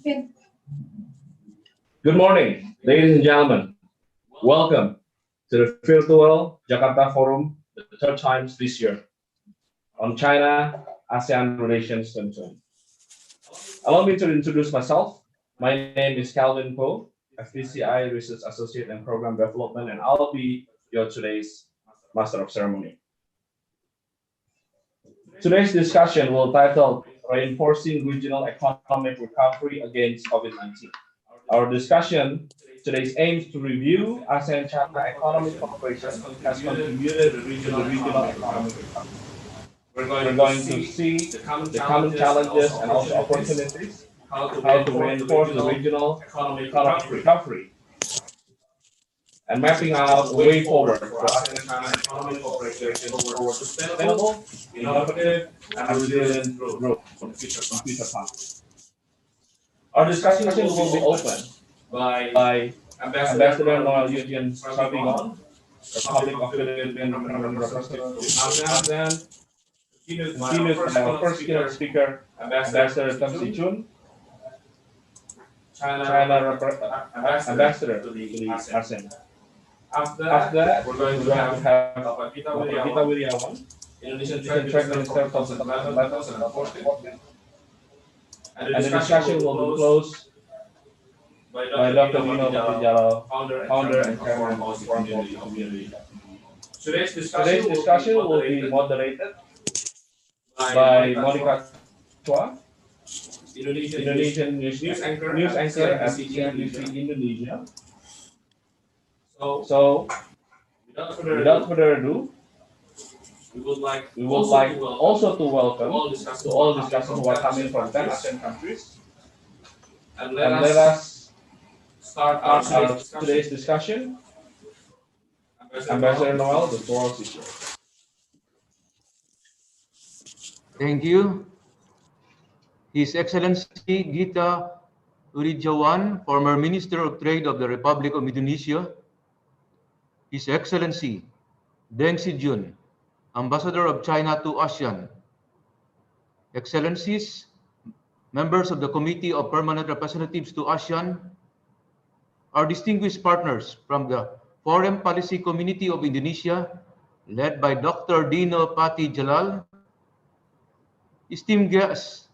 Good morning, ladies and gentlemen. Welcome to the virtual Jakarta Forum, the third time this year, on China ASEAN Relations 2020. Allow me to introduce myself. My name is Calvin Poe, FPCI Research Associate and Program Development, and I'll be your today's Master of Ceremony. Today's discussion will title Reinforcing Regional Economic Recovery Against COVID-19. Our discussion today aims to review ASEAN-China economic cooperation has contributed to the regional economic recovery. We're going to see the common challenges and also opportunities, how to reinforce the regional economic recovery, and mapping out a way forward for ASEAN-China economic cooperation towards sustainable, innovative, and resilient growth in future times. Our discussion will be open by Ambassador Noel Eugene Sarbigon, Republic of Philippines Permanent Representative to ASEAN, continued by our first keynote speaker, Ambassador Tam Si Chun, China Ambassador to the ASEAN. After that, we're going to have Bapak Gita Wirjawan, Indonesian Trade Minister for the Metals and Enforcement. And the discussion will be closed by Dr. Dino Patijalo, founder and chairman of the Foreign Policy Community. Today's discussion will be moderated by Monica Chua, Indonesian news anchor at CNBC Indonesia. So, without further ado, we would like also to welcome to all discussants who are coming from 10 ASEAN countries. And let us start our today's discussion. Ambassador Noel, the floor is yours. Thank you. His Excellency Gita Wirjawan, former Minister of Trade of the Republic of Indonesia. His Excellency Deng Xijun, Ambassador of China to ASEAN. Excellencies, members of the Committee of Permanent Representatives to ASEAN, our distinguished partners from the Foreign Policy Community of Indonesia, led by Dr. Dino Patijalo, esteemed guests,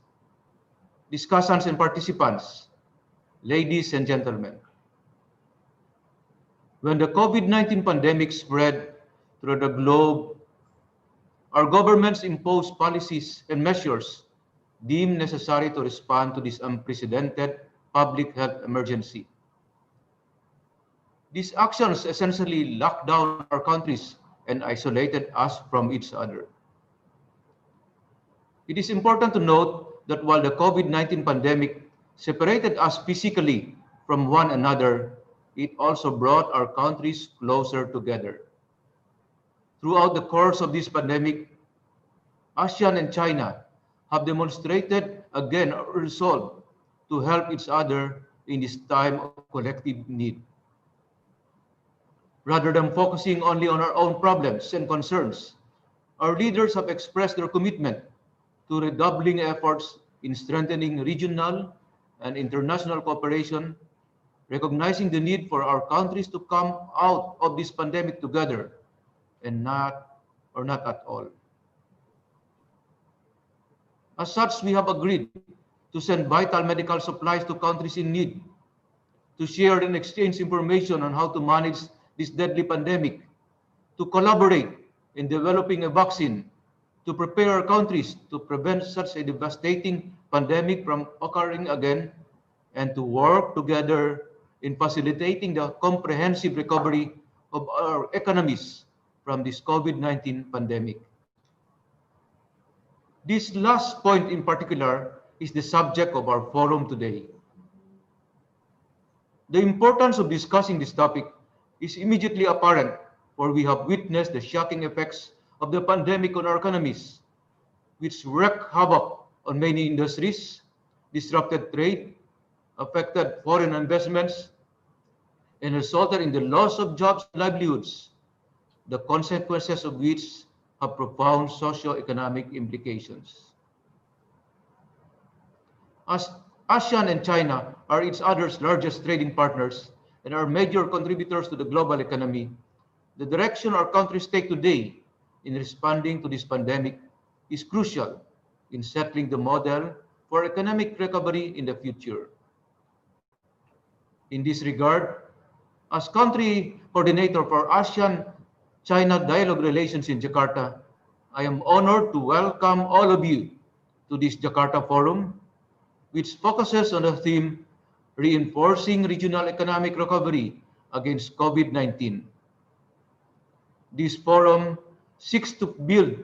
discussants and participants, ladies and gentlemen. When the COVID-19 pandemic spread through the globe, our governments imposed policies and measures deemed necessary to respond to this unprecedented public health emergency. These actions essentially locked down our countries and isolated us from each other. It is important to note that while the COVID-19 pandemic separated us physically from one another, it also brought our countries closer together. Throughout the course of this pandemic, ASEAN and China have demonstrated again our resolve to help each other in this time of collective need. Rather than focusing only on our own problems and concerns, our leaders have expressed their commitment to redoubling efforts in strengthening regional and international cooperation, recognizing the need for our countries to come out of this pandemic together and not at all. As such, we have agreed to send vital medical supplies to countries in need, to share and exchange information on how to manage this deadly pandemic, to collaborate in developing a vaccine, to prepare our countries to prevent such a devastating pandemic from occurring again, and to work together in facilitating the comprehensive recovery of our economies from this COVID-19 pandemic. This last point in particular is the subject of our forum today. The importance of discussing this topic is immediately apparent, for we have witnessed the shocking effects of the pandemic on our economies, which wreaked havoc on many industries, disrupted trade, affected foreign investments, and resulted in the loss of jobs and livelihoods, the consequences of which have profound socio-economic implications. As ASEAN and China are each other's largest trading partners and are major contributors to the global economy. The direction our countries take today in responding to this pandemic is crucial in settling the model for economic recovery in the future. In this regard, as country coordinator for ASEAN-China dialogue relations in Jakarta, I am honored to welcome all of you to this Jakarta Forum, which focuses on the theme reinforcing regional economic recovery against COVID-19. This forum seeks to build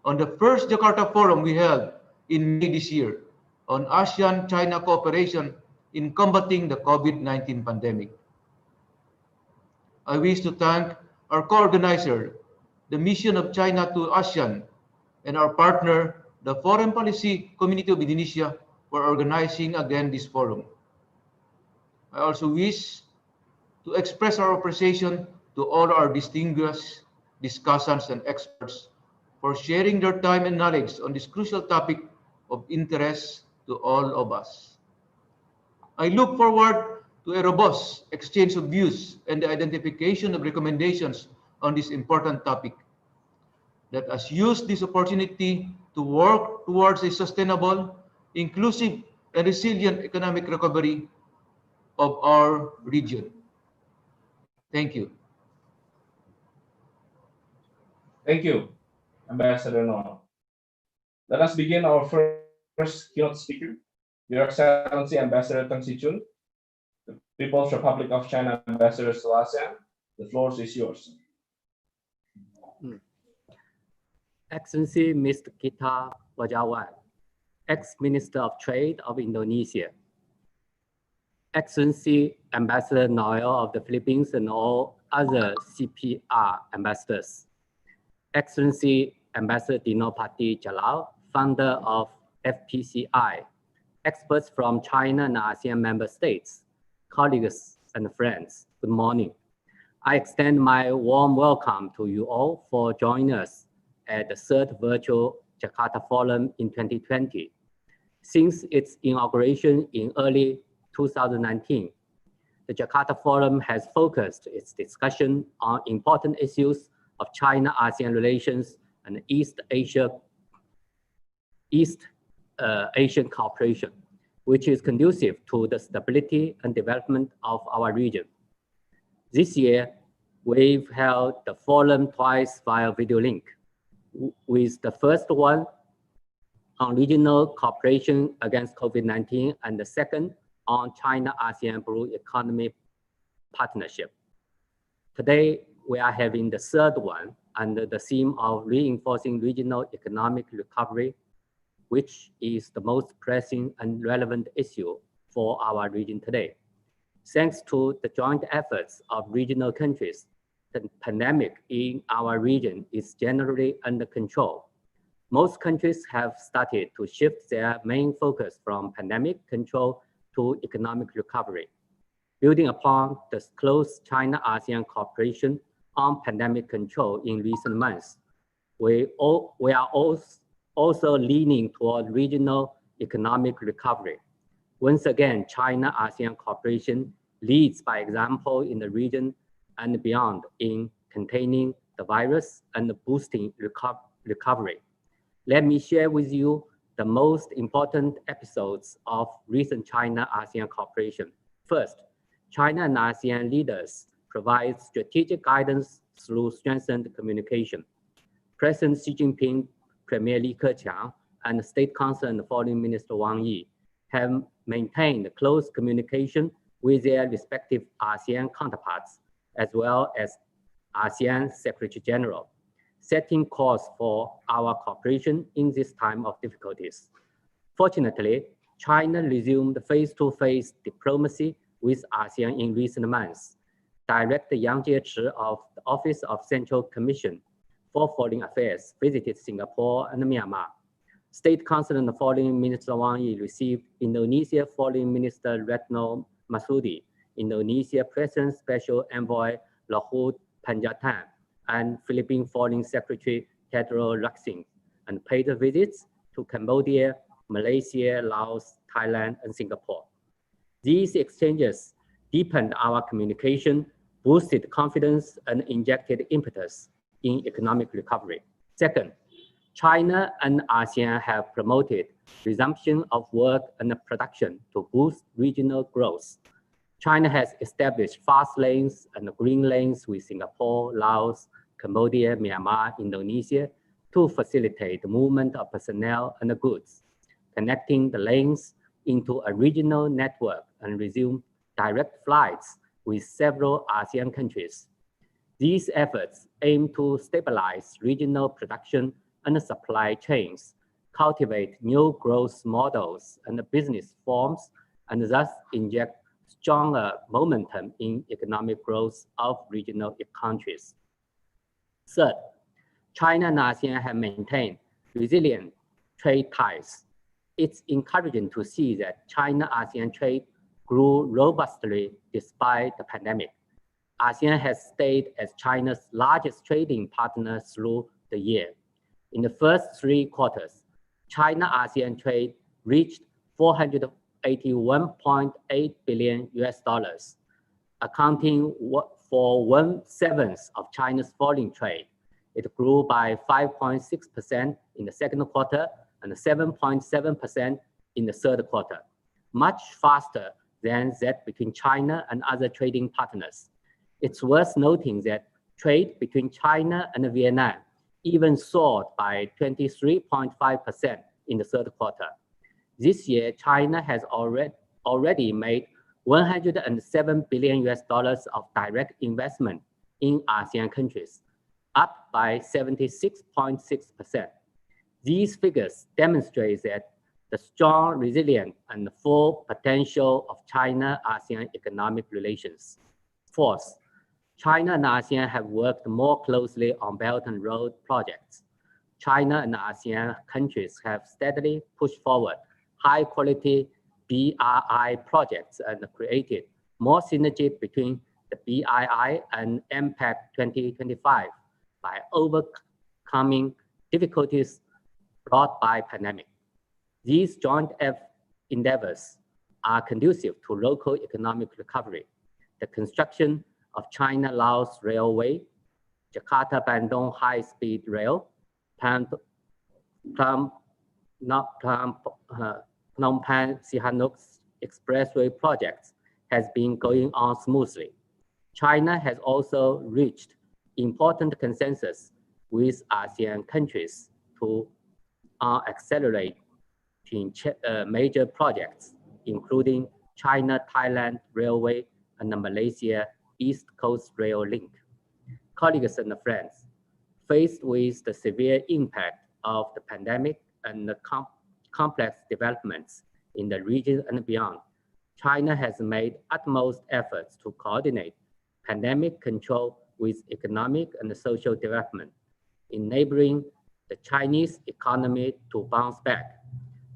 on the first Jakarta Forum we held in May this year on ASEAN-China cooperation in combating the COVID-19 pandemic. I wish to thank our co-organizer, the Mission of China to ASEAN, and our partner, the Foreign Policy Community of Indonesia, for organizing again this forum. I also wish to express our appreciation to all our distinguished discussants and experts for sharing their time and knowledge on this crucial topic of interest to all of us. I look forward to a robust exchange of views and the identification of recommendations on this important topic. Let us use this opportunity to work towards a sustainable, inclusive, and resilient economic recovery of our region. Thank you. Thank you, Ambassador Noah. Let us begin our first keynote speaker, Your Excellency Ambassador Teng Sichun, the People's Republic of China Ambassador to ASEAN. The floor is yours. Excellency Mr. Gita Wajawan, ex-Minister of Trade of Indonesia, Excellency Ambassador Noel of the Philippines and all other CPR ambassadors, Excellency Ambassador Dino Pati Jalal, founder of FPCI, experts from China and ASEAN member states, colleagues and friends, good morning. I extend my warm welcome to you all for joining us at the third virtual Jakarta Forum in 2020. Since its inauguration in early 2019, the Jakarta Forum has focused its discussion on important issues of China-ASEAN relations and East Asian cooperation, which is conducive to the stability and development of our region. This year, we've held the forum twice via video link, with the first one on regional cooperation against COVID-19 and the second on China-ASEAN Blue Economy Partnership. Today, we are having the third one under the theme of reinforcing regional economic recovery, which is the most pressing and relevant issue for our region today. Thanks to the joint efforts of regional countries, the pandemic in our region is generally under control. Most countries have started to shift their main focus from pandemic control to economic recovery. Building upon the close China-ASEAN cooperation on pandemic control in recent months, we are also leaning toward regional economic recovery. Once again, China-ASEAN cooperation leads by example in the region and beyond in containing the virus and boosting recovery. Let me share with you the most important episodes of recent China-ASEAN cooperation. First, China and ASEAN leaders provide strategic guidance through strengthened communication. President Xi Jinping, Premier Li Keqiang, and State Council and Foreign Minister Wang Yi have maintained close communication with their respective ASEAN counterparts, as well as ASEAN Secretary General, setting course for our cooperation in this time of difficulties. Fortunately, China resumed face-to-face diplomacy with ASEAN in recent months. Director Yang Jiechi of the Office of Central Commission for Foreign Affairs visited Singapore and Myanmar. State Council and Foreign Minister Wang Yi received Indonesia Foreign Minister Retno Marsudi, Indonesia President Special Envoy Luhut Panjaitan, and Philippine Foreign Secretary Tedros Laksing, and paid visits to Cambodia, Malaysia, Laos, Thailand, and Singapore. These exchanges deepened our communication, boosted confidence, and injected impetus in economic recovery. Second, China and ASEAN have promoted resumption of work and production to boost regional growth. China has established fast lanes and green lanes with Singapore, Laos, Cambodia, Myanmar, Indonesia to facilitate the movement of personnel and goods, connecting the lanes into a regional network and resume direct flights with several ASEAN countries. These efforts aim to stabilize regional production and supply chains, cultivate new growth models and business forms, and thus inject stronger momentum in economic growth of regional countries. Third, China and ASEAN have maintained resilient trade ties. It's encouraging to see that China-ASEAN trade grew robustly despite the pandemic. ASEAN has stayed as China's largest trading partner through the year. In the first 3 quarters, China-ASEAN trade reached $481.8 billion, accounting for 1/7 of China's foreign trade. It grew by 5.6% in the second quarter and 7.7% in the third quarter, much faster than that between China and other trading partners. It's worth noting that trade between China and Vietnam even soared by 23.5% in the third quarter. This year, China has already made $107 billion of direct investment in ASEAN countries, up by 76.6%. These figures demonstrate that the strong, resilient, and full potential of China-ASEAN economic relations. Fourth, China and ASEAN have worked more closely on Belt and Road projects. China and ASEAN countries have steadily pushed forward high-quality BRI projects and created more synergy between the BRI and MPAC 2025 by overcoming difficulties brought by pandemic. These joint endeavors are conducive to local economic recovery. The construction of China-Laos Railway, Jakarta-Bandung High-Speed Rail, Phnom Penh-Sihanouk Expressway projects has been going on smoothly. China has also reached important consensus with ASEAN countries to accelerate major projects, including China-Thailand Railway and the Malaysia East Coast Rail Link. Colleagues and friends, faced with the severe impact of the pandemic and the complex developments in the region and beyond, China has made utmost efforts to coordinate pandemic control with economic and social development, enabling the Chinese economy to bounce back.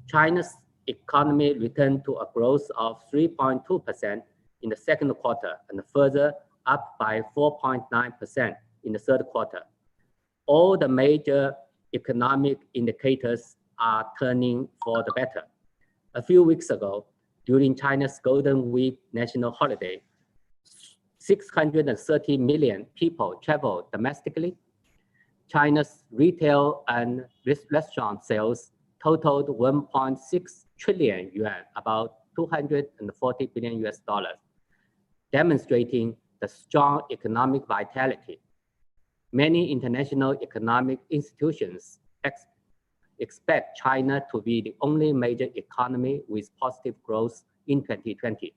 China's economy returned to a growth of 3.2% in the second quarter and further up by 4.9% in the third quarter. All the major economic indicators are turning for the better. A few weeks ago, during China's Golden Week national holiday, 630 million people traveled domestically. China's retail and restaurant sales totaled 1.6 trillion yuan, about $240 billion, demonstrating the strong economic vitality. Many international economic institutions expect China to be the only major economy with positive growth in 2020.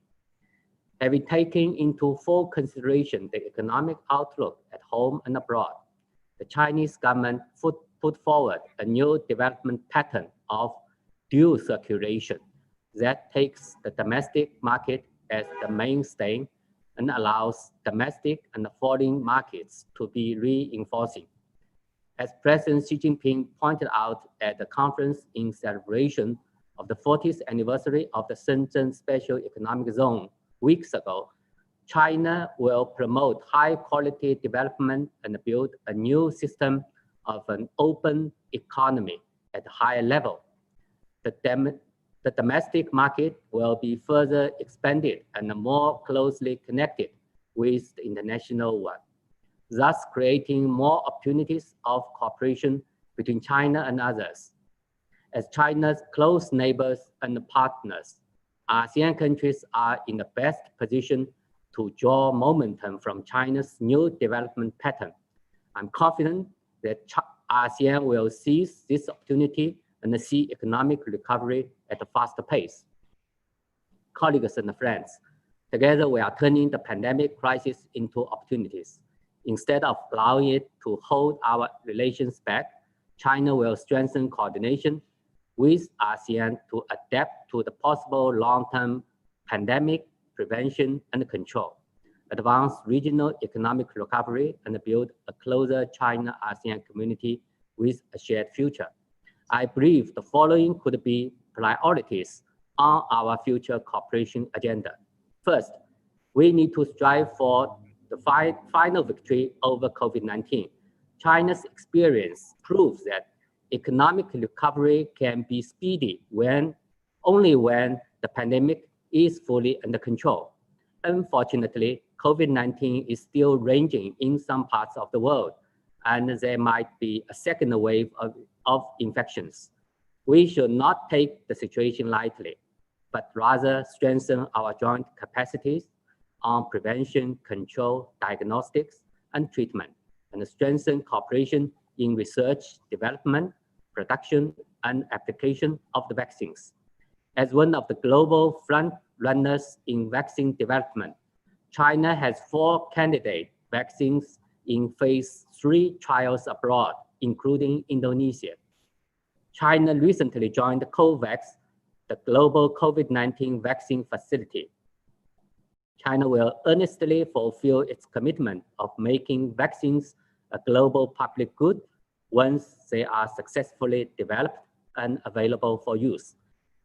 Having taken into full consideration the economic outlook at home and abroad, the Chinese government put forward a new development pattern of dual circulation that takes the domestic market as the mainstay and allows domestic and foreign markets to be reinforcing. As President Xi Jinping pointed out at the conference in celebration of the 40th anniversary of the Shenzhen Special Economic Zone weeks ago, China will promote high-quality development and build a new system of an open economy at a higher level. the domestic market will be further expanded and more closely connected with the international one, thus creating more opportunities of cooperation between China and others. As China's close neighbors and partners, ASEAN countries are in the best position to draw momentum from China's new development pattern. I'm confident that ASEAN will seize this opportunity and see economic recovery at a faster pace. Colleagues and friends, together we are turning the pandemic crisis into opportunities. Instead of allowing it to hold our relations back, China will strengthen coordination with ASEAN to adapt to the possible long-term pandemic prevention and control, advance regional economic recovery, and build a closer China-ASEAN community with a shared future. I believe the following could be priorities on our future cooperation agenda. First, we need to strive for the final victory over COVID-19. China's experience proves that economic recovery can be speedy only when the pandemic is fully under control. Unfortunately, COVID-19 is still raging in some parts of the world, and there might be a second wave of infections. We should not take the situation lightly, but rather strengthen our joint capacities on prevention, control, diagnostics, and treatment, and strengthen cooperation in research, development, production, and application of the vaccines. As one of the global front runners in vaccine development, China has 4 candidate vaccines in phase 3 trials abroad, including Indonesia. China recently joined COVAX, the global COVID-19 vaccine facility. China will earnestly fulfill its commitment of making vaccines a global public good once they are successfully developed and available for use.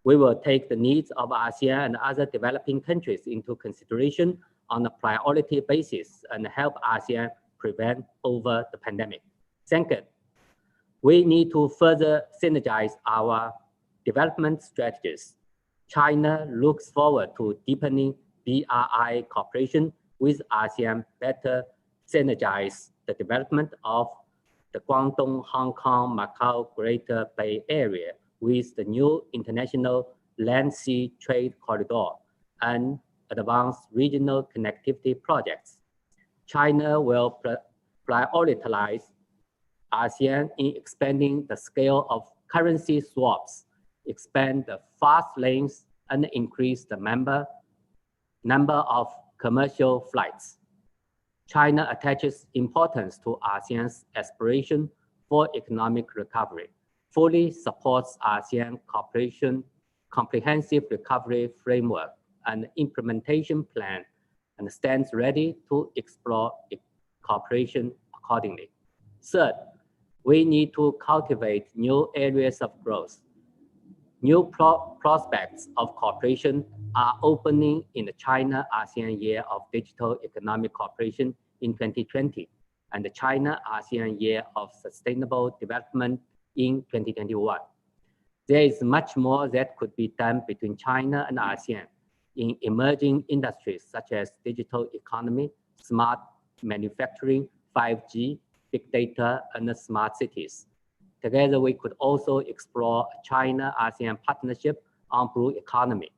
We will take the needs of ASEAN and other developing countries into consideration on a priority basis and help ASEAN prevent over the pandemic. Second, we need to further synergize our development strategies. China looks forward to deepening BRI cooperation with ASEAN, better synergize the development of the Guangdong, Hong Kong, Macau Greater Bay Area with the new international land-sea trade corridor and advance regional connectivity projects. China will prioritize ASEAN in expanding the scale of currency swaps, expand the fast lanes, and increase the number of commercial flights. China attaches importance to ASEAN's aspiration for economic recovery, fully supports ASEAN cooperation, comprehensive recovery framework and implementation plan, and stands ready to explore cooperation accordingly. Third, we need to cultivate new areas of growth. New prospects of cooperation are opening in the China-ASEAN Year of Digital Economic Cooperation in 2020 and the China-ASEAN Year of Sustainable Development in 2021. There is much more that could be done between China and ASEAN in emerging industries such as digital economy, smart manufacturing, 5G, big data, and smart cities. Together, we could also explore a China-ASEAN partnership on blue economy.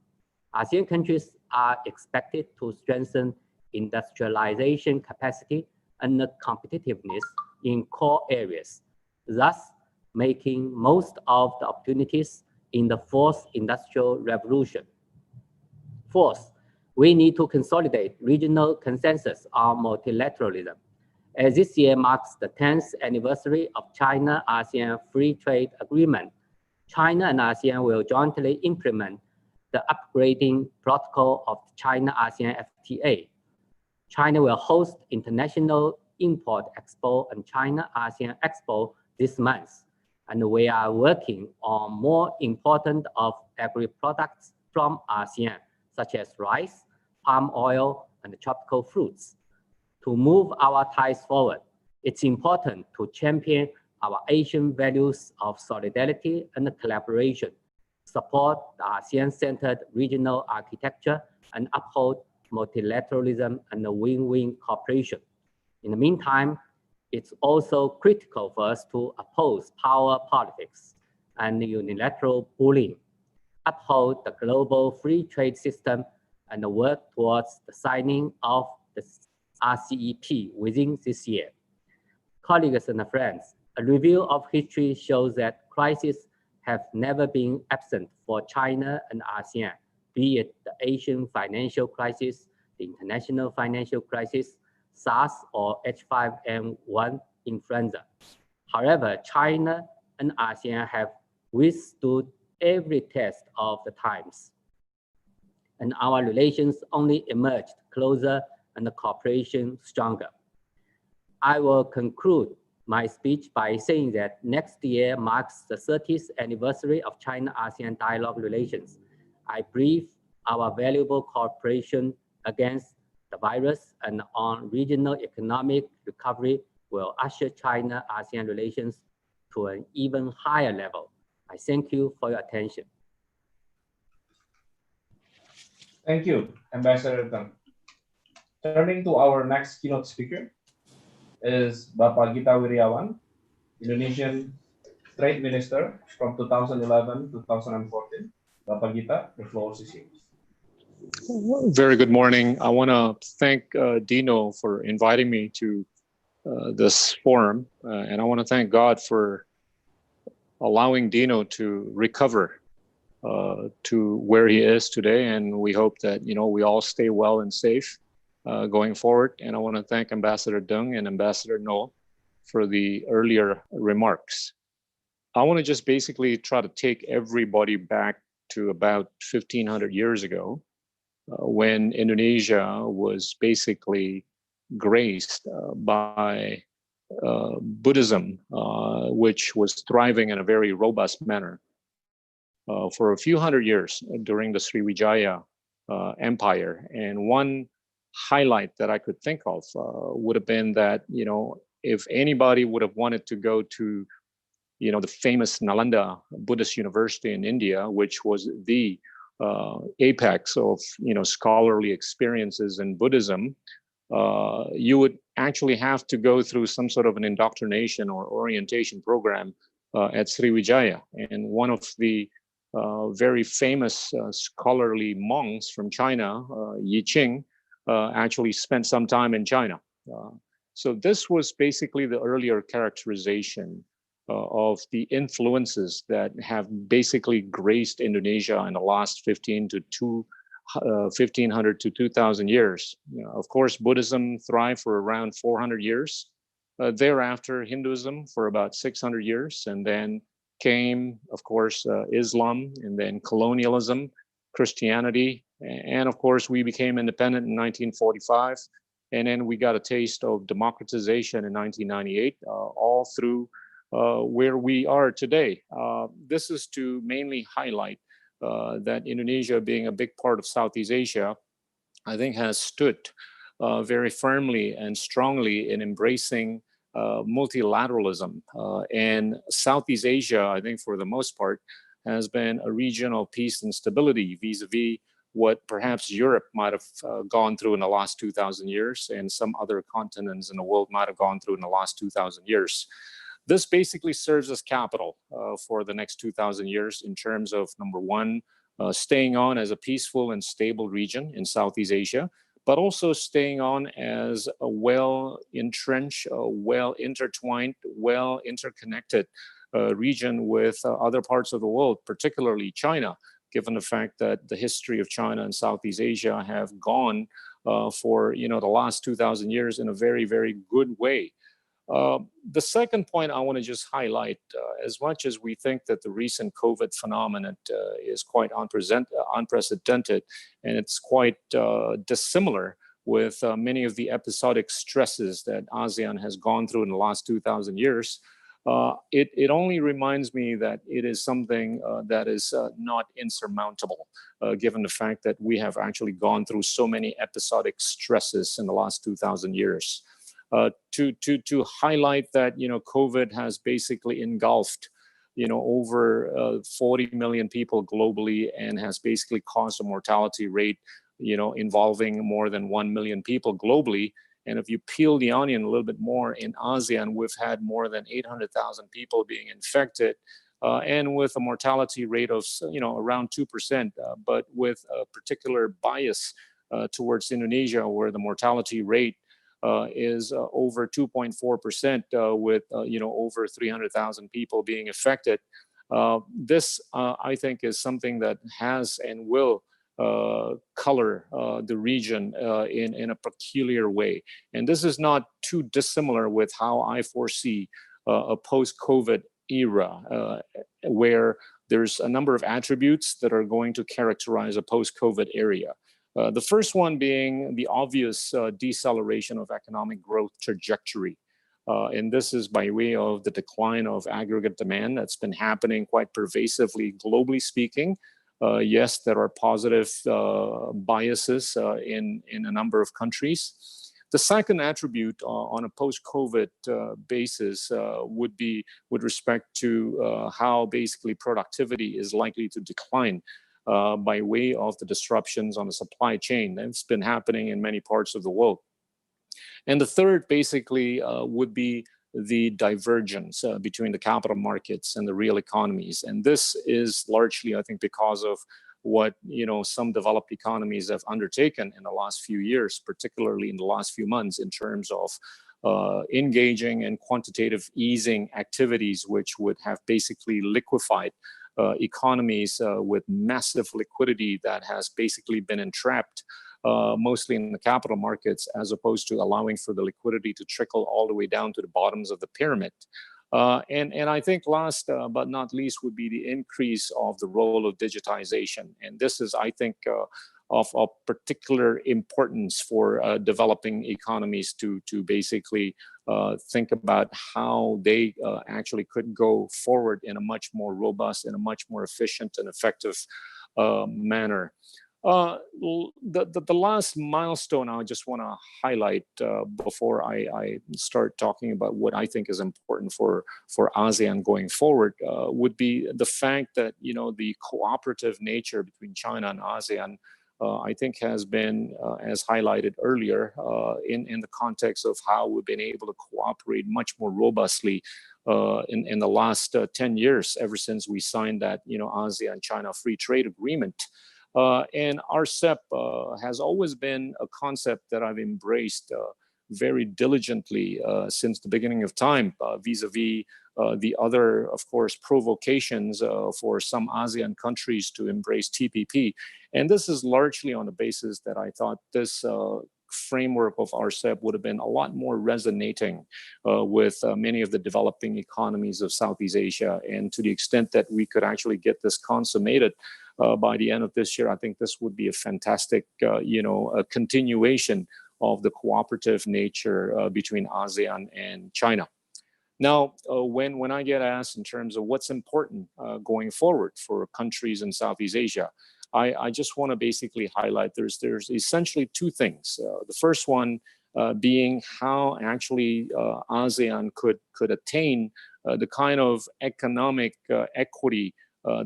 ASEAN countries are expected to strengthen industrialization capacity and competitiveness in core areas, thus making most of the opportunities in the fourth industrial revolution. Fourth, we need to consolidate regional consensus on multilateralism. As this year marks the 10th anniversary of China-ASEAN Free Trade Agreement, China and ASEAN will jointly implement the upgrading protocol of China-ASEAN FTA. China will host International Import Expo and China-ASEAN Expo this month, and we are working on more important of agri-products from ASEAN, such as rice, palm oil, and tropical fruits. To move our ties forward, it's important to champion our Asian values of solidarity and collaboration, support the ASEAN-centered regional architecture, and uphold multilateralism and a win-win cooperation. In the meantime, it's also critical for us to oppose power politics and unilateral bullying, uphold the global free trade system, and work towards the signing of the RCEP within this year. Colleagues and friends, a review of history shows that crises have never been absent for China and ASEAN, be it the Asian financial crisis, the international financial crisis, SARS, or H5N1 influenza. However, China and ASEAN have withstood every test of the times, and our relations only emerged closer and the cooperation stronger. I will conclude my speech by saying that next year marks the 30th anniversary of China-ASEAN dialogue relations. I believe our valuable cooperation against the virus and on regional economic recovery will usher China-ASEAN relations to an even higher level. I thank you for your attention. Thank you, Ambassador Tang. Turning to our next keynote speaker is Bapak Gita Wirjawan, Indonesian Trade Minister from 2011 to 2014. Bapak Gita, the floor is yours. Very good morning. I want to thank Dino for inviting me to this forum, and I want to thank God for allowing Dino to recover to where he is today, and we hope that we all stay well and safe going forward. And I want to thank Ambassador Deng and Ambassador No for the earlier remarks. I want to just basically try to take everybody back to about 1500 years ago, when Indonesia was basically graced by Buddhism, which was thriving in a very robust manner for a few hundred years during the Sriwijaya Empire. And one highlight that I could think of would have been that, if anybody would have wanted to go to, the famous Nalanda Buddhist University in India, which was the apex of, scholarly experiences in Buddhism, you would actually have to go through some sort of an indoctrination or orientation program at Sriwijaya. And one of the very famous scholarly monks from China, Yi Qing, actually spent some time in China. So this was basically the earlier characterization of the influences that have basically graced Indonesia in the last 1500 to 2000 years. Of course, Buddhism thrived for around 400 years. Thereafter, Hinduism for about 600 years, and then came, of course, Islam, and then colonialism, Christianity, and of course, we became independent in 1945, and then we got a taste of democratization in 1998, all through where we are today. This is to mainly highlight that Indonesia, being a big part of Southeast Asia, I think has stood very firmly and strongly in embracing multilateralism. And Southeast Asia, I think for the most part, has been a region of peace and stability vis-a-vis what perhaps Europe might have gone through in the last 2,000 years, and some other continents in the world might have gone through in the last 2,000 years. This basically serves as capital for the next 2,000 years in terms of, number one, staying on as a peaceful and stable region in Southeast Asia, but also staying on as a well-entrenched, well-intertwined, well-interconnected region with other parts of the world, particularly China, given the fact that the history of China and Southeast Asia have gone for the last 2,000 years in a very, very good way. The second point I want to just highlight, as much as we think that the recent COVID phenomenon is quite unprecedented, and it's quite dissimilar with many of the episodic stresses that ASEAN has gone through in the last 2,000 years, it only reminds me that it is something that is not insurmountable, given the fact that we have actually gone through so many episodic stresses in the last 2,000 years. To highlight that, COVID has basically engulfed over 40 million people globally, and has basically caused a mortality rate, involving more than 1 million people globally. And if you peel the onion a little bit more, in ASEAN, we've had more than 800,000 people being infected, and with a mortality rate of, around 2%, but with a particular bias towards Indonesia, where the mortality rate is over 2.4%, with over 300,000 people being affected. This, I think, is something that has and will color the region in a peculiar way. And this is not too dissimilar with how I foresee a post-COVID era, where there's a number of attributes that are going to characterize a post-COVID area. The first one being the obvious deceleration of economic growth trajectory. And this is by way of the decline of aggregate demand that's been happening quite pervasively, globally speaking. Yes, there are positive biases in a number of countries. The second attribute on a post-COVID basis would be with respect to how basically productivity is likely to decline by way of the disruptions on the supply chain that's been happening in many parts of the world. And the third basically would be the divergence between the capital markets and the real economies. And this is largely, I think, because of what some developed economies have undertaken in the last few years, particularly in the last few months, in terms of engaging in quantitative easing activities, which would have basically liquefied economies with massive liquidity that has basically been entrapped mostly in the capital markets, as opposed to allowing for the liquidity to trickle all the way down to the bottoms of the pyramid. And I think last but not least would be the increase of the role of digitization. And this is, I think, of particular importance for developing economies to basically think about how they actually could go forward in a much more robust, in a much more efficient and effective manner. The last milestone I just want to highlight before I start talking about what I think is important for ASEAN going forward would be the fact that the cooperative nature between China and ASEAN I think has been, as highlighted earlier, in the context of how we've been able to cooperate much more robustly in the last 10 years, ever since we signed that ASEAN-China Free Trade Agreement. And RCEP has always been a concept that I've embraced very diligently since the beginning of time, vis-a-vis the other, of course, provocations for some ASEAN countries to embrace TPP. And this is largely on the basis that I thought this framework of RCEP would have been a lot more resonating with many of the developing economies of Southeast Asia. And to the extent that we could actually get this consummated by the end of this year, I think this would be a fantastic, a continuation of the cooperative nature between ASEAN and China. Now, when I get asked in terms of what's important going forward for countries in Southeast Asia, I just want to basically highlight there's essentially two things. The first one being how actually ASEAN could attain the kind of economic equity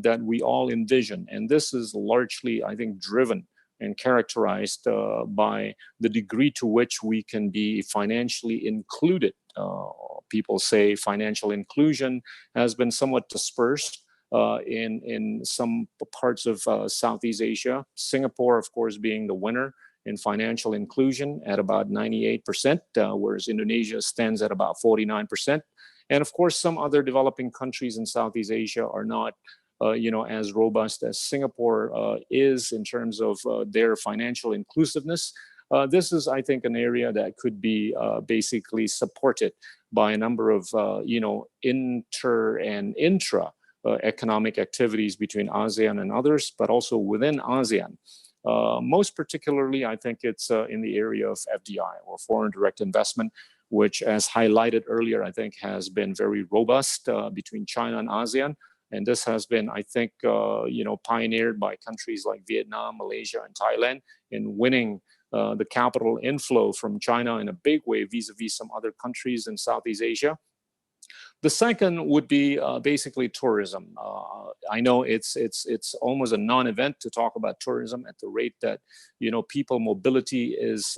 that we all envision. And this is largely, I think, driven and characterized by the degree to which we can be financially included. People say financial inclusion has been somewhat dispersed in some parts of Southeast Asia. Singapore, of course, being the winner in financial inclusion at about 98%, whereas Indonesia stands at about 49%. And of course, some other developing countries in Southeast Asia are not as robust as Singapore is in terms of their financial inclusiveness. This is, I think, an area that could be basically supported by a number of, inter and intra economic activities between ASEAN and others, but also within ASEAN. Most particularly, I think it's in the area of FDI, or foreign direct investment, which, as highlighted earlier, I think has been very robust between China and ASEAN. And this has been, I think, pioneered by countries like Vietnam, Malaysia, and Thailand in winning the capital inflow from China in a big way vis-a-vis some other countries in Southeast Asia. The second would be basically tourism. I know it's almost a non-event to talk about tourism at the rate that people mobility is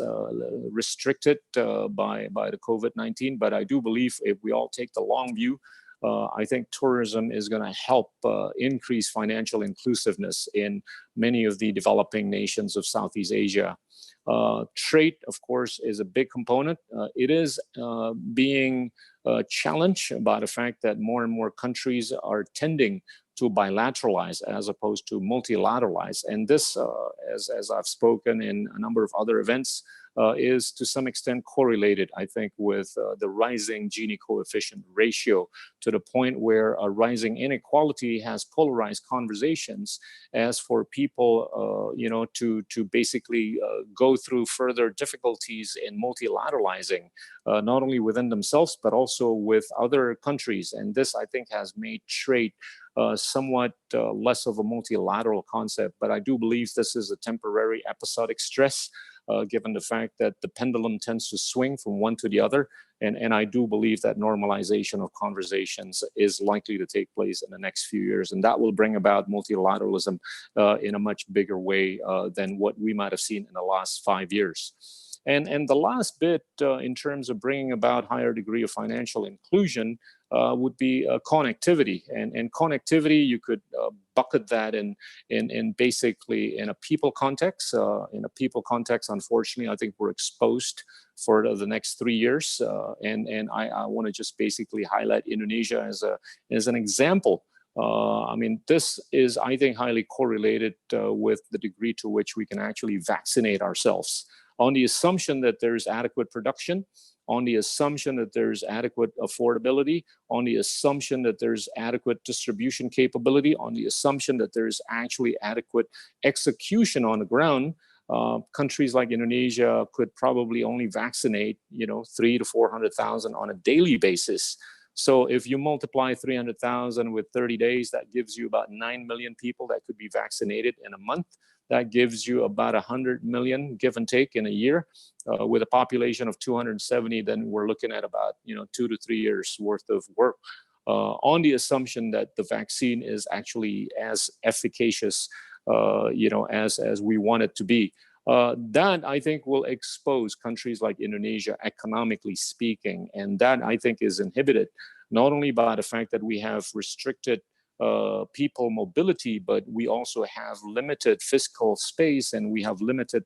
restricted by the COVID-19. But I do believe if we all take the long view, I think tourism is going to help increase financial inclusiveness in many of the developing nations of Southeast Asia. Trade, of course, is a big component. It is being challenged by the fact that more and more countries are tending to bilateralize as opposed to multilateralize. And this, as I've spoken in a number of other events, is to some extent correlated, I think, with the rising Gini coefficient ratio, to the point where a rising inequality has polarized conversations as for people, to basically go through further difficulties in multilateralizing, not only within themselves, but also with other countries. And this, I think, has made trade somewhat less of a multilateral concept. But I do believe this is a temporary episodic stress, given the fact that the pendulum tends to swing from one to the other. And I do believe that normalization of conversations is likely to take place in the next few years. And that will bring about multilateralism in a much bigger way than what we might have seen in the last 5 years. And the last bit in terms of bringing about higher degree of financial inclusion would be connectivity. And connectivity, you could bucket that in basically in a people context. In a people context, unfortunately, I think we're exposed for the next 3 years. And I want to just basically highlight Indonesia as an example. I mean, this is, I think, highly correlated with the degree to which we can actually vaccinate ourselves, on the assumption that there's adequate production, on the assumption that there's adequate affordability, on the assumption that there's adequate distribution capability, on the assumption that there's actually adequate execution on the ground. Countries like Indonesia could probably only vaccinate, 300,000 to 400,000 on a daily basis. So if you multiply 300,000 with 30 days, that gives you about 9 million people that could be vaccinated in a month. That gives you about 100 million, give and take, in a year. With a population of 270, then we're looking at about 2 to 3 years worth of work, on the assumption that the vaccine is actually as efficacious, as we want it to be. That, I think, will expose countries like Indonesia, economically speaking, and that, I think, is inhibited not only by the fact that we have restricted people mobility, but we also have limited fiscal space, and we have limited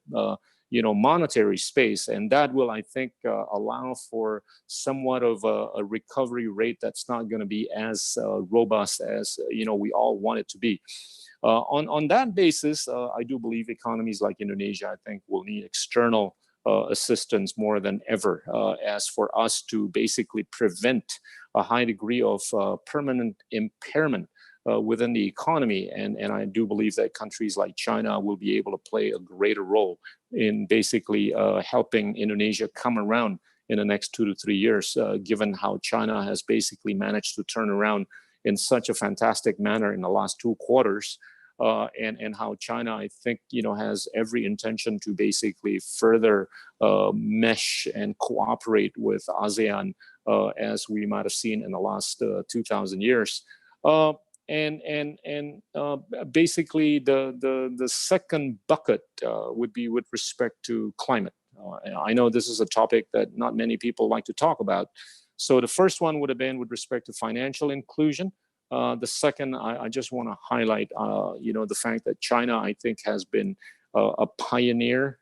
monetary space. And that will, I think, allow for somewhat of a recovery rate that's not going to be as robust as we all want it to be. On that basis, I do believe economies like Indonesia, I think, will need external assistance more than ever, as for us to basically prevent a high degree of permanent impairment within the economy. And I do believe that countries like China will be able to play a greater role in basically helping Indonesia come around in the next 2 to 3 years, given how China has basically managed to turn around in such a fantastic manner in the last 2 quarters. And how China, I think, has every intention to basically further mesh and cooperate with ASEAN, as we might have seen in the last 2,000 years. Basically, the second bucket would be with respect to climate. I know this is a topic that not many people like to talk about. So the first one would have been with respect to financial inclusion. The second, I just want to highlight, the fact that China, I think, has been a pioneer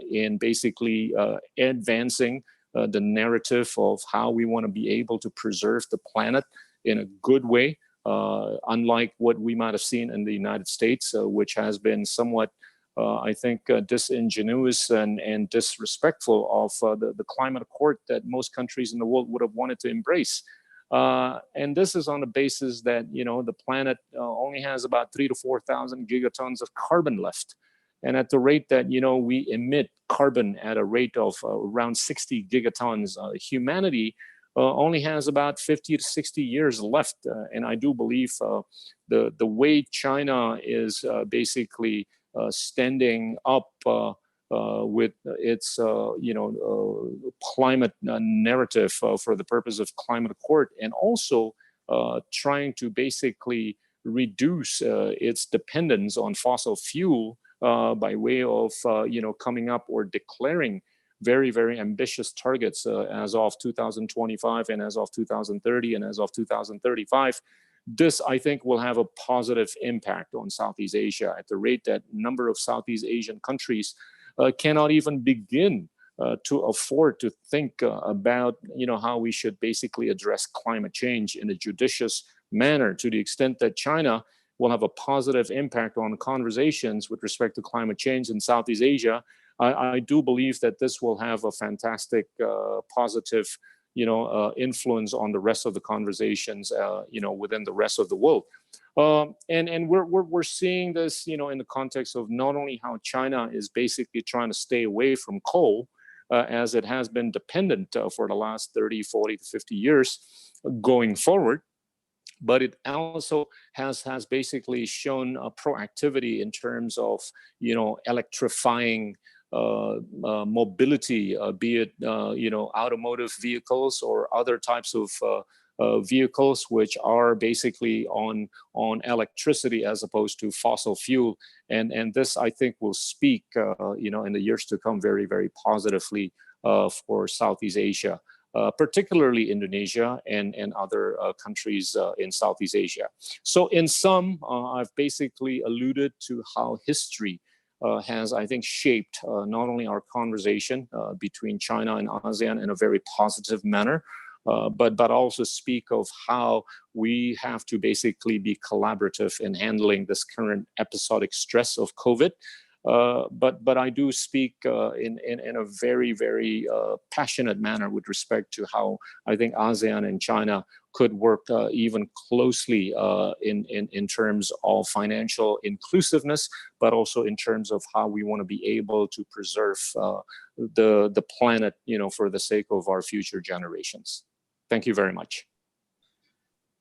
in basically advancing the narrative of how we want to be able to preserve the planet in a good way, unlike what we might have seen in the United States, which has been somewhat, I think, disingenuous and disrespectful of the climate accord that most countries in the world would have wanted to embrace. And this is on the basis that, the planet only has about 3,000 to 4,000 gigatons of carbon left. And at the rate that, we emit carbon at a rate of around 60 gigatons, humanity only has about 50 to 60 years left. And I do believe the way China is basically standing up with its climate narrative for the purpose of climate accord, and also trying to basically reduce its dependence on fossil fuel by way of coming up or declaring very, very ambitious targets as of 2025 and as of 2030 and as of 2035. This, I think, will have a positive impact on Southeast Asia at the rate that a number of Southeast Asian countries cannot even begin to afford to think about how we should basically address climate change in a judicious manner, to the extent that China will have a positive impact on conversations with respect to climate change in Southeast Asia. I do believe that this will have a fantastic positive influence on the rest of the conversations within the rest of the world. And we're seeing this in the context of not only how China is basically trying to stay away from coal, as it has been dependent for the last 30, 40 to 50 years going forward, but it also has basically shown a proactivity in terms of electrifying mobility, be it automotive vehicles or other types of vehicles which are basically on electricity as opposed to fossil fuel, and this, I think, will speak in the years to come very, very positively for Southeast Asia, particularly Indonesia and other countries in Southeast Asia. So in sum, I've basically alluded to how history has, I think, shaped not only our conversation between China and ASEAN in a very positive manner, but also speak of how we have to basically be collaborative in handling this current episodic stress of COVID. But I do speak in a very, very passionate manner with respect to how I think ASEAN and China could work even closely in terms of financial inclusiveness, but also in terms of how we want to be able to preserve the planet, for the sake of our future generations. Thank you very much.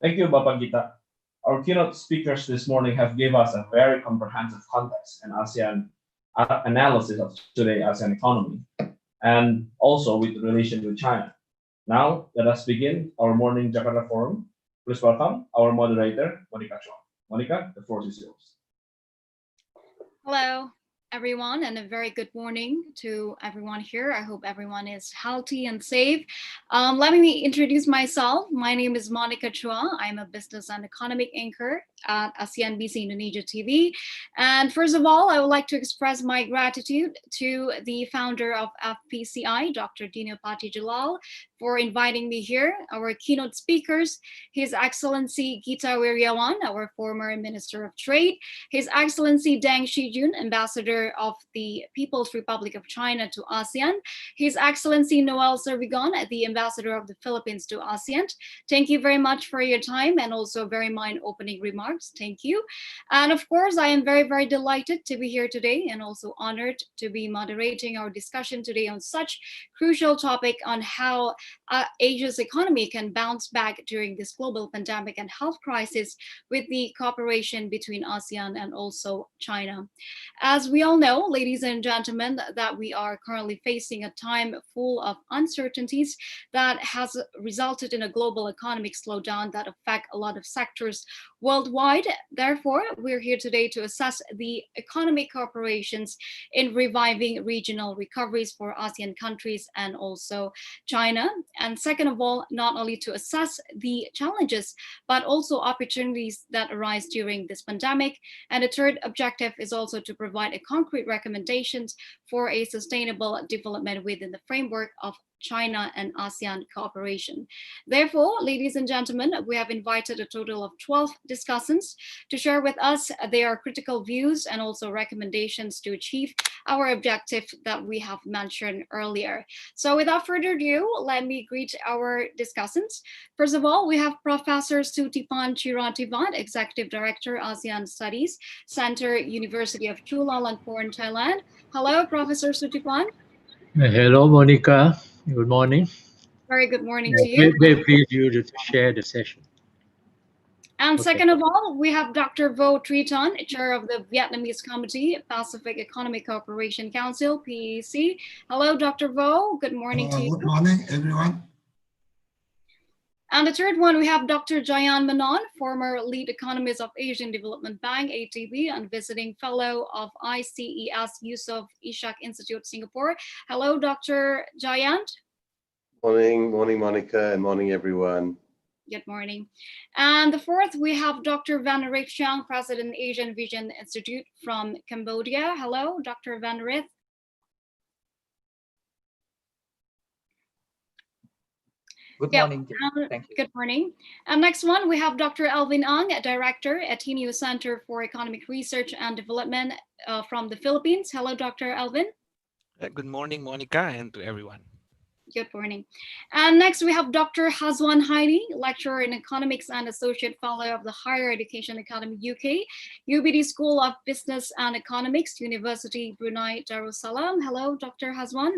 Thank you, Bapak Gita. Our keynote speakers this morning have given us a very comprehensive context and ASEAN analysis of today's ASEAN economy, and also with relation to China. Now, let us begin our morning Jakarta forum. Please welcome our moderator, Monica Chua. Monica, the floor is yours. Hello, everyone, and a very good morning to everyone here. I hope everyone is healthy and safe. Let me introduce myself. My name is Monica Chua. I'm a business and economic anchor at ASEAN-BC Indonesia TV. And first of all, I would like to express my gratitude to the founder of FPCI, Dr. Dino Patijalal, for inviting me here. Our keynote speakers, His Excellency Gita Wirjawan, our former Minister of Trade, His Excellency Deng Shijun, Ambassador of the People's Republic of China to ASEAN, His Excellency Noel Servigon, the Ambassador of the Philippines to ASEAN. Thank you very much for your time and also very mind-opening remarks. Thank you. And of course, I am very, very delighted to be here today and also honored to be moderating our discussion today on such crucial topic on how Asia's economy can bounce back during this global pandemic and health crisis with the cooperation between ASEAN and also China. As we all know, ladies and gentlemen, that we are currently facing a time full of uncertainties that has resulted in a global economic slowdown that affect a lot of sectors worldwide. Therefore, we're here today to assess the economic cooperations in reviving regional recoveries for ASEAN countries and also China. And second of all, not only to assess the challenges, but also opportunities that arise during this pandemic. And the third objective is also to provide a concrete recommendations for a sustainable development within the framework of China and ASEAN cooperation. Therefore, ladies and gentlemen, we have invited a total of 12 discussants to share with us their critical views and also recommendations to achieve our objective that we have mentioned earlier. So without further ado, let me greet our discussants. First of all, we have Professor Sutipan Chirativan, Executive Director, ASEAN Studies, Center, University of Chulalongkorn in Thailand. Hello, Professor Sutipan. Hello, Monica. Good morning. Very good morning to you. Very pleased you to share the session. And Okay. second of all, we have Dr. Vo Triton, Chair of the Vietnamese Committee, Pacific Economic Cooperation Council, PEC. Hello, Dr. Vo. Good morning to you. Good morning, everyone. And the third one, we have Dr. Jayan Menon, former lead economist of Asian Development Bank, ADB, and visiting fellow of ICES Yusof Ishak Institute, Singapore. Hello, Dr. Jayant. Morning, Monica, and morning, everyone. Good morning. And the fourth, we have Dr. Van Rith Chiang, President, Asian Vision Institute from Cambodia. Hello, Dr. Van Rith. Good morning. Thank you. Good morning. And next one, we have Dr. Alvin Ang, Director at TNU Center for Economic Research and Development from the Philippines. Hello, Dr. Alvin. Good morning, Monica, and to everyone. Good morning. And next we have Dr. Hazwan Haini, lecturer in economics and associate fellow of the Higher Education Academy UK, UBD School of Business and Economics, University Brunei Darussalam. Hello, Dr. Hazwan.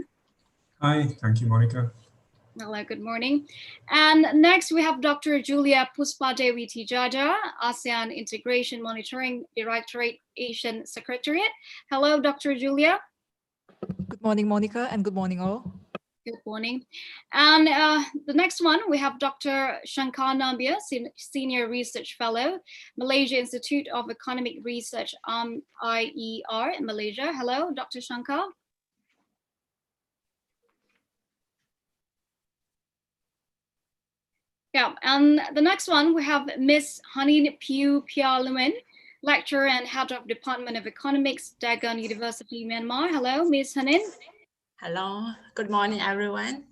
Hi, thank you, Monica. Hello, good morning. And next we have Dr. Julia Puspadewi Tijaja, ASEAN Integration Monitoring Directorate Asian Secretariat. Hello, Dr. Julia. Good morning, Monica, and good morning all. Good morning. And the next one, we have Dr. Shankar Nambia, Senior Research Fellow, Malaysia Institute of Economic Research, IER in Malaysia. Hello, Dr. Shankar. Yeah, and the next one, we have Miss Hanin Piu Pialumen, lecturer and head of Department of Economics, Dagon University, Myanmar. Hello, Miss Hanin. Hello, good morning, everyone.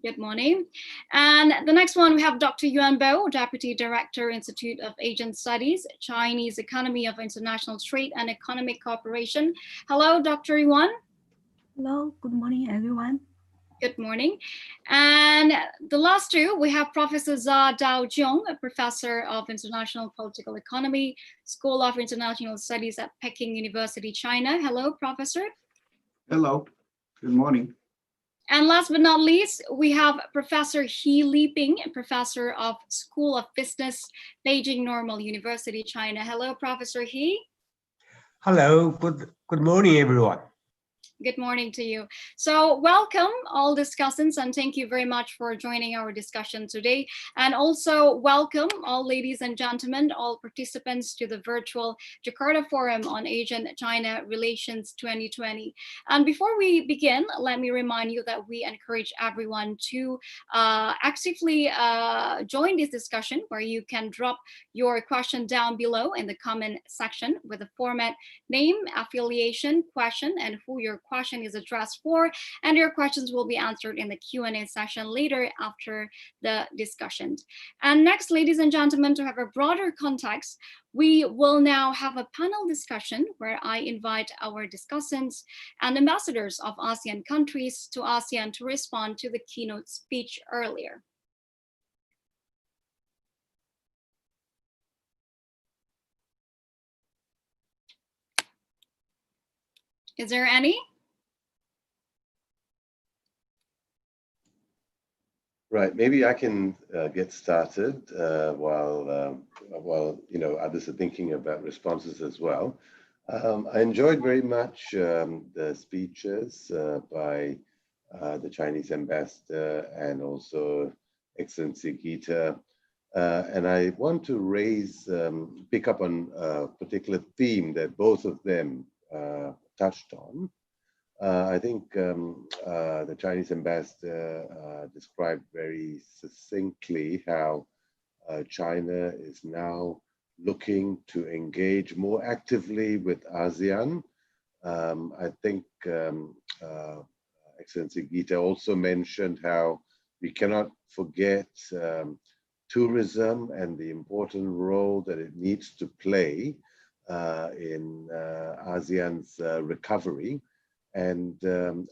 Good morning. And the next one, we have Dr. Yuan Bo, Deputy Director, Institute of Asian Studies, Chinese Economy of International Trade and Economic Cooperation. Hello, Dr. Yuan. Hello, good morning, everyone. Good morning. And the last two, we have Professor Zha Dao Jiong, a professor of international political economy, School of International Studies at Peking University, China. Hello, Professor. Hello, good morning. And last but not least, we have Professor He Liping, a professor of School of Business, Beijing Normal University, China. Hello, Professor He. Hello, good morning, everyone. Good morning to you. So welcome all discussants, and thank you very much for joining our discussion today. And also welcome all ladies and gentlemen, all participants to the virtual Jakarta Forum on ASEAN-China Relations 2020. And before we begin, let me remind you that we encourage everyone to actively join this discussion, where you can drop your question down below in the comment section with the format name, affiliation, question, and who your question is addressed for, and your questions will be answered in the Q&A session later after the discussion. And next, ladies and gentlemen, to have a broader context, we will now have a panel discussion where I invite our discussants and ambassadors of ASEAN countries to ASEAN to respond to the keynote speech earlier. Is there any? Right, maybe I can get started while others are thinking about responses as well. I enjoyed very much the speeches by the Chinese ambassador and also Excellency Gita. And I want to pick up on a particular theme that both of them touched on. I think the Chinese ambassador described very succinctly how China is now looking to engage more actively with ASEAN. I think Excellency Gita also mentioned how we cannot forget tourism and the important role that it needs to play in ASEAN's recovery. And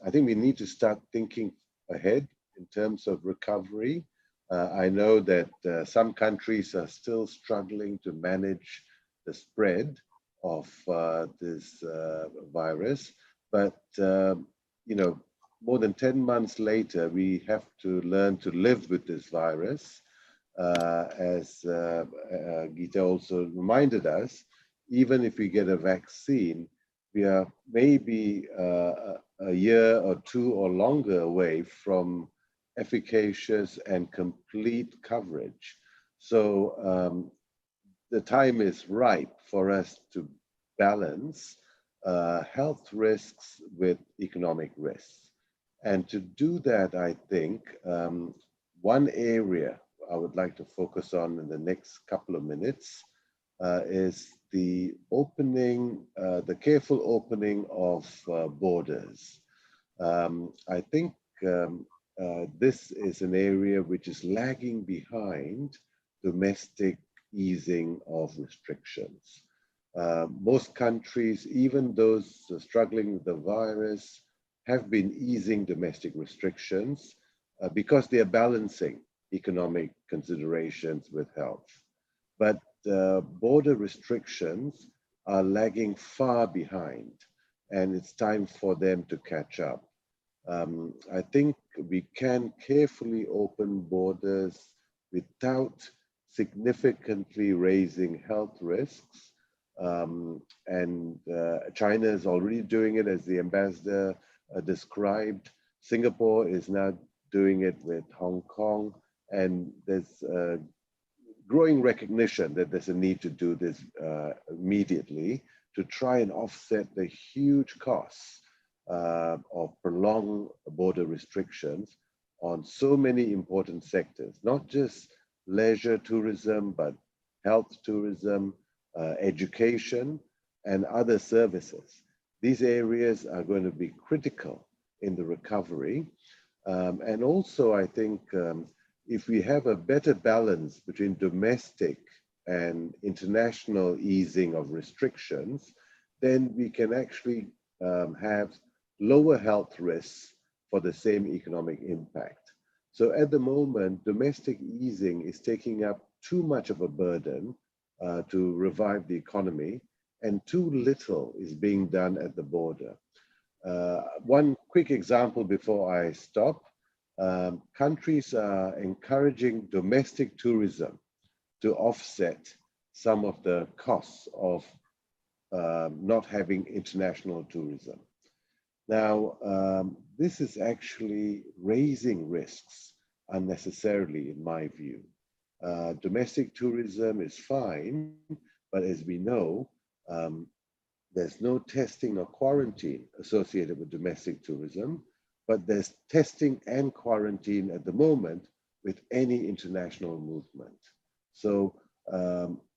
I think we need to start thinking ahead in terms of recovery. I know that some countries are still struggling to manage the spread of this virus, but more than 10 months later, we have to learn to live with this virus. as Gita also reminded us, even if we get a vaccine, we are maybe a year or two or longer away from efficacious and complete coverage. So the time is right for us to balance health risks with economic risks. And to do that, I think one area I would like to focus on in the next couple of minutes is the opening, the careful opening of borders. I think this is an area which is lagging behind domestic easing of restrictions. Most countries, even those struggling with the virus, have been easing domestic restrictions because they are balancing economic considerations with health. But border restrictions are lagging far behind, and it's time for them to catch up. I think we can carefully open borders without significantly raising health risks. And China is already doing it, as the ambassador described. Singapore is now doing it with Hong Kong, and there's growing recognition that there's a need to do this immediately to try and offset the huge costs of prolonged border restrictions on so many important sectors, not just leisure tourism, but health tourism, education, and other services. These areas are going to be critical in the recovery. And also, I think if we have a better balance between domestic and international easing of restrictions, then we can actually have lower health risks for the same economic impact. So at the moment, domestic easing is taking up too much of a burden to revive the economy, and too little is being done at the border. One quick example before I stop. Countries are encouraging domestic tourism to offset some of the costs of not having international tourism. Now, this is actually raising risks unnecessarily, in my view. Domestic tourism is fine, but as we know, there's no testing or quarantine associated with domestic tourism, but there's testing and quarantine at the moment with any international movement. So,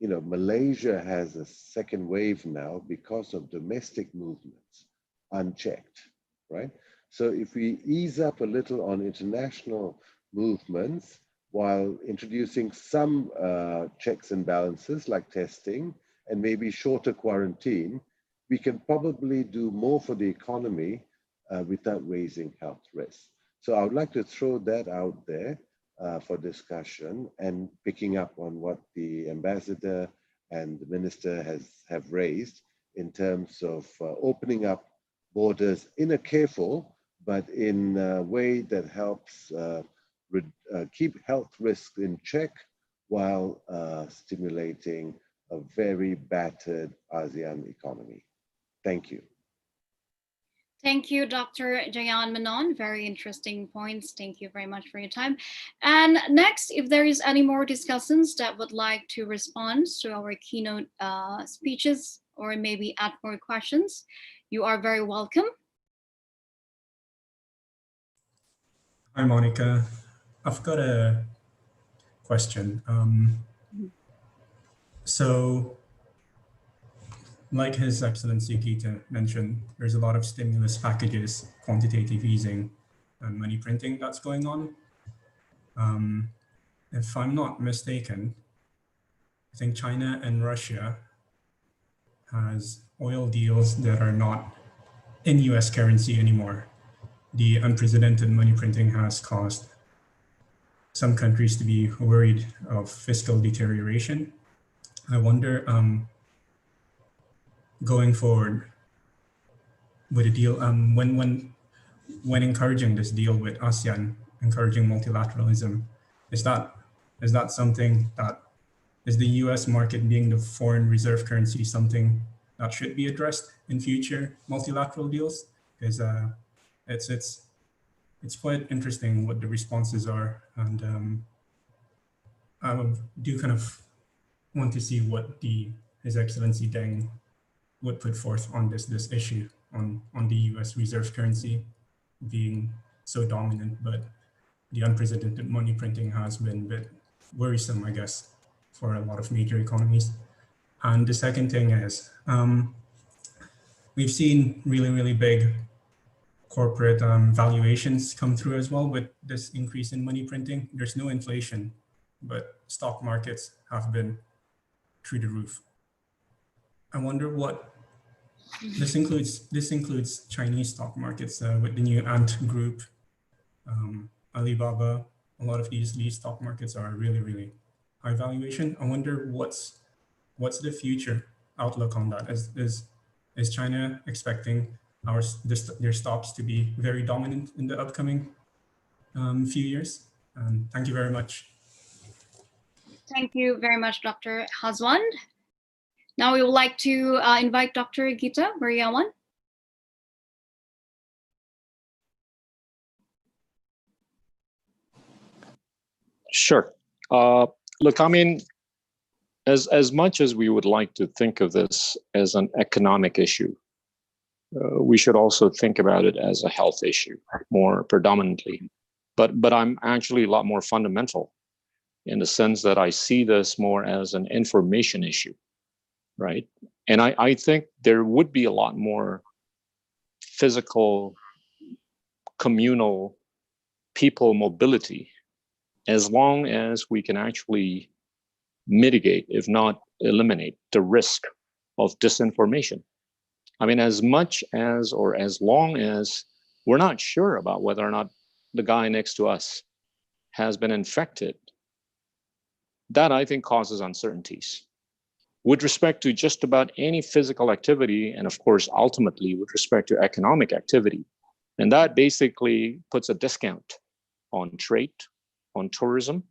Malaysia has a second wave now because of domestic movements unchecked, right? So if we ease up a little on international movements while introducing some checks and balances like testing and maybe shorter quarantine, we can probably do more for the economy without raising health risks. So I would like to throw that out there for discussion, and picking up on what the ambassador and the minister have raised in terms of opening up borders in a careful but in a way that helps keep health risks in check while stimulating a very battered ASEAN economy. Thank you. Thank you, Dr. Jayan Menon. Very interesting points. Thank you very much for your time. And next, if there is any more discussants that would like to respond to our keynote speeches or maybe add more questions, you are very welcome. Hi, Monica. I've got a question. So, like His Excellency Gita mentioned, there's a lot of stimulus packages, quantitative easing, and money printing that's going on. If I'm not mistaken, I think China and Russia has oil deals that are not in US currency anymore. The unprecedented money printing has caused some countries to be worried of fiscal deterioration. I wonder, going forward with a deal, when encouraging this deal with ASEAN, encouraging multilateralism, is that Is that something that is the US market being the foreign reserve currency something that should be addressed in future multilateral deals? Because it's quite interesting what the responses are, and I do kind of want to see what His Excellency Deng would put forth on this issue on the US reserve currency being so dominant, but the unprecedented money printing has been a bit worrisome, I guess, for a lot of major economies. And the second thing is, we've seen really big corporate valuations come through as well with this increase in money printing. There's no inflation, but stock markets have been through the roof. I wonder what this includes. This includes Chinese stock markets with the new Ant Group, Alibaba. A lot of these stock markets are really high valuation. I wonder what's the future outlook on that? Is China expecting their stocks to be very dominant in the upcoming few years? Thank you very much. Thank you very much, Dr. Hazwan. Now we would like to invite Dr. Gita Weriawan. Sure. Look, I mean, as much as we would like to think of this as an economic issue, we should also think about it as a health issue more predominantly. But I'm actually a lot more fundamental in the sense that I see this more as an information issue, right? And I think there would be a lot more physical, communal people mobility as long as we can actually mitigate, if not eliminate, the risk of disinformation. I mean, as much as or as long as we're not sure about whether or not the guy next to us has been infected, that I think causes uncertainties. With respect to just about any physical activity, and of course, ultimately with respect to economic activity, and that basically puts a discount on trade, on tourism,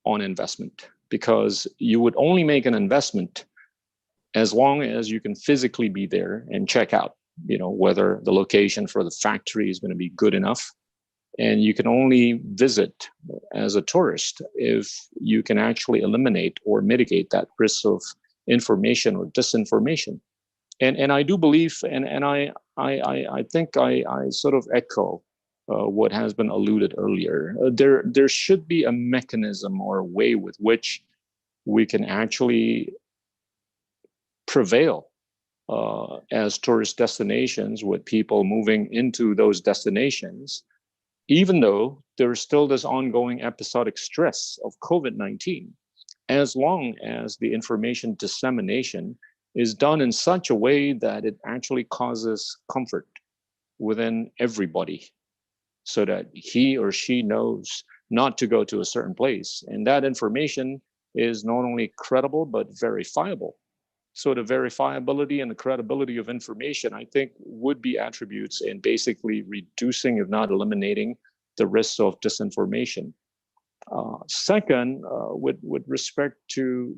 on investment, because you would only make an investment as long as you can physically be there and check out, whether the location for the factory is going to be good enough. And you can only visit as a tourist if you can actually eliminate or mitigate that risk of information or disinformation. And I do believe, and I think I sort of echo what has been alluded earlier. There should be a mechanism or a way with which we can actually prevail as tourist destinations with people moving into those destinations, even though there's still this ongoing episodic stress of COVID-19, as long as the information dissemination is done in such a way that it actually causes comfort within everybody, so that he or she knows not to go to a certain place. And that information is not only credible, but verifiable. So the verifiability and the credibility of information, I think, would be attributes in basically reducing, if not eliminating, the risks of disinformation. Second, with respect to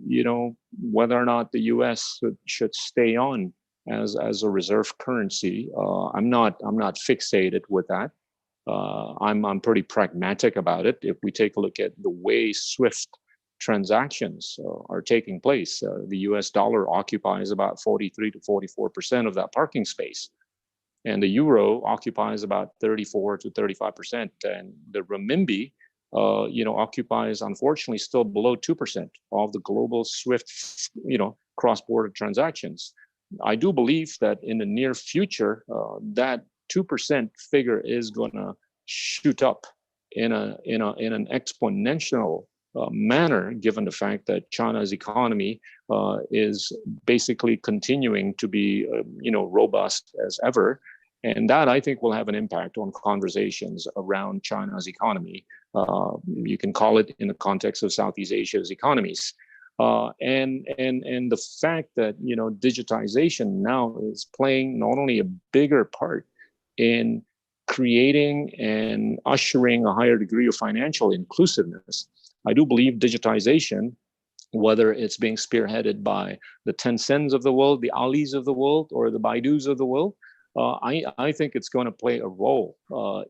whether or not the U.S. should stay on as a reserve currency, I'm not fixated with that. I'm pretty pragmatic about it. If we take a look at the way SWIFT transactions are taking place, the US dollar occupies about 43 to 44% of that parking space, and the euro occupies about 34 to 35%, and the renminbi occupies, unfortunately, still below 2% of the global SWIFT cross-border transactions. I do believe that in the near future, that 2% figure is going to shoot up in an exponential manner, given the fact that China's economy is basically continuing to be robust as ever. And that, I think, will have an impact on conversations around China's economy. You can call it in the context of Southeast Asia's economies. And the fact that digitization now is playing not only a bigger part in creating and ushering a higher degree of financial inclusiveness, I do believe digitization, whether it's being spearheaded by the Tencents of the world, the Alis of the world, or the Baidus of the world, I think it's going to play a role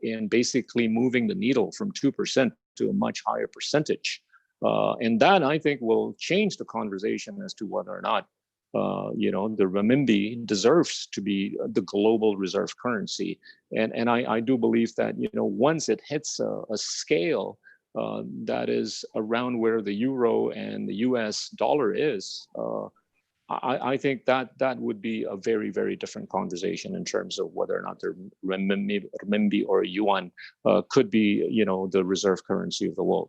in basically moving the needle from 2% to a much higher percentage. And that, I think, will change the conversation as to whether or not the renminbi deserves to be the global reserve currency. And I do believe that, once it hits a scale that is around where the euro and the US dollar is, I think that would be a very, very different conversation in terms of whether or not the renminbi or yuan could be, the reserve currency of the world,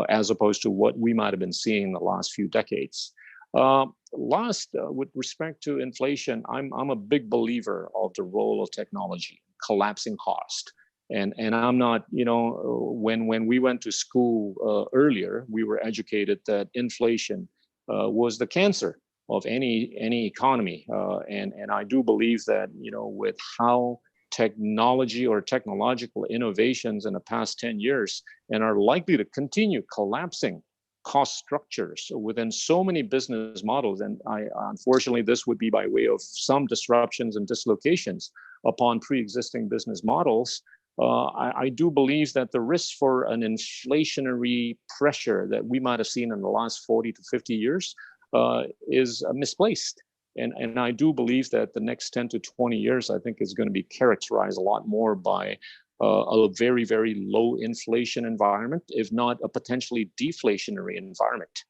as opposed to what we might have been seeing in the last few decades. With respect to inflation, I'm a big believer of the role of technology, collapsing cost. And I'm not, when we went to school earlier, we were educated that inflation was the cancer of any economy. And I do believe that, with how technology or technological innovations in the past 10 years and are likely to continue collapsing cost structures within so many business models. And unfortunately, this would be by way of some disruptions and dislocations upon pre-existing business models. I do believe that the risk for an inflationary pressure that we might have seen in the last 40 to 50 years is misplaced. And I do believe that the next 10 to 20 years, I think, is going to be characterized a lot more by a very, very low inflation environment, if not a potentially deflationary environment.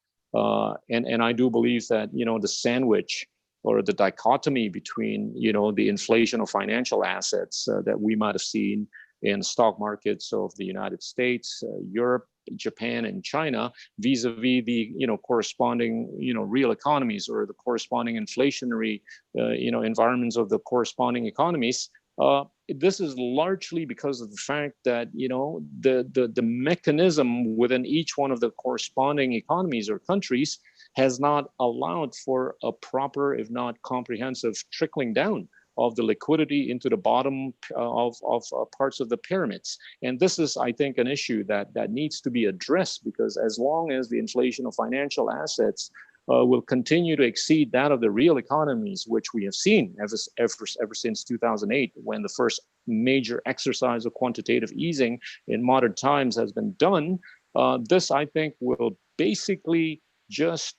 And I do believe that, the sandwich or the dichotomy between, the inflation of financial assets that we might have seen in stock markets of the United States, Europe, Japan, and China, vis-a-vis the corresponding real economies or the corresponding inflationary environments of the corresponding economies. This is largely because of the fact that the mechanism within each one of the corresponding economies or countries has not allowed for a proper, if not comprehensive, trickling down of the liquidity into the bottom of parts of the pyramids. And this is, I think, an issue that needs to be addressed, because as long as the inflation of financial assets will continue to exceed that of the real economies, which we have seen ever since 2008, when the first major exercise of quantitative easing in modern times has been done, this, I think, will basically just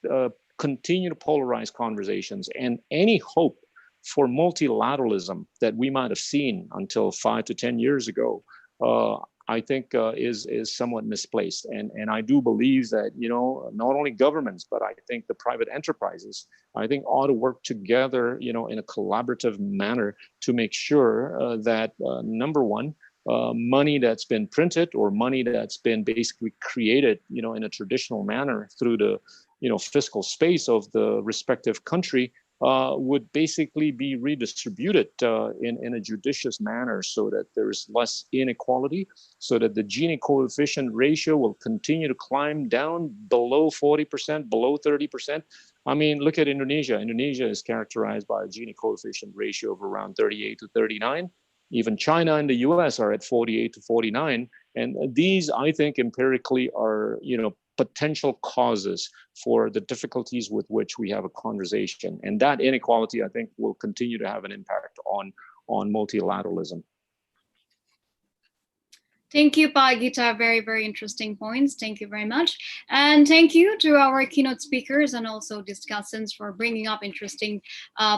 continue to polarize conversations, and any hope for multilateralism that we might have seen until 5 to 10 years ago, I think is somewhat misplaced. And I do believe that, not only governments, but I think the private enterprises, I think, ought to work together, in a collaborative manner to make sure that, number one, money that's been printed or money that's been basically created, in a traditional manner through the, fiscal space of the respective country, would basically be redistributed in a judicious manner, so that there is less inequality, so that the Gini coefficient ratio will continue to climb down below 40%, below 30%. I mean, look at Indonesia. Indonesia is characterized by a Gini coefficient ratio of around 38 to 39. Even China and the US are at 48 to 49. And these, I think, empirically are, potential causes for the difficulties with which we have a conversation. And that inequality, I think, will continue to have an impact on multilateralism. Thank you, Pa Gita. Very, very interesting points. Thank you very much. And thank you to our keynote speakers and also discussants for bringing up interesting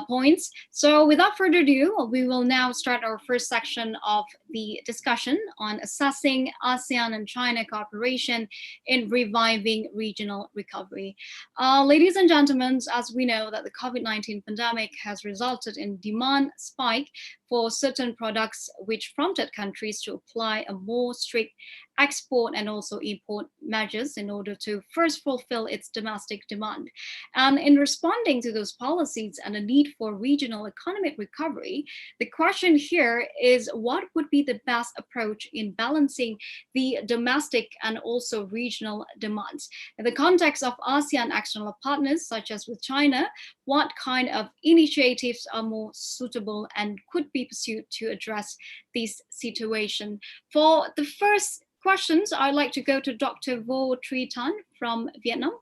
points. So without further ado, we will now start our first section of the discussion on assessing ASEAN and China cooperation in reviving regional recovery. Ladies and gentlemen, as we know that the COVID-19 pandemic has resulted in demand spike for certain products, which prompted countries to apply a more strict export and also import measures in order to first fulfill its domestic demand. And in responding to those policies and the need for regional economic recovery, the question here is what would be the best approach in balancing the domestic and also regional demands? In the context of ASEAN external partners, such as with China, what kind of initiatives are more suitable and could be pursued to address this situation? For the first questions, I'd like to go to Dr. Vo Tri Tan from Vietnam.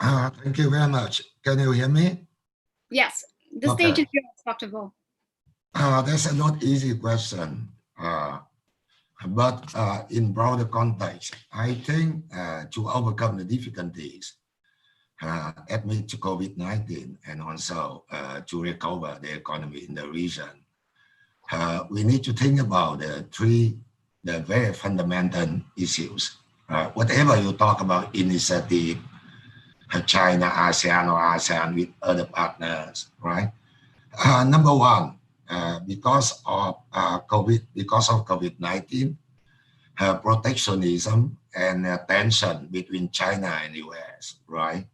Thank you very much. Can you hear me? Yes, the stage is yours, Dr. Vo. That's a not easy question, but in broader context, I think to overcome the difficulties amid COVID-19 and also to recover the economy in the region, we need to think about the very fundamental issues. Whatever you talk about initiative, China, ASEAN, or ASEAN with other partners, right? Number one, because of COVID-19, protectionism and tension between China and US, right?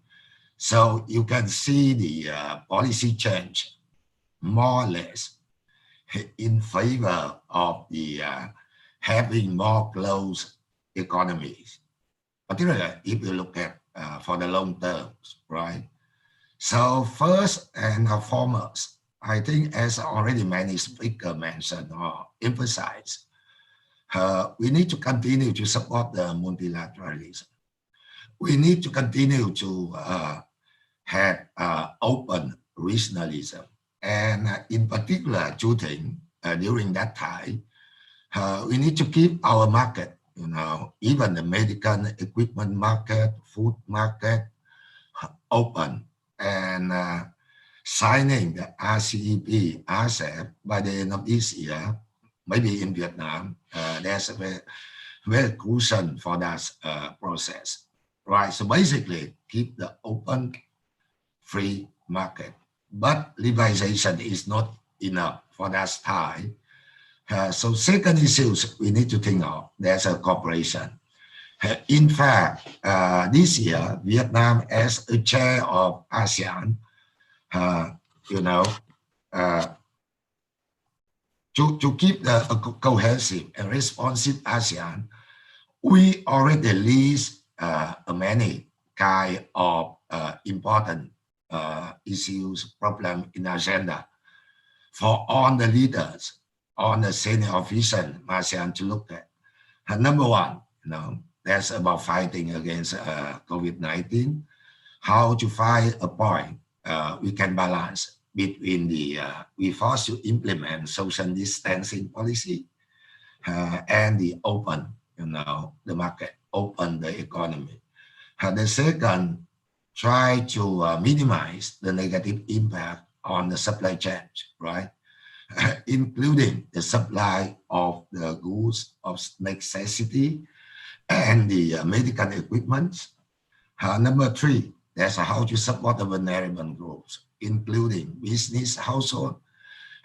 So you can see the policy change more or less in favor of the having more closed economies, particularly if you look at for the long term, right? So first and foremost, I think as already many speakers mentioned or emphasized, we need to continue to support the multilateralism. We need to continue to have open regionalism. And in particular, two things during that time, we need to keep our market, you know, even the medical equipment market, food market open, and signing the RCEP, RCEP by the end of this year, maybe in Vietnam, that's a very crucial for that process, right? So basically, keep the open, free market. But liberalization is not enough for that time. So second issues we need to think of, there's a cooperation. In fact, this year, Vietnam as a chair of ASEAN, you know, to keep the cohesive and responsive ASEAN, we already list many kind of important issues, problem in agenda for all the leaders, all the senior officials ASEAN to look at. Number one, you know, that's about fighting against COVID-19, how to find a point we can balance between the, we force to implement social distancing policy and the open, you know, the market, open the economy. The second, try to minimize the negative impact on the supply chain, right? Including the supply of the goods of necessity and the medical equipment. Number three, that's how to support the vulnerable groups, including business, household,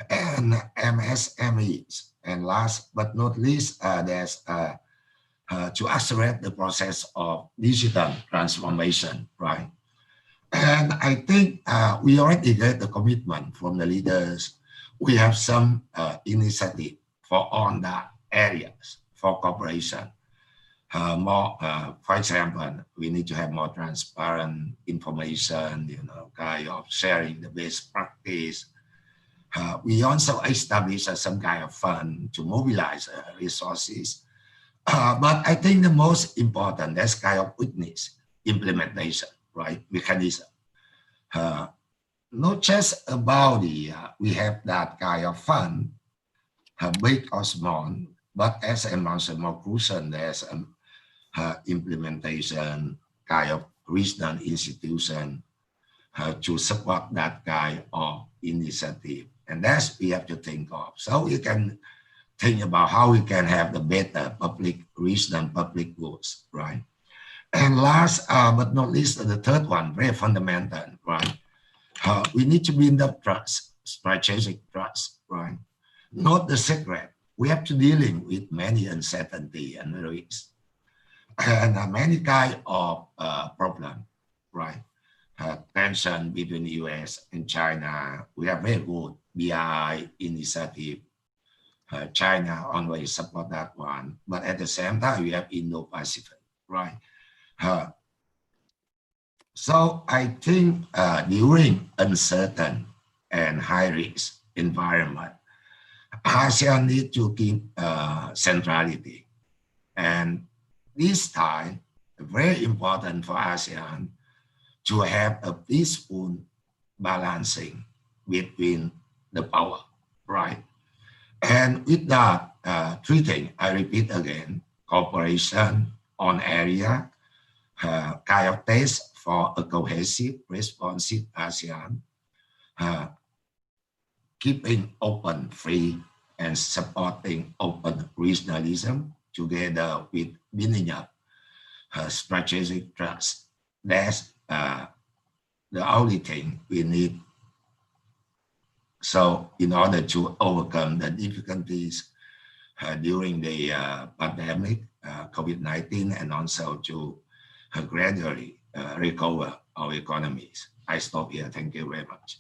and MSMEs. And last but not least, there's to accelerate the process of digital transformation, right? And I think we already get the commitment from the leaders. We have some initiative for all the areas for cooperation. For example, we need to have more transparent information, you know, kind of sharing the best practice. We also establish some kind of fund to mobilize resources. But I think the most important, that's kind of witness implementation, right? Mechanism. Not just about the, we have that kind of fund, big or small, but as I mentioned, more crucial, there's implementation kind of regional institution to support that kind of initiative. And that's we have to think of. So we can think about how we can have the better public, regional public goods, right? And last but not least, the third one, very fundamental, right? We need to build up trust, strategic trust, right? Not the secret. We have to dealing with many uncertainty and risks, and many kind of problem, right? Tension between the US and China. We have very good BRI initiative. China always support that one, but at the same time, we have Indo-Pacific, right? So I think during uncertain and high risk environment, ASEAN need to keep centrality And this time, very important for ASEAN to have a peaceful balancing between the power, right? And with that treating, I repeat again, cooperation on area, kind of test for a cohesive, responsive ASEAN, keeping open, free, and supporting open regionalism together with building up strategic trust. That's the only thing we need. So in order to overcome the difficulties during the pandemic, COVID-19, and also to gradually recover our economies. I stop here. Thank you very much.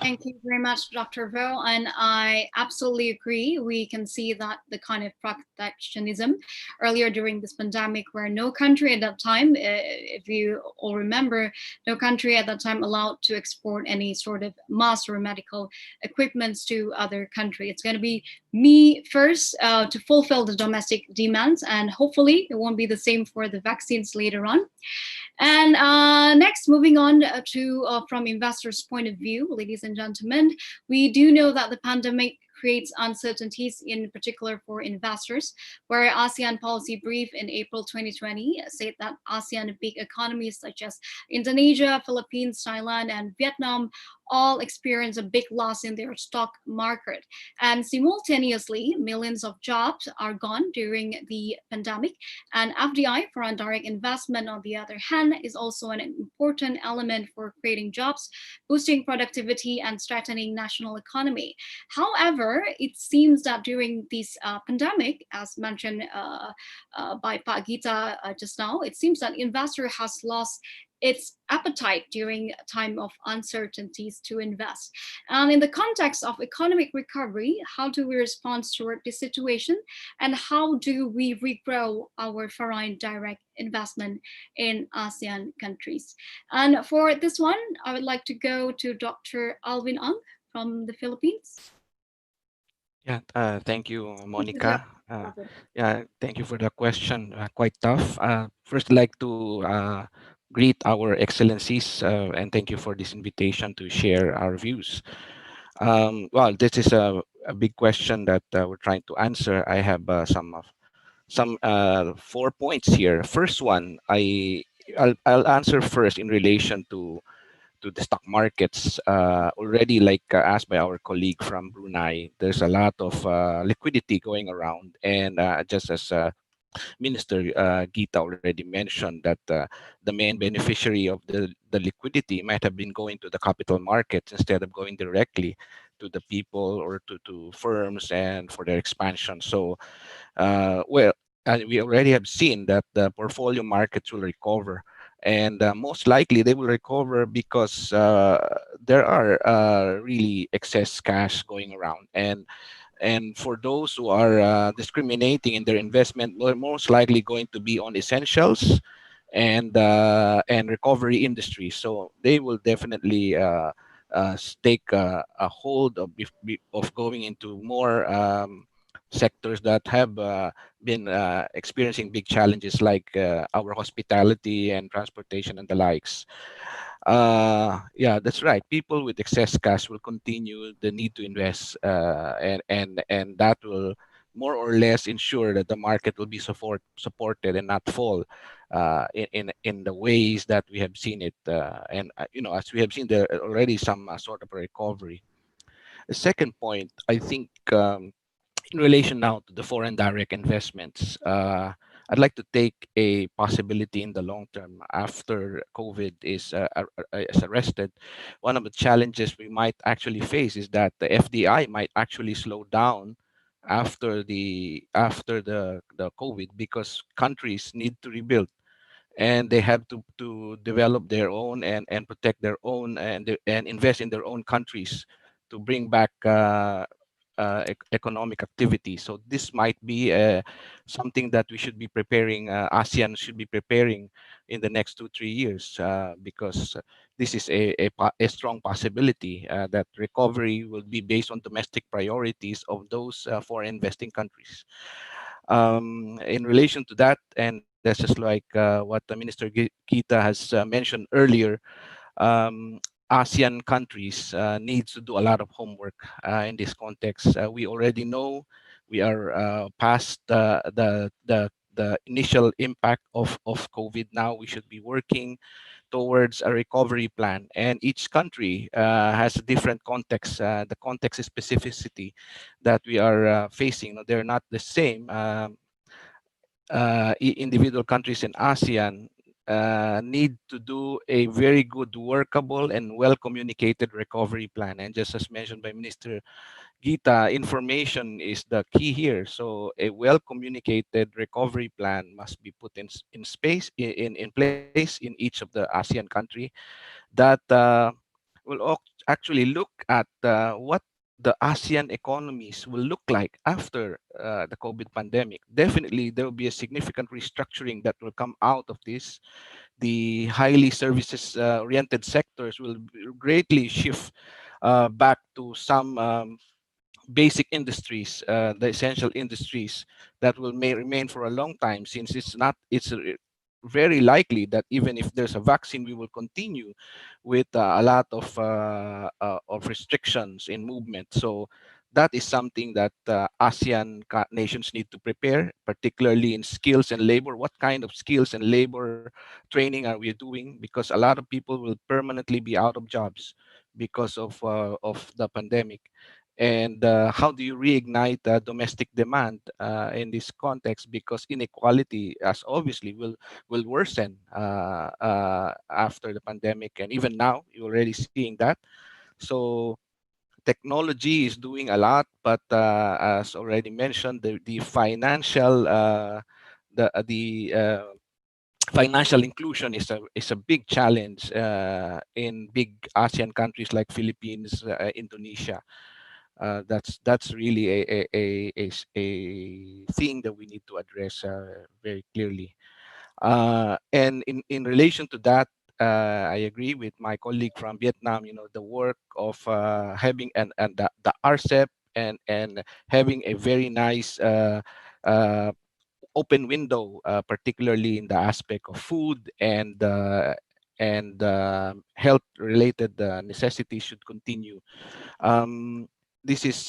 Thank you very much, Dr. Vo. And I absolutely agree. We can see that the kind of protectionism earlier during this pandemic, where no country at that time, if you all remember, no country at that time allowed to export any sort of mass or medical equipments to other countries. It's going to be me first to fulfill the domestic demands, and hopefully it won't be the same for the vaccines later on. And next, moving on to from investors' point of view, ladies and gentlemen, we do know that the pandemic creates uncertainties, in particular for investors, where ASEAN Policy Brief in April 2020 said that ASEAN big economies such as Indonesia, Philippines, Thailand, and Vietnam all experience a big loss in their stock market. And simultaneously, millions of jobs are gone during the pandemic. And FDI, foreign direct investment, on the other hand, is also an important element for creating jobs, boosting productivity, and strengthening national economy. However, it seems that during this pandemic, as mentioned by Pak Gita just now, it seems that investor has lost its appetite during a time of uncertainties to invest. And in the context of economic recovery, how do we respond toward this situation? And how do we regrow our foreign direct investment in ASEAN countries? And for this one, I would like to go to Dr. Alvin Ang from the Philippines. Yeah, thank you, Monica. Yeah, thank you for the question. Quite tough. First, I'd like to greet our excellencies and thank you for this invitation to share our views. Well, this is a big question that we're trying to answer. I have some 4 points here. First one, I'll answer first in relation to the stock markets. Already, like asked by our colleague from Brunei, there's a lot of liquidity going around, and just as Minister Gita already mentioned, that the main beneficiary of the liquidity might have been going to the capital markets instead of going directly to the people or to firms and for their expansion. So, well, we already have seen that the portfolio markets will recover, and most likely they will recover because there are really excess cash going around, and for those who are discriminating in their investment, they're most likely going to be on essentials and recovery industries. So they will definitely take a hold of going into more sectors that have been experiencing big challenges, like our hospitality and transportation and the likes. Yeah, that's right. People with excess cash will continue the need to invest, and that will more or less ensure that the market will be supported and not fall in the ways that we have seen it. And you know, as we have seen, there already some sort of a recovery. The second point, I think, in relation now to the foreign direct investments, I'd like to take a possibility in the long term after COVID is arrested. One of the challenges we might actually face is that the FDI might actually slow down after the COVID, because countries need to rebuild and they have to develop their own and protect their own and invest in their own countries to bring back economic activity. So this might be something that we should be preparing, ASEAN should be preparing in the next 2-3 years, because this is a strong possibility that recovery will be based on domestic priorities of those foreign investing countries. In relation to that, and that's just like what the Minister Gita has mentioned earlier, ASEAN countries needs to do a lot of homework in this context. We already know we are past the initial impact of COVID. Now we should be working towards a recovery plan, and each country has a different context. The context is specificity that we are facing. No, they're not the same. Individual countries in ASEAN need to do a very good, workable, and well-communicated recovery plan. And just as mentioned by Minister Gita, information is the key here. So a well-communicated recovery plan must be put in place in each of the ASEAN country that actually look at what the ASEAN economies will look like after the COVID pandemic. Definitely, there will be a significant restructuring that will come out of this. The highly services oriented sectors will greatly shift back to some basic industries, the essential industries that may remain for a long time, since it's very likely that even if there's a vaccine, we will continue with a lot of restrictions in movement. So that is something that ASEAN nations need to prepare, particularly in skills and labor. What kind of skills and labor training are we doing? Because a lot of people will permanently be out of jobs because of the pandemic. And how do you reignite domestic demand in this context? Because inequality, as obviously, will worsen after the pandemic, and even now you're already seeing that. So technology is doing a lot, but as already mentioned, the financial inclusion is a big challenge in big ASEAN countries like Philippines, Indonesia. That's really a thing that we need to address very clearly. And in relation to that, I agree with my colleague from Vietnam. You know, the work of having and the RCEP and having a very nice uh, open window, particularly in the aspect of food and health related necessities should continue. This is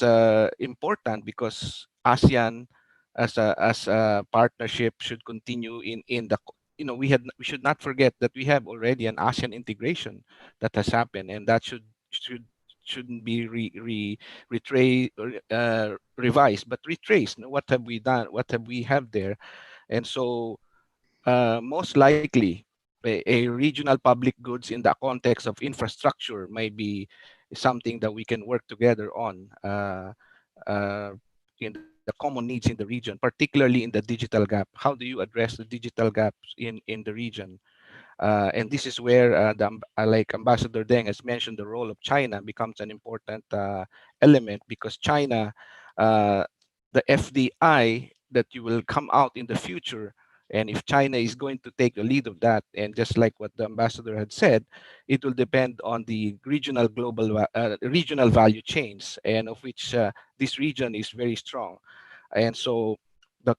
important because ASEAN as a partnership should continue in the, you know, we should not forget that we have already an ASEAN integration that has happened, and that shouldn't be revised, but retraced. You know, what have we done? What have we have there? And so most likely a regional public goods in the context of infrastructure may be something that we can work together on uh, in the common needs in the region, particularly in the digital gap. How do you address the digital gaps in the region? And this is where like Ambassador Deng has mentioned, the role of China becomes an important element, because China, uh, the FDI that you will come out in the future, and if China is going to take the lead of that, and just like what the ambassador had said, it will depend on the regional value chains, and of which this region is very strong. And so the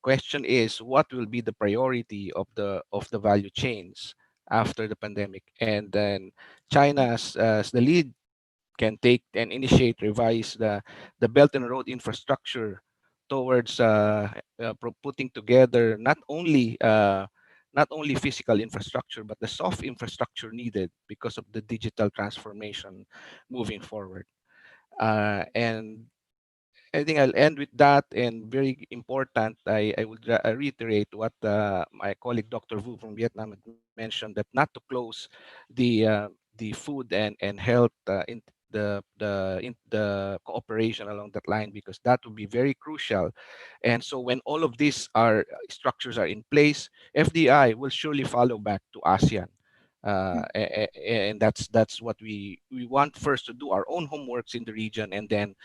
question is, what will be the priority of the value chains after the pandemic? And then China as the lead can take and initiate, revise the Belt and Road infrastructure towards putting together not only physical infrastructure, but the soft infrastructure needed because of the digital transformation moving forward. And I think I'll end with that. And very important, I would reiterate what my colleague Dr. Vu from Vietnam had mentioned, that not to close the food and health the cooperation along that line, because that will be very crucial. And so when all of these structures are in place, FDI will surely follow back to ASEAN. And that's what we want first, to do our own homeworks in the region, and then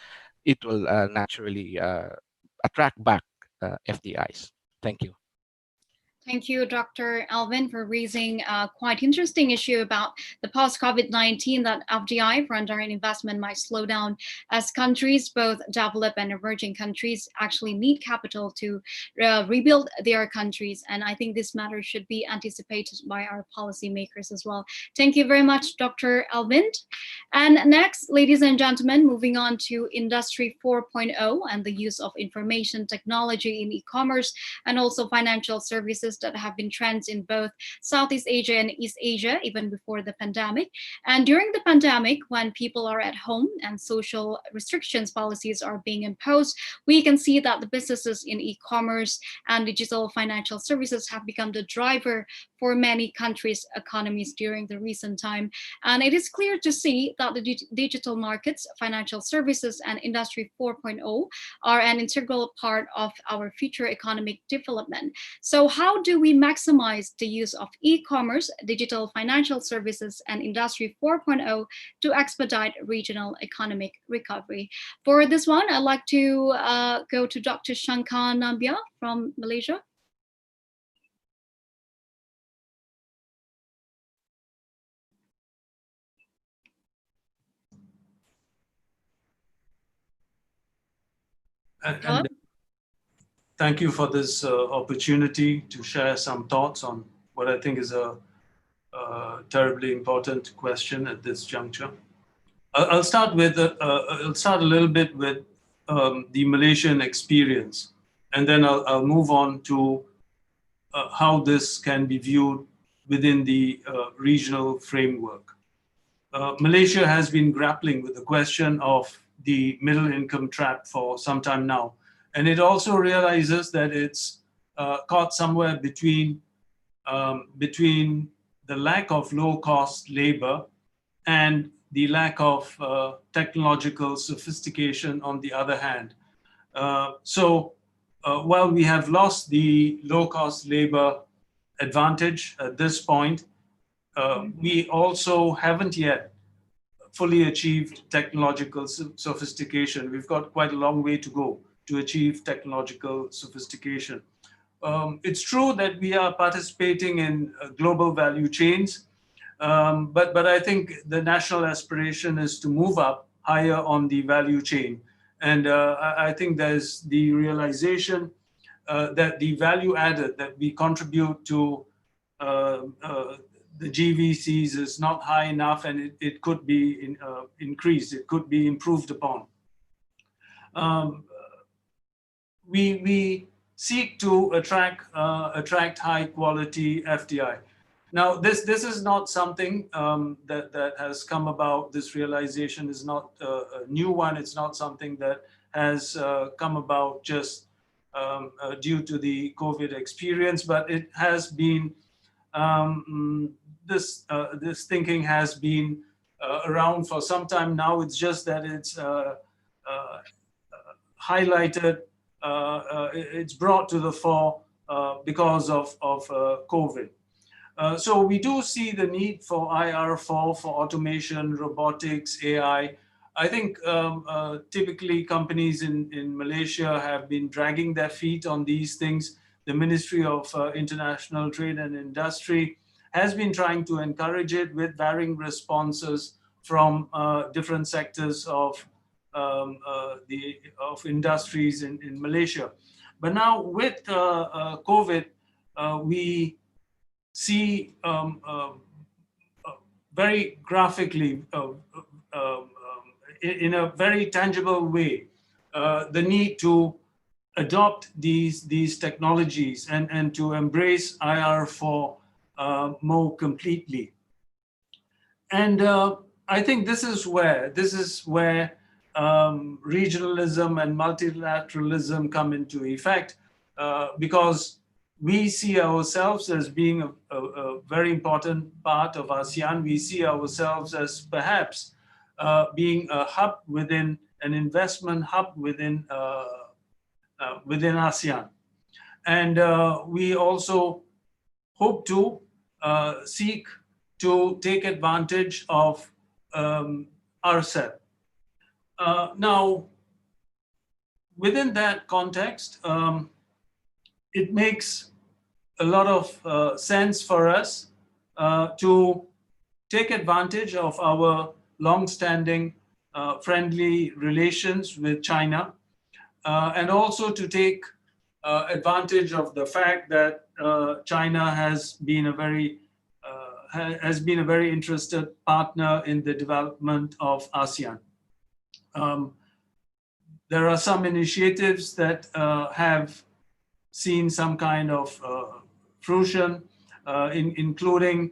it will naturally attract back FDIs. Thank you. Thank you, Dr. Alvin, for raising a quite interesting issue about the post-COVID-19 that FDI, foreign direct investment, might slow down as countries, both developed and emerging countries, actually need capital to rebuild their countries. And I think this matter should be anticipated by our policymakers as well. Thank you very much, Dr. Alvin. And next, ladies and gentlemen, moving on to Industry 4.0 and the use of information technology in e-commerce and also financial services that have been trends in both Southeast Asia and East Asia, even before the pandemic. And during the pandemic, when people are at home and social restrictions policies are being imposed, we can see that the businesses in e-commerce and digital financial services have become the driver for many countries' economies during the recent time. And it is clear to see that the digital markets, financial services, and Industry 4.0 are an integral part of our future economic development. So how do we maximize the use of e-commerce, digital financial services, and Industry 4.0 to expedite regional economic recovery? For this one, I'd like to go to Dr. Shankar Nambia from Malaysia. And thank you for this opportunity to share some thoughts on what I think is a terribly important question at this juncture. I'll start a little bit with the Malaysian experience, and then I'll move on to how this can be viewed within the regional framework. Malaysia has been grappling with the question of the middle income trap for some time now. And it also realizes that it's caught somewhere between the lack of low-cost labor and the lack of technological sophistication on the other hand. So while we have lost the low-cost labor advantage at this point, we also haven't yet fully achieved technological sophistication. We've got quite a long way to go to achieve technological sophistication. It's true that we are participating in global value chains, but I think the national aspiration is to move up higher on the value chain. And I think there's the realization that the value added that we contribute to the GVCs is not high enough, and it could be increased, it could be improved upon. We seek to attract high quality FDI. Now, this is not something that has come about. This realization is not a new one. It's not something that has come about just due to the COVID experience, but it has been this thinking has been around for some time now. It's just that it's highlighted, it's brought to the fore because of COVID. So we do see the need for IR4, for automation, robotics, AI. I think typically companies in Malaysia have been dragging their feet on these things. The Ministry of International Trade and Industry has been trying to encourage it with varying responses from different sectors of industries in Malaysia. But now with COVID, we see very graphically, in a very tangible way, the need to adopt these technologies and to embrace IR4 more completely. And I think this is where regionalism and multilateralism come into effect, because we see ourselves as being a very important part of ASEAN. We see ourselves as perhaps being a hub within an investment hub within ASEAN. And we also hope to seek to take advantage of RCEP. Now, within that context, it makes a lot of sense for us to take advantage of our long-standing friendly relations with China, and also to take advantage of the fact that China has been a very interested partner in the development of ASEAN. There are some initiatives that have seen some kind of fruition, including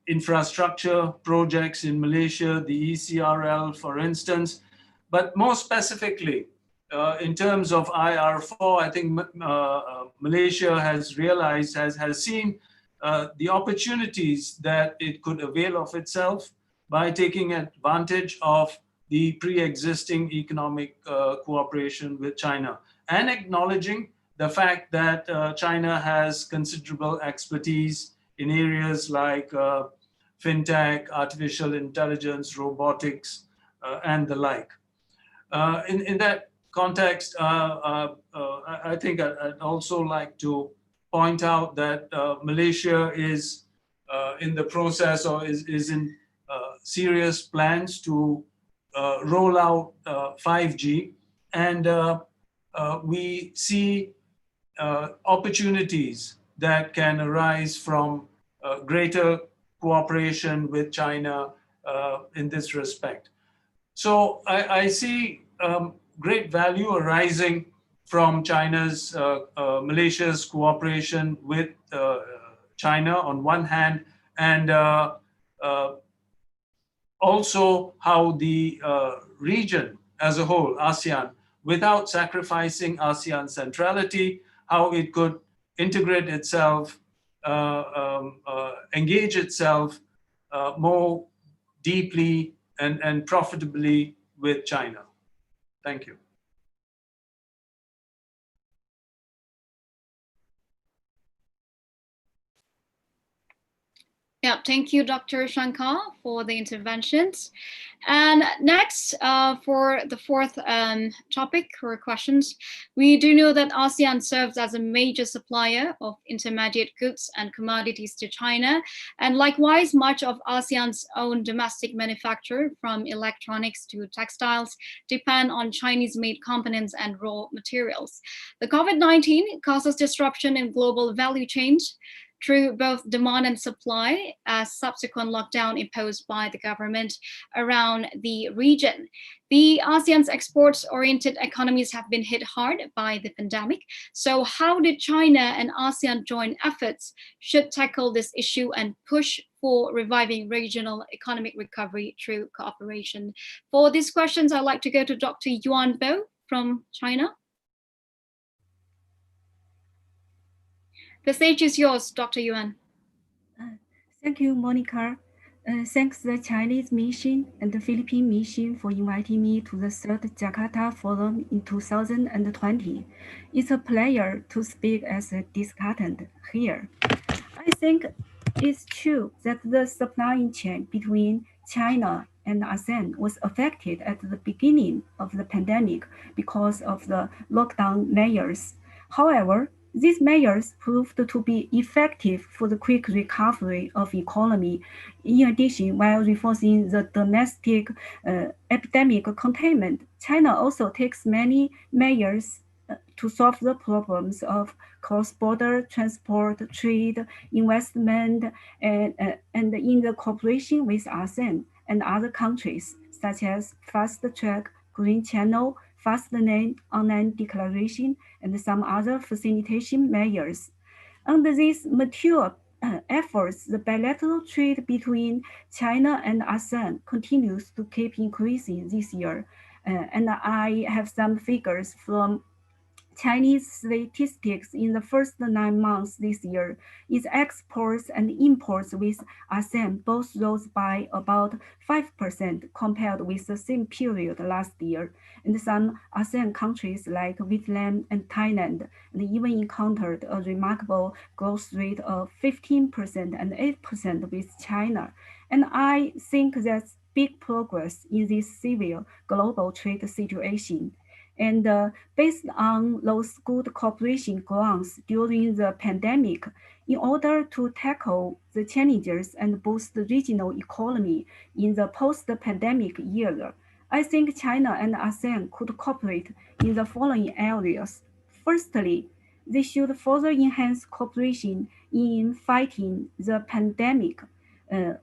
infrastructure projects in Malaysia, the ECRL, for instance. But more specifically, in terms of IR4, I think Malaysia has realized, has seen the opportunities that it could avail of itself by taking advantage of the pre-existing economic cooperation with China, and acknowledging the fact that China has considerable expertise in areas like fintech, artificial intelligence, robotics, and the like. In that context, I think I'd also like to point out that Malaysia is in the process, or is in serious plans to roll out 5G, and we see opportunities that can arise from greater cooperation with China in this respect. So I see great value arising from Malaysia's cooperation with China on one hand, and also how the region as a whole, ASEAN, without sacrificing ASEAN centrality, how it could integrate itself, engage itself more deeply and profitably with China. Thank you. Yeah, thank you, Dr. Shankar, for the interventions. And next, for the fourth topic or questions, we do know that ASEAN serves as a major supplier of intermediate goods and commodities to China. And likewise, much of ASEAN's own domestic manufacture, from electronics to textiles, depend on Chinese-made components and raw materials. The COVID-19 causes disruption in global value chains through both demand and supply, as subsequent lockdown imposed by the government around the region. The ASEAN's exports-oriented economies have been hit hard by the pandemic. So how did China and ASEAN joint efforts should tackle this issue and push for reviving regional economic recovery through cooperation? For these questions, I'd like to go to Dr. Yuan Bo from China. The stage is yours, Dr. Yuan. Thank you, Monica. Thanks the Chinese mission and the Philippine mission for inviting me to the third Jakarta Forum in 2020. It's a pleasure to speak as a discussant here. I think it's true that the supply chain between China and ASEAN was affected at the beginning of the pandemic because of the lockdown measures. However, these measures proved to be effective for the quick recovery of economy. In addition, while reinforcing the domestic epidemic containment, China also takes many measures to solve the problems of cross-border transport, trade, investment, and in the cooperation with ASEAN and other countries, such as fast-track, green channel, fast lane, online declaration, and some other facilitation measures. Under these mature efforts, the bilateral trade between China and ASEAN continues to keep increasing this year. And I have some figures from Chinese statistics in the first 9 months this year. Its exports and imports with ASEAN both rose by about 5% compared with the same period last year. And some ASEAN countries like Vietnam and Thailand and even encountered a remarkable growth rate of 15% and 8% with China. And I think that's big progress in this severe global trade situation. And based on those good cooperation grounds during the pandemic, in order to tackle the challenges and boost the regional economy in the post-pandemic era, I think China and ASEAN could cooperate in the following areas. Firstly, they should further enhance cooperation in fighting the pandemic.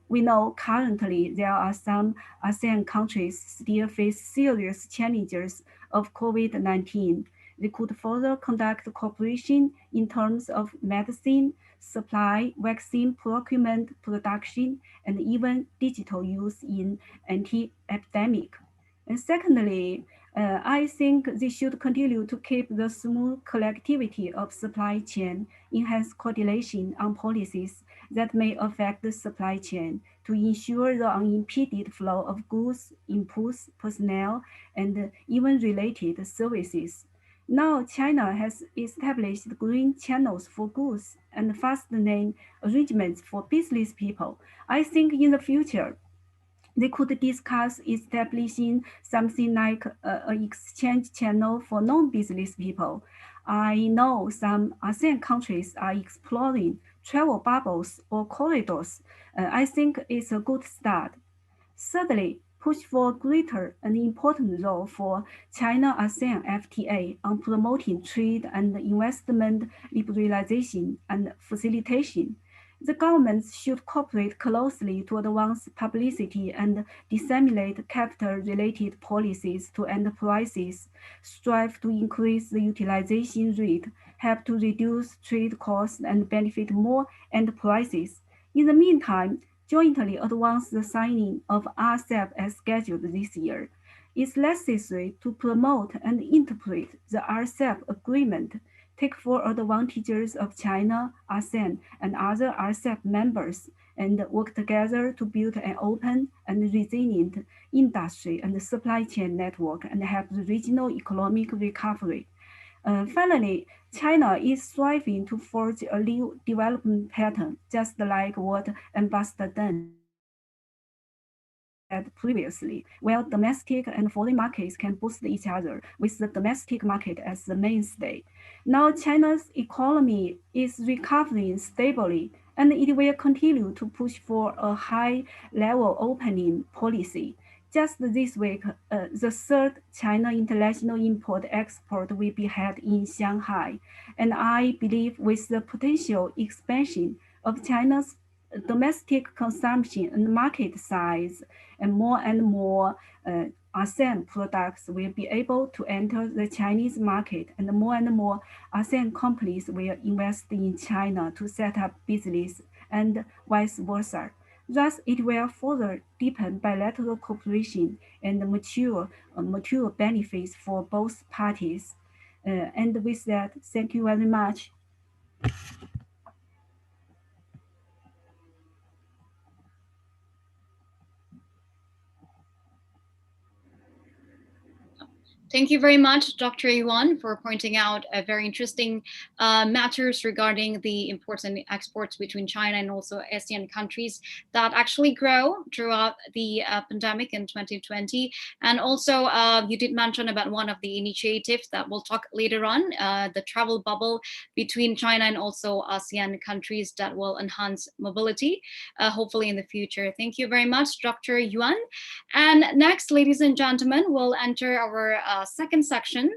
We know currently there are some ASEAN countries still face serious challenges of COVID-19. They could further conduct cooperation in terms of medicine, supply, vaccine procurement, production, and even digital use in anti-epidemic. And secondly, I think they should continue to keep the smooth connectivity of supply chain, enhance coordination on policies that may affect the supply chain to ensure the unimpeded flow of goods, inputs, personnel, and even related services. Now, China has established green channels for goods and fast lane arrangements for business people. I think in the future, they could discuss establishing something like an exchange channel for non-business people. I know some ASEAN countries are exploring travel bubbles or corridors. I think it's a good start. Thirdly, push for greater and important role for China-ASEAN FTA on promoting trade and investment liberalization and facilitation. The governments should cooperate closely to advance publicity and disseminate capital-related policies to enterprises, strive to increase the utilization rate, help to reduce trade costs and benefit more enterprises. In the meantime, jointly advance the signing of RCEP as scheduled this year. It's necessary to promote and interpret the RCEP agreement, take full advantages of China, ASEAN, and other RCEP members, and work together to build an open and resilient industry and supply chain network and help the regional economic recovery. Finally, China is striving to forge a new development pattern, just like what Ambassador Deng said previously, where domestic and foreign markets can boost each other with the domestic market as the mainstay. Now, China's economy is recovering stably, and it will continue to push for a high-level opening policy. Just this week, the third China International Import-Export will be held in Shanghai, and I believe with the potential expansion of China's domestic consumption and market size, and more ASEAN products will be able to enter the Chinese market, and more ASEAN companies will invest in China to set up business and vice versa. Thus, it will further deepen bilateral cooperation and mature benefits for both parties. And with that, thank you very much. Thank you very much, Dr. Yuan, for pointing out very interesting matters regarding the imports and exports between China and also ASEAN countries that actually grow throughout the pandemic in 2020. And also, you did mention about one of the initiatives that we'll talk later on, the travel bubble between China and also ASEAN countries that will enhance mobility, hopefully in the future. Thank you very much, Dr. Yuan. And next, ladies and gentlemen, we'll enter our second section,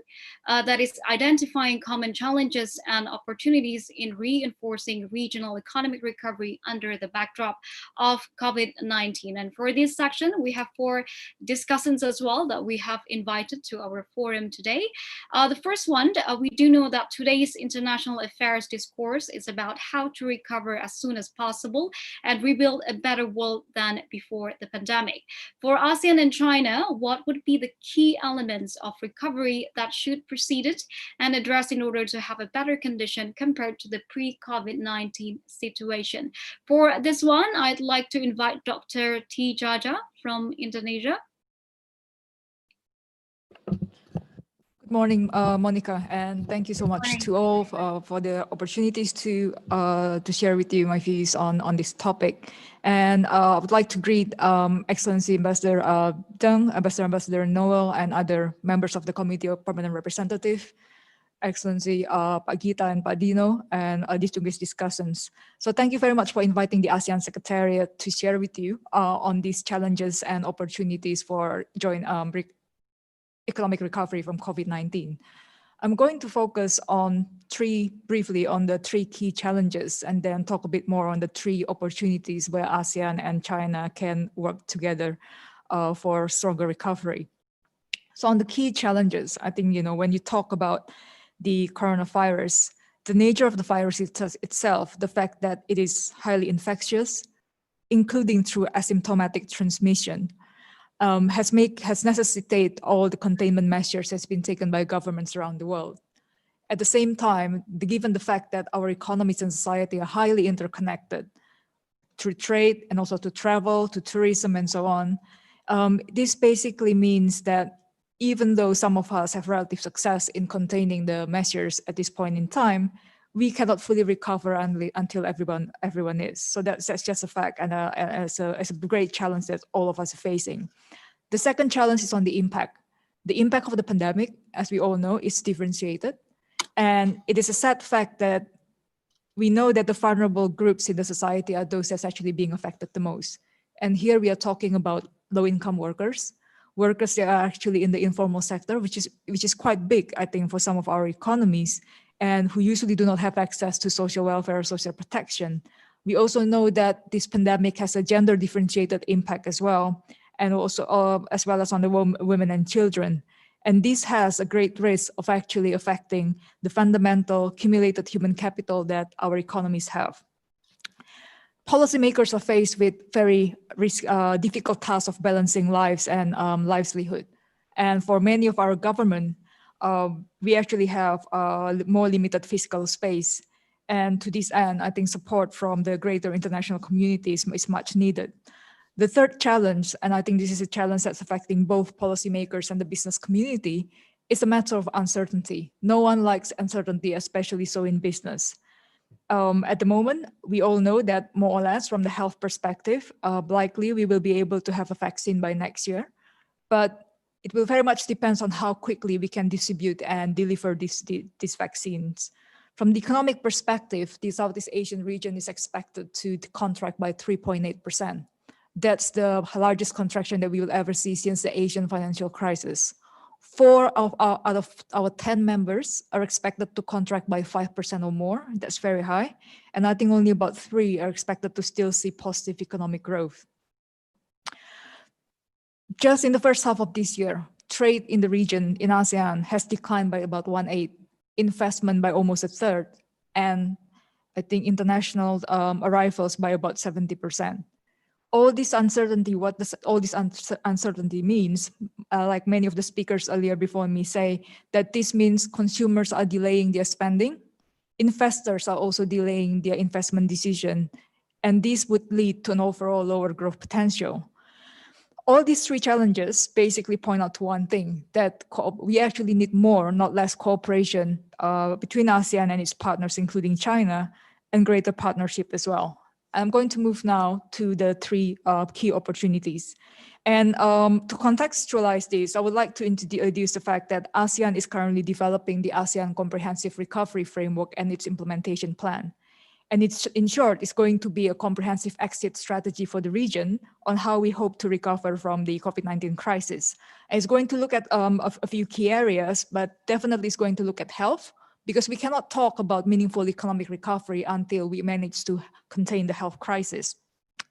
that is identifying common challenges and opportunities in reinforcing regional economic recovery under the backdrop of COVID-19. And for this section, we have 4 discussants as well that we have invited to our forum today. The first one, we do know that today's international affairs discourse is about how to recover as soon as possible and rebuild a better world than before the pandemic. For ASEAN and China, what would be the key elements of recovery that should precede it and addressed in order to have a better condition compared to the pre-COVID-19 situation? For this one, I'd like to invite Dr. T. Jaja from Indonesia. Good Good morning, Monica, and thank you so much to all for the opportunities to share with you my views on this topic. And I would like to greet Excellency Ambassador Deng, Ambassador Noel, and other members of the Committee of Permanent Representative, Excellency Pak Gita and Pak Dino, and distinguished discussants. So thank you very much for inviting the ASEAN Secretariat to share with you on these challenges and opportunities for joint economic recovery from COVID-19. I'm going to focus briefly on the three key challenges, and then talk a bit more on the three opportunities where ASEAN and China can work together for stronger recovery. So on the key challenges, I think, when you talk about the coronavirus, the nature of the virus itself, the fact that it is highly infectious, including through asymptomatic transmission, has necessitated all the containment measures that's been taken by governments around the world. At the same time, given the fact that our economies and society are highly interconnected through trade and also to travel, to tourism and so on, this basically means that even though some of us have relative success in containing the measures at this point in time, we cannot fully recover until everyone is. So that's just a fact, and it's a great challenge that all of us are facing. The second challenge is on the impact. The impact of the pandemic, as we all know, is differentiated. And it is a sad fact that we know that the vulnerable groups in the society are those that's actually being affected the most. And here we are talking about low-income workers that are actually in the informal sector, which is quite big, I think, for some of our economies, and who usually do not have access to social welfare or social protection. We also know that this pandemic has a gender differentiated impact as well, and also as well as on the women and children. And this has a great risk of actually affecting the fundamental accumulated human capital that our economies have. Policymakers are faced with very difficult task of balancing lives and livelihood. And for many of our government, we actually have more limited fiscal space. And to this end, I think support from the greater international communities is much needed. The third challenge, and I think this is a challenge that's affecting both policymakers and the business community, is a matter of uncertainty. No one likes uncertainty, especially so in business. At the moment, we all know that more or less from the health perspective, likely we will be able to have a vaccine by next year. But it will very much depend on how quickly we can distribute and deliver these vaccines. From the economic perspective, the Southeast Asian region is expected to contract by 3.8%. That's the largest contraction that we will ever see since the Asian financial crisis. 4 out of our 10 members are expected to contract by 5% or more. That's very high. And I think only about 3 are expected to still see positive economic growth. Just in the first half of this year, trade in the region in ASEAN has declined by about 1/8, investment by almost 1/3, and I think international arrivals by about 70%. All this uncertainty, what does all this uncertainty means, like many of the speakers earlier before me say, that this means consumers are delaying their spending, investors are also delaying their investment decision, and this would lead to an overall lower growth potential. All these 3 challenges basically point out to one thing, that we actually need more, not less, cooperation between ASEAN and its partners, including China, and greater partnership as well. I'm going to move now to the 3 key opportunities. And to contextualize this, I would like to introduce the fact that ASEAN is currently developing the ASEAN Comprehensive Recovery Framework and its implementation plan. And it's, in short, it's going to be a comprehensive exit strategy for the region on how we hope to recover from the COVID-19 crisis. And it's going to look at a few key areas, but definitely it's going to look at health, because we cannot talk about meaningful economic recovery until we manage to contain the health crisis.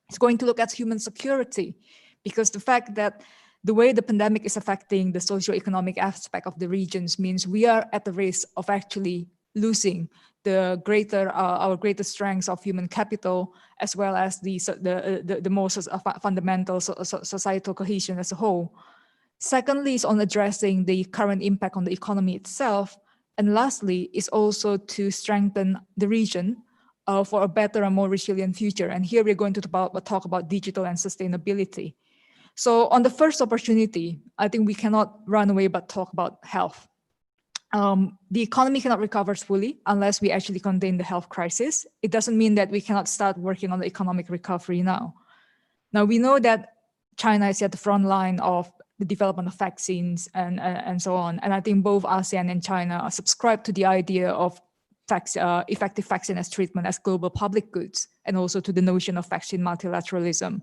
It's going to look at human security, because the fact that the way the pandemic is affecting the socio-economic aspect of the regions means we are at the risk of actually losing the our greater strengths of human capital, as well as the most fundamental societal cohesion as a whole. Secondly, is on addressing the current impact on the economy itself. And lastly, is also to strengthen the region for a better and more resilient future. And here we're going to talk about digital and sustainability. So on the first opportunity, I think we cannot run away but talk about health. the economy cannot recover fully unless we actually contain the health crisis. It doesn't mean that we cannot start working on the economic recovery now. Now, we know that China is at the front line of the development of vaccines and so on. And I think both ASEAN and China are subscribed to the idea of effective vaccine as treatment as global public goods, and also to the notion of vaccine multilateralism.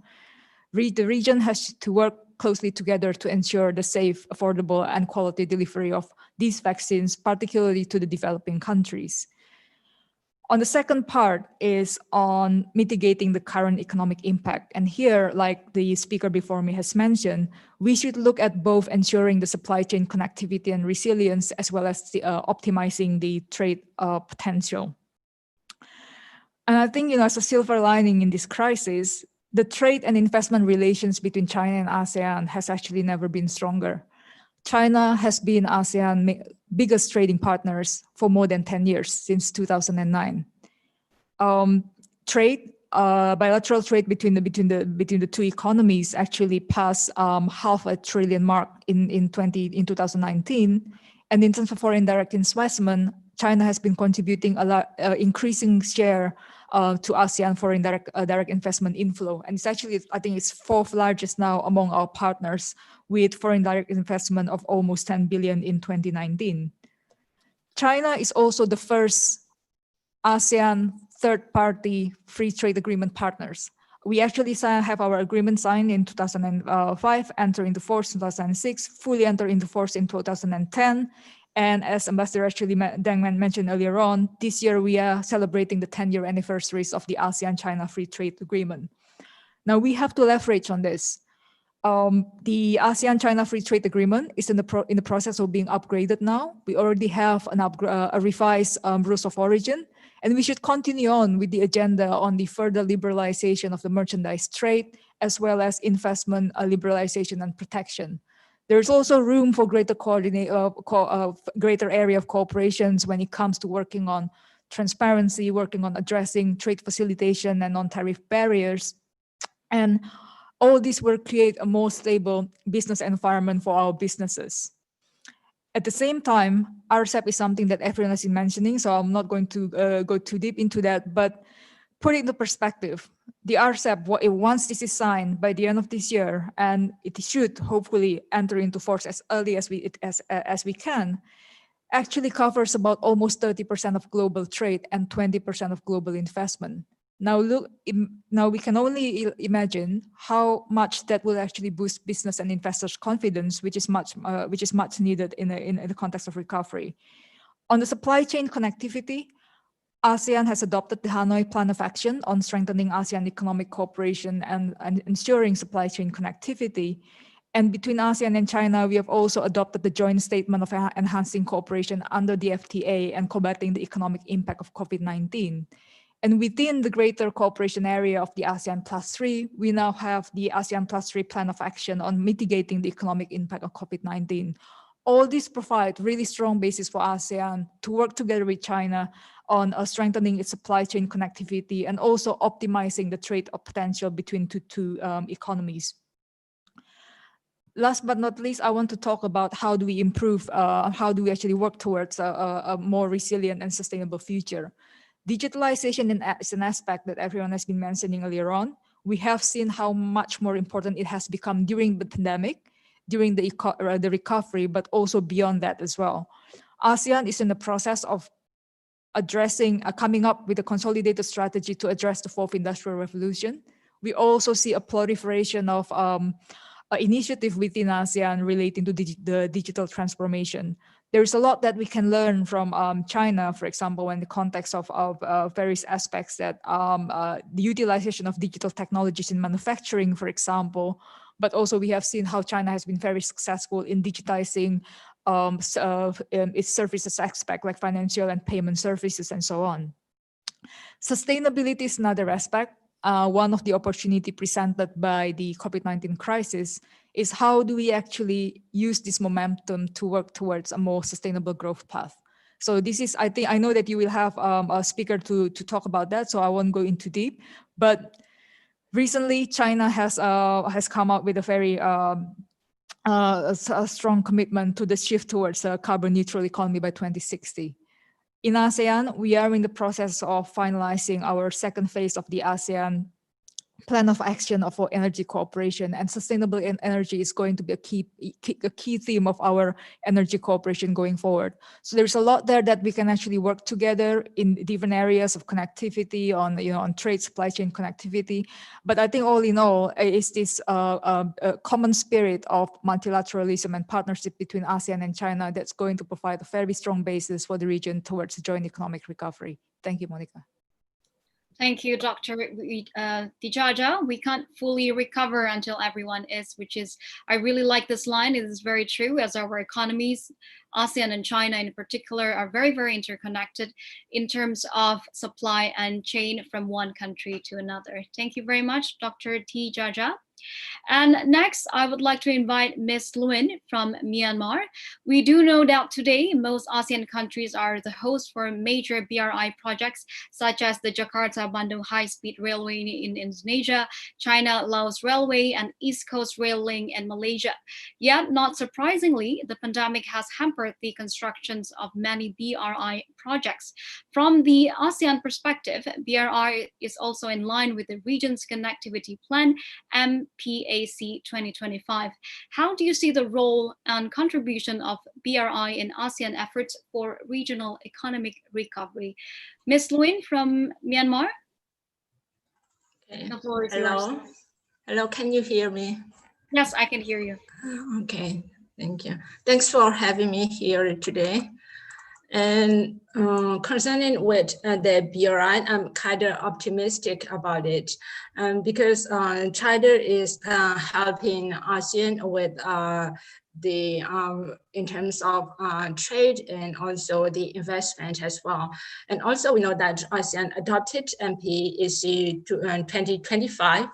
The region has to work closely together to ensure the safe, affordable, and quality delivery of these vaccines, particularly to the developing countries. On the second part is on mitigating the current economic impact. And here, like the speaker before me has mentioned, we should look at both ensuring the supply chain connectivity and resilience, as well as optimizing the trade potential. And I think, as a silver lining in this crisis, the trade and investment relations between China and ASEAN has actually never been stronger. China has been ASEAN's biggest trading partners for more than 10 years, since 2009. Bilateral trade between the two economies actually passed $500 billion mark in 2019. And in terms of foreign direct investment, China has been contributing a lot, increasing share to ASEAN foreign direct investment inflow. And it's actually, I think it's fourth largest now among our partners, with foreign direct investment of almost 10 billion in 2019. China is also the first ASEAN third-party free trade agreement partners. We actually have our agreement signed in 2005, enter into force in 2006, fully enter into force in 2010. And as Ambassador actually Deng mentioned earlier on, this year we are celebrating the 10-year anniversaries of the ASEAN-China Free Trade Agreement. Now we have to leverage on this. The ASEAN-China Free Trade Agreement is in the process of being upgraded now. We already have a revised rules of origin, and we should continue on with the agenda on the further liberalization of the merchandise trade, as well as investment liberalization and protection. There's also room for greater greater area of cooperations when it comes to working on transparency, working on addressing trade facilitation and non-tariff barriers. And all this will create a more stable business environment for our businesses. At the same time, RCEP is something that everyone has been mentioning, so I'm not going to go too deep into that, but put it into perspective. The RCEP, once this is signed by the end of this year, and it should hopefully enter into force as early as we can, actually covers about almost 30% of global trade and 20% of global investment. Now we can only imagine how much that will actually boost business and investors' confidence, which is much needed in the context of recovery. On the supply chain connectivity, ASEAN has adopted the Hanoi Plan of Action on strengthening ASEAN economic cooperation and ensuring supply chain connectivity. And between ASEAN and China, we have also adopted the joint statement of enhancing cooperation under the FTA and combating the economic impact of COVID-19. And within the greater cooperation area of the ASEAN +3, we now have the ASEAN +3 Plan of Action on mitigating the economic impact of COVID-19. All these provide really strong basis for ASEAN to work together with China on strengthening its supply chain connectivity and also optimizing the trade potential between two economies. Last but not least, I want to talk about how do we improve, how do we actually work towards a more resilient and sustainable future. Digitalization is an aspect that everyone has been mentioning earlier on. We have seen how much more important it has become during the pandemic, during the recovery, but also beyond that as well. ASEAN is in the process of coming up with a consolidated strategy to address the fourth industrial revolution. We also see a proliferation of initiative within ASEAN relating to the digital transformation. There's a lot that we can learn from China, for example, in the context of various aspects that the utilization of digital technologies in manufacturing, for example, but also we have seen how China has been very successful in digitizing its services aspect, like financial and payment services and so on. Sustainability is another aspect. One of the opportunity presented by the COVID-19 crisis is how do we actually use this momentum to work towards a more sustainable growth path. So this is, I know that you will have a speaker to talk about that, so I won't go into deep. But recently, China has come out with a very a strong commitment to the shift towards a carbon neutral economy by 2060. In ASEAN, we are in the process of finalizing our second phase of the ASEAN Plan of Action for Energy Cooperation, and sustainable energy is going to be a key theme of our energy cooperation going forward. So there's a lot there that we can actually work together in different areas of connectivity, on trade, supply chain connectivity. But I think all in all is this common spirit of multilateralism and partnership between ASEAN and China that's going to provide a very strong basis for the region towards joint economic recovery. Thank you, Monica. Thank you, Dr. Dijaja. We can't fully recover until everyone is, I really like this line. It is very true, as our economies, ASEAN and China in particular, are very, very interconnected in terms of supply and chain from one country to another. Thank you very much, Dr. Dijaja. And next, I would like to invite Ms. Luin from Myanmar. We do know that today, most ASEAN countries are the host for major BRI projects, such as the Jakarta-Bandung High-Speed Railway in Indonesia, China-Laos Railway, and East Coast Rail Link in Malaysia. Yet, not surprisingly, the pandemic has hampered the constructions of many BRI projects. From the ASEAN perspective, BRI is also in line with the region's connectivity plan, MPAC 2025. How do you see the role and contribution of BRI in ASEAN efforts for regional economic recovery? Ms. Luin from Myanmar? Okay. The floor is Hello. yours. Hello, can you hear me? Yes, I can hear you. Okay, thank you. Thanks for having me here today. And concerning with the BRI, I'm kind of optimistic about it because China is helping ASEAN with in terms of trade and also the investment as well. And also we know that ASEAN adopted MPAC 2025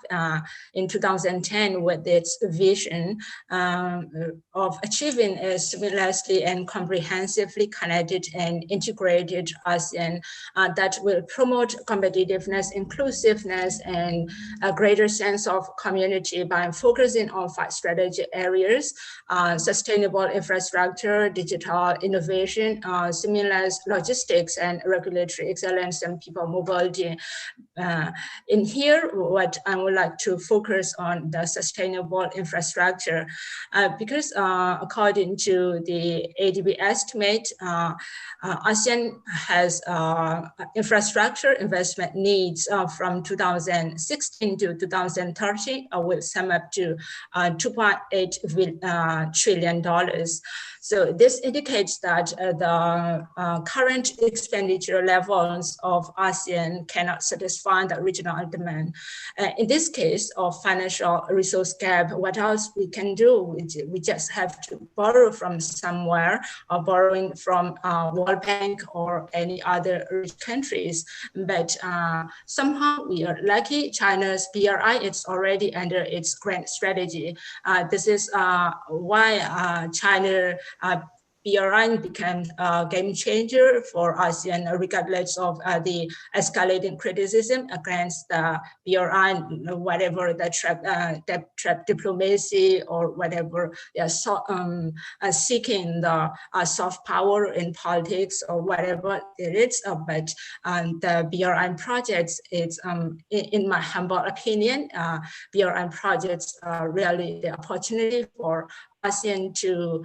in 2010 with its vision of achieving a seamlessly and comprehensively connected and integrated ASEAN that will promote competitiveness, inclusiveness, and a greater sense of community by focusing on 5 strategic areas: sustainable infrastructure, digital innovation, seamless logistics, and regulatory excellence and people mobility. In here, what I would like to focus on the sustainable infrastructure, because according to the ADB estimate, ASEAN has infrastructure investment needs from 2016 to 2030 will sum up to $2.8 trillion. So this indicates that the current expenditure levels of ASEAN cannot satisfy the regional demand. In this case of financial resource gap, what else we can do? We just have to borrow from somewhere, or borrowing from World Bank or any other rich countries. But somehow we are lucky. China's BRI is already under its grand strategy. This is why China BRI became a game changer for ASEAN, regardless of the escalating criticism against the BRI, whatever the trap diplomacy or whatever they are seeking the soft power in politics or whatever it is. But the BRI projects, it's in my humble opinion, BRI projects are really the opportunity for ASEAN to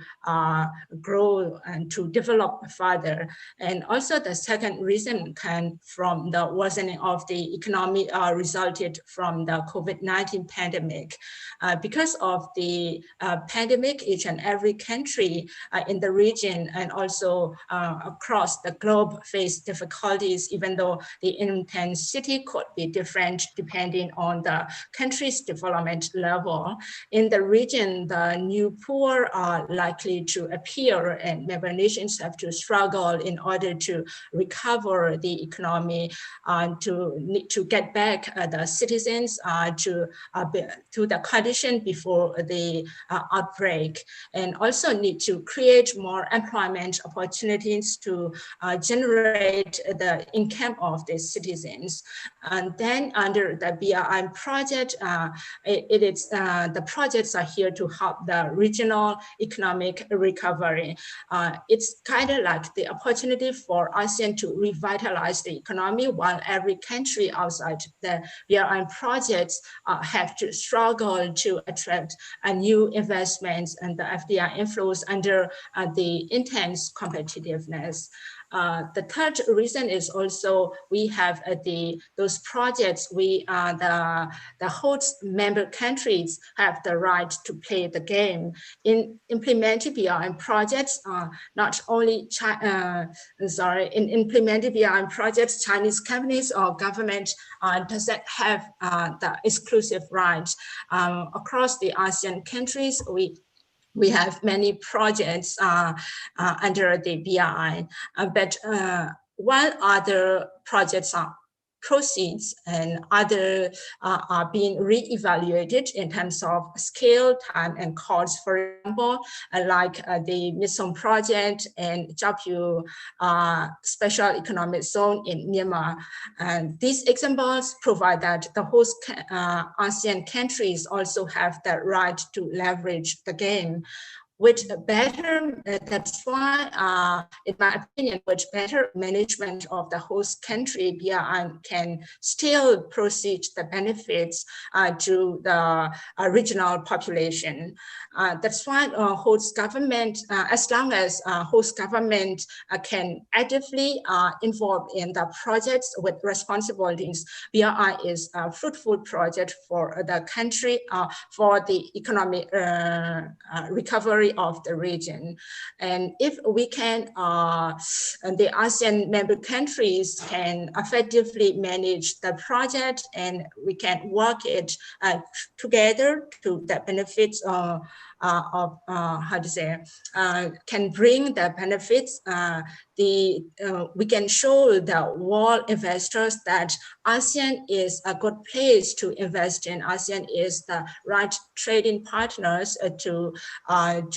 grow and to develop further. And also the second reason can from the worsening of the economy resulted from the COVID-19 pandemic. Because of the pandemic, each and every country in the region and also across the globe face difficulties, even though the intensity could be different depending on the country's development level. In the region, the new poor are likely to appear, and member nations have to struggle in order to recover the economy, to get back the citizens to the condition before the outbreak, and also need to create more employment opportunities to generate the income of the citizens. And then under the BRI project, the projects are here to help the region regional economic recovery. It's kind of like the opportunity for ASEAN to revitalize the economy, while every country outside the BRI projects have to struggle to attract new investments and the FDI inflows under the intense competitiveness. The third reason is also we have those projects. The host member countries have the right to play the game in implementing BRI projects. Not only in implementing BRI projects, Chinese companies or government doesn't have the exclusive rights. Across the ASEAN countries, we have many projects under the BRI, but while other projects proceeds and other are being re-evaluated in terms of scale, time, and cost. For example, like the Misong project and Jiapu Special Economic Zone in Myanmar. And these examples provide that the host ASEAN countries also have the right to leverage the game. With better, that's why, in my opinion, with better management of the host country, BRI can still proceed the benefits to the regional population. That's why host government, as long as host government can actively involve in the projects with responsibilities, BRI is a fruitful project for the country, for the economic recovery of the region. And if we can, the ASEAN member countries can effectively manage the project, and we can work it together to the benefits of how to say, can bring the benefits. We can show the world investors that ASEAN is a good place to invest in. ASEAN is the right trading partners to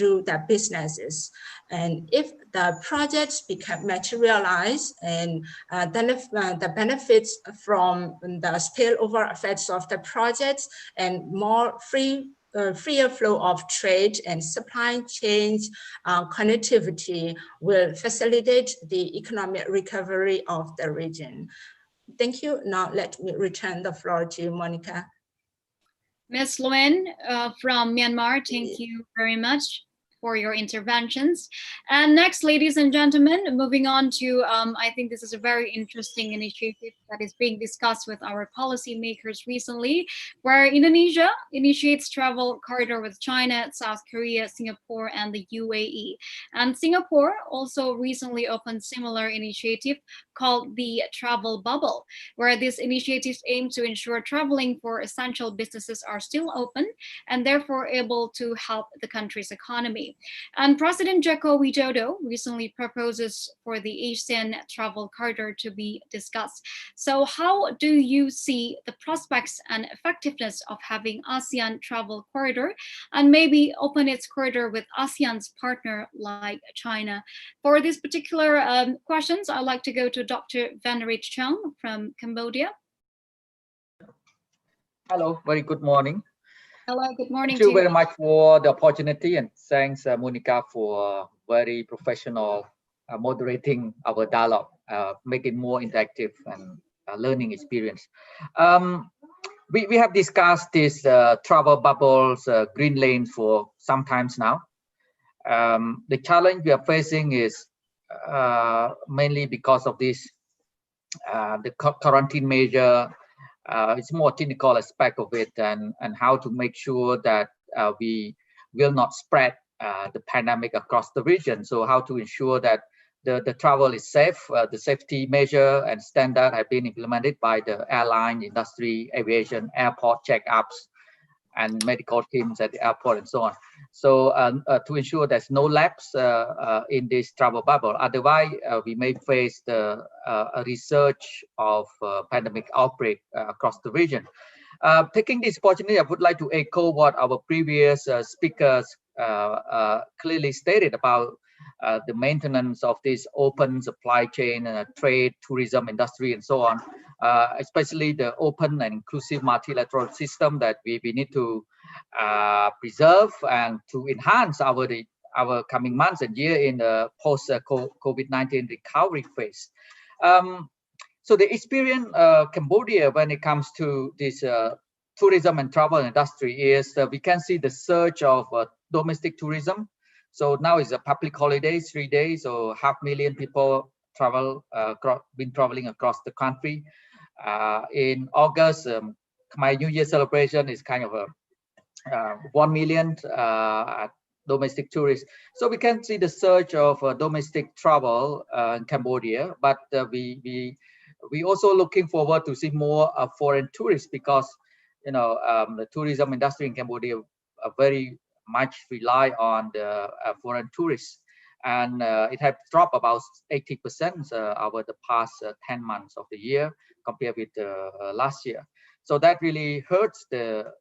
do the businesses. And if the projects become materialized, and then if, the benefits from the spillover effects of the projects and more freer flow of trade and supply chains connectivity will facilitate the economic recovery of the region. Thank you. Now let me return the floor to Monica. Ms. Luen from Myanmar, thank you very much for your interventions. And next, ladies and gentlemen, moving on to, I think this is a very interesting initiative that is being discussed with our policymakers recently, where Indonesia initiates travel corridor with China, South Korea, Singapore, and the UAE. And Singapore also recently opened similar initiative called the Travel Bubble, where these initiatives aim to ensure traveling for essential businesses are still open and therefore able to help the country's economy. And President Joko Widodo recently proposes for the ASEAN travel corridor to be discussed. So how do you see the prospects and effectiveness of having ASEAN travel corridor, and maybe open its corridor with ASEAN's partner like China? For these particular questions, I'd like to go to Dr. Vanrich Chung from Cambodia. Hello, very good morning. Hello, good morning. Thank you very much for the opportunity, and thanks, Monica, for very professional moderating our dialogue, make it more interactive and learning experience. We have discussed this travel bubbles, green lanes for some times now. The challenge we are facing is mainly because of this, the quarantine measure. It's more technical aspect of it, and how to make sure that we will not spread the pandemic across the region. So how to ensure that the travel is safe, the safety measure and standard have been implemented by the airline industry, aviation, airport checkups, and medical teams at the airport and so on. So to ensure there's no lapse in this travel bubble. Otherwise, we may face a resurge of pandemic outbreak across the region. Taking this opportunity, I would like to echo what our previous speakers clearly stated about the maintenance of this open supply chain, trade, tourism industry, and so on, especially the open and inclusive multilateral system that we need to preserve and to enhance our coming months and year in the post-COVID-19 recovery phase. So the experience Cambodia when it comes to this tourism and travel industry is we can see the surge of domestic tourism. So now is a public holiday, 3 days, so 500,000 people been traveling across the country. In August, my New Year celebration is kind of a 1 million domestic tourists. So we can see the surge of domestic travel in Cambodia, but we also looking forward to see more foreign tourists because the tourism industry in Cambodia very much rely on the foreign tourists, and it has dropped about 80% over the past 10 months of the year compared with last year. So that really hurts the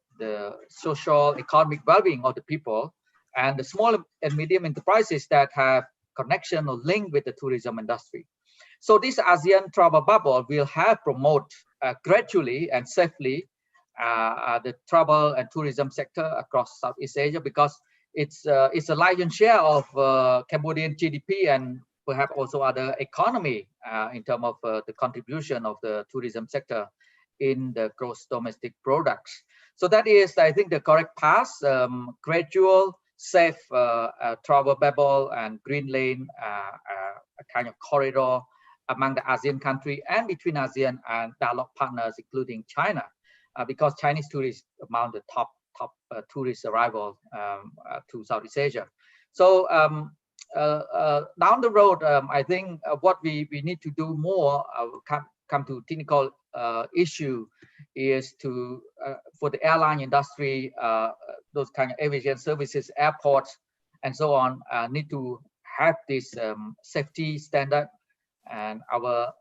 social economic well-being of the people and the small and medium enterprises that have connection or link with the tourism industry. So this ASEAN travel bubble will help promote gradually and safely the travel and tourism sector across Southeast Asia, because it's a lion's share of Cambodian GDP and perhaps also other economy in terms of the contribution of the tourism sector in the gross domestic products. So that is, I think, the correct path, gradual, safe travel bubble and green lane, a kind of corridor among the ASEAN country and between ASEAN and dialogue partners, including China, because Chinese tourists among the top tourist arrival to Southeast Asia. So down the road, I think what we need to do more, come to technical issue, is to for the airline industry, those kind of aviation services, airports, and so on, need to have this safety standard, and our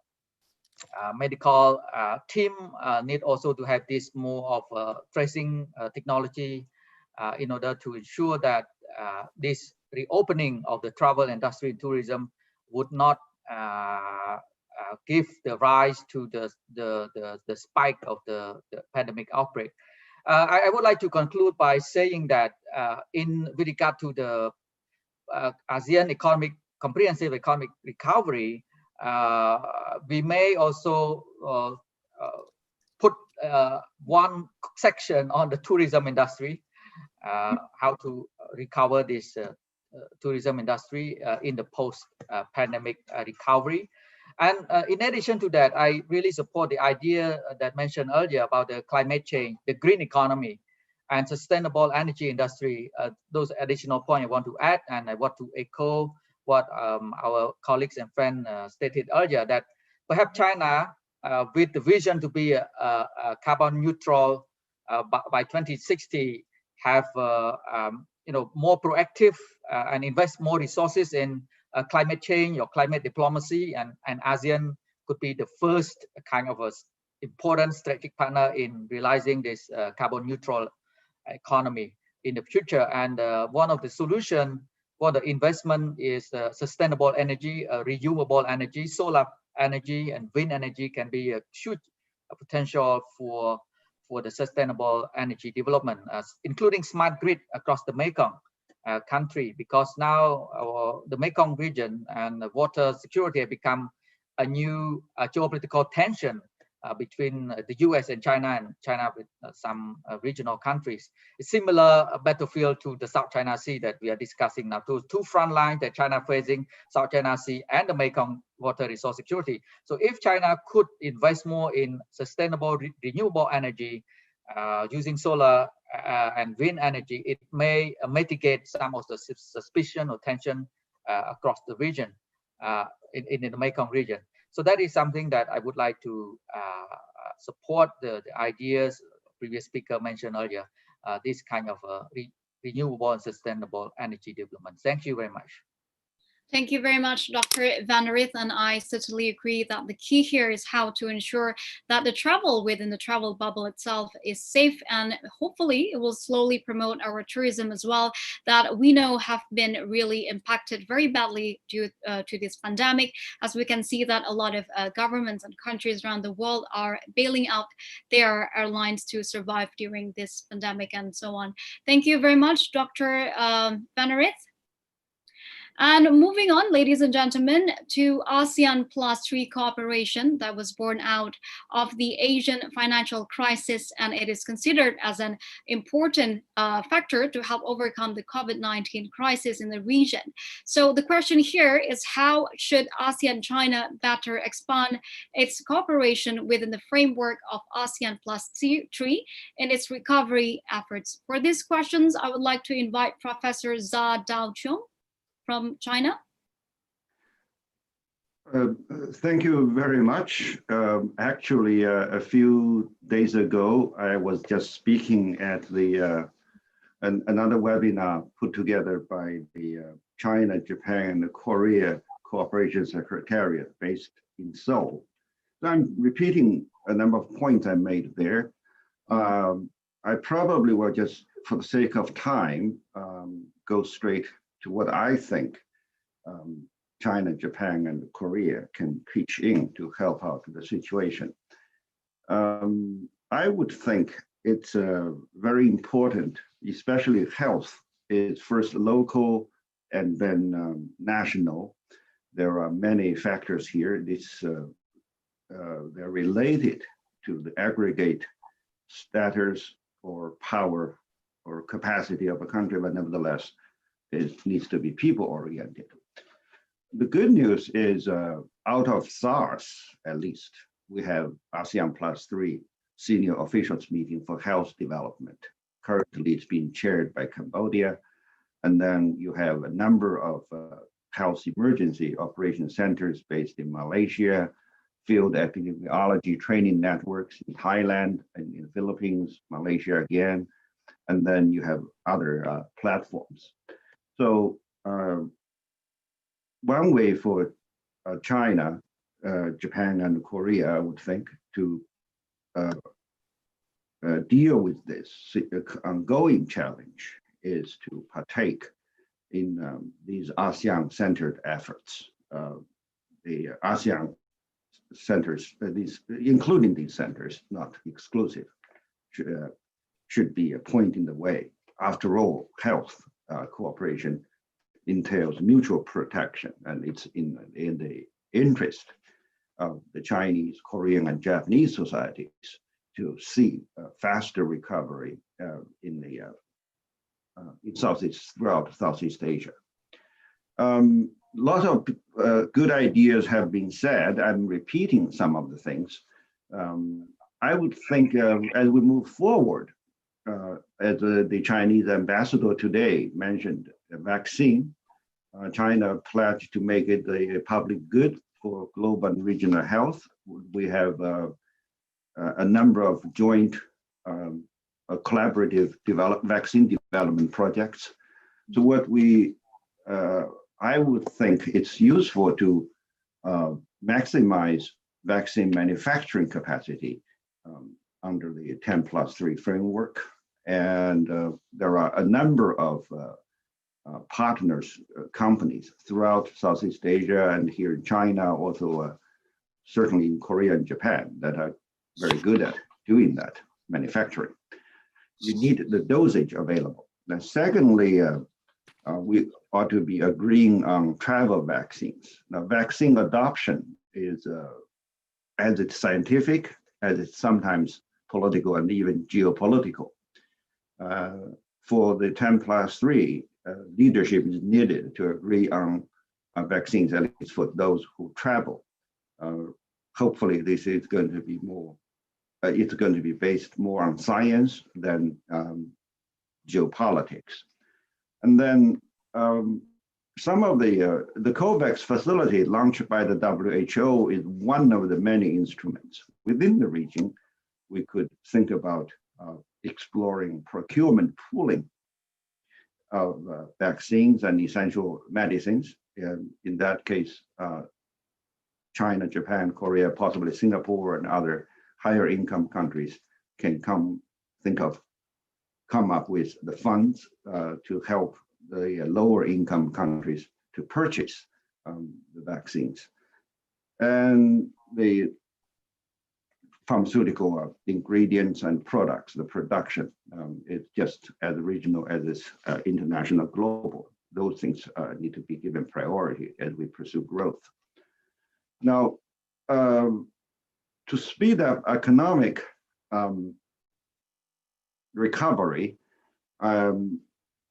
medical team need also to have this more of tracing technology in order to ensure that this reopening of the travel industry and tourism would not give the rise to the spike of the pandemic outbreak. I would like to conclude by saying that with regard to the ASEAN comprehensive economic recovery, we may also put one section on the tourism industry, how to recover this tourism industry in the post-pandemic recovery. And in addition to that, I really support the idea that mentioned earlier about the climate change, the green economy, and sustainable energy industry. Those additional points I want to add, and I want to echo what our colleagues and friends stated earlier, that perhaps China, with the vision to be a carbon neutral by 2060, have more proactive and invest more resources in climate change or climate diplomacy, and ASEAN could be the first kind of a important strategic partner in realizing this carbon neutral economy in the future. And one of the solutions for the investment is sustainable energy, renewable energy. Solar energy and wind energy can be a huge potential for the sustainable energy development, including smart grid across the Mekong country, because now the Mekong region and the water security have become a new geopolitical tension between the US and China with some regional countries. It's similar battlefield to the South China Sea that we are discussing now. Two front lines that China facing, South China Sea and the Mekong water resource security. So if China could invest more in sustainable renewable energy, using solar and wind energy, it may mitigate some of the suspicion or tension across the region, in the Mekong region. So that is something that I would like to support the ideas previous speaker mentioned earlier, this kind of renewable and sustainable energy development. Thank you very much. Thank you very much, Dr. Van der Rith, and I certainly agree that the key here is how to ensure that the travel within the travel bubble itself is safe, and hopefully it will slowly promote our tourism as well, that we know have been really impacted very badly due to this pandemic, as we can see that a lot of governments and countries around the world are bailing out their airlines to survive during this pandemic and so on. Thank you very much, Dr. Van der Rith. And moving on, ladies and gentlemen, to ASEAN+3 cooperation that was born out of the Asian financial crisis, and it is considered as an important factor to help overcome the COVID-19 crisis in the region. So the question here is, how should ASEAN-China better expand its cooperation within the framework of ASEAN+3 in its recovery efforts? For these questions, I would like to invite Professor Zha Daoqiong from China. Thank you very much. Actually, a few days ago, I was just speaking at the another webinar put together by the China, Japan, and the Korea Cooperation Secretariat based in Seoul. So I'm repeating a number of points I made there. I probably will just, for the sake of time, go straight to what I think China, Japan, and Korea can pitch in to help out the situation. I would think it's very important, especially health is first local and then national. There are many factors here. They're related to the aggregate status or power or capacity of a country, but nevertheless, it needs to be people-oriented. The good news is out of SARS, at least, we have ASEAN+3 senior officials meeting for health development. Currently, it's being chaired by Cambodia. And then you have a number of health emergency operation centers based in Malaysia, field epidemiology training networks in Thailand and in the Philippines, Malaysia again. And then you have other platforms. So one way for China, Japan, and Korea, I would think, to deal with this ongoing challenge is to partake in these ASEAN-centered efforts. The ASEAN centers, including these centers, not exclusive, should be a point in the way. After all, health cooperation entails mutual protection, and it's in the interest of the Chinese, Korean, and Japanese societies to see a faster recovery in throughout Southeast Asia. Lots of good ideas have been said. I'm repeating some of the things. I would think as we move forward, as the Chinese ambassador today mentioned, a vaccine, China pledged to make it a public good for global and regional health. We have a number of joint collaborative vaccine development projects. So what I would think it's useful to maximize vaccine manufacturing capacity under the 10+3 framework. And there are a number of partners, companies throughout Southeast Asia and here in China, also certainly in Korea and Japan, that are very good at doing that manufacturing. You need the dosage available. Then secondly, we ought to be agreeing on travel vaccines. Now, vaccine adoption is, as it's scientific, as it's sometimes political and even geopolitical. For the 10+3, leadership is needed to agree on vaccines, at least for those who travel. Hopefully, this is going to be more, it's going to be based more on science than geopolitics. And then some of the COVAX facility launched by the WHO is one of the many instruments. Within the region, we could think about exploring procurement pooling of vaccines and essential medicines in that case, China, Japan, Korea, possibly Singapore and other higher income countries can come up with the funds to help the lower income countries to purchase the vaccines. And the pharmaceutical ingredients and products, the production, it's just as regional as it's international, global. Those things need to be given priority as we pursue growth. Now, to speed up economic recovery,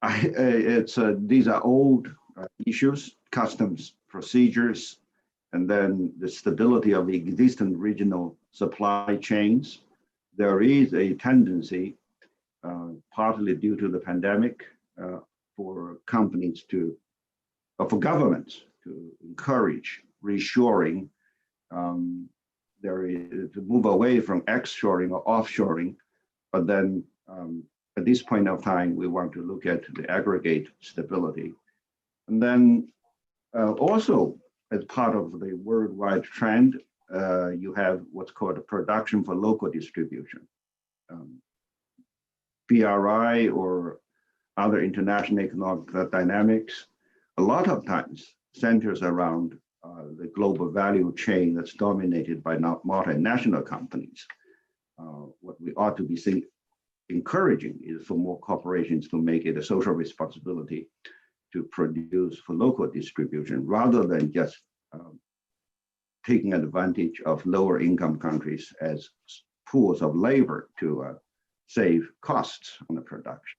these are old issues, customs procedures, and then the stability of the existing regional supply chains. There is a tendency, partly due to the pandemic, for companies for governments to encourage reshoring, to move away from X-shoring or offshoring. But then at this point of time, we want to look at the aggregate stability. And then also, as part of the worldwide trend, you have what's called a production for local distribution. BRI or other international economic dynamics, a lot of times centers around the global value chain that's dominated by multinational companies. What we ought to be encouraging is for more corporations to make it a social responsibility to produce for local distribution rather than just taking advantage of lower income countries as pools of labor to save costs on the production.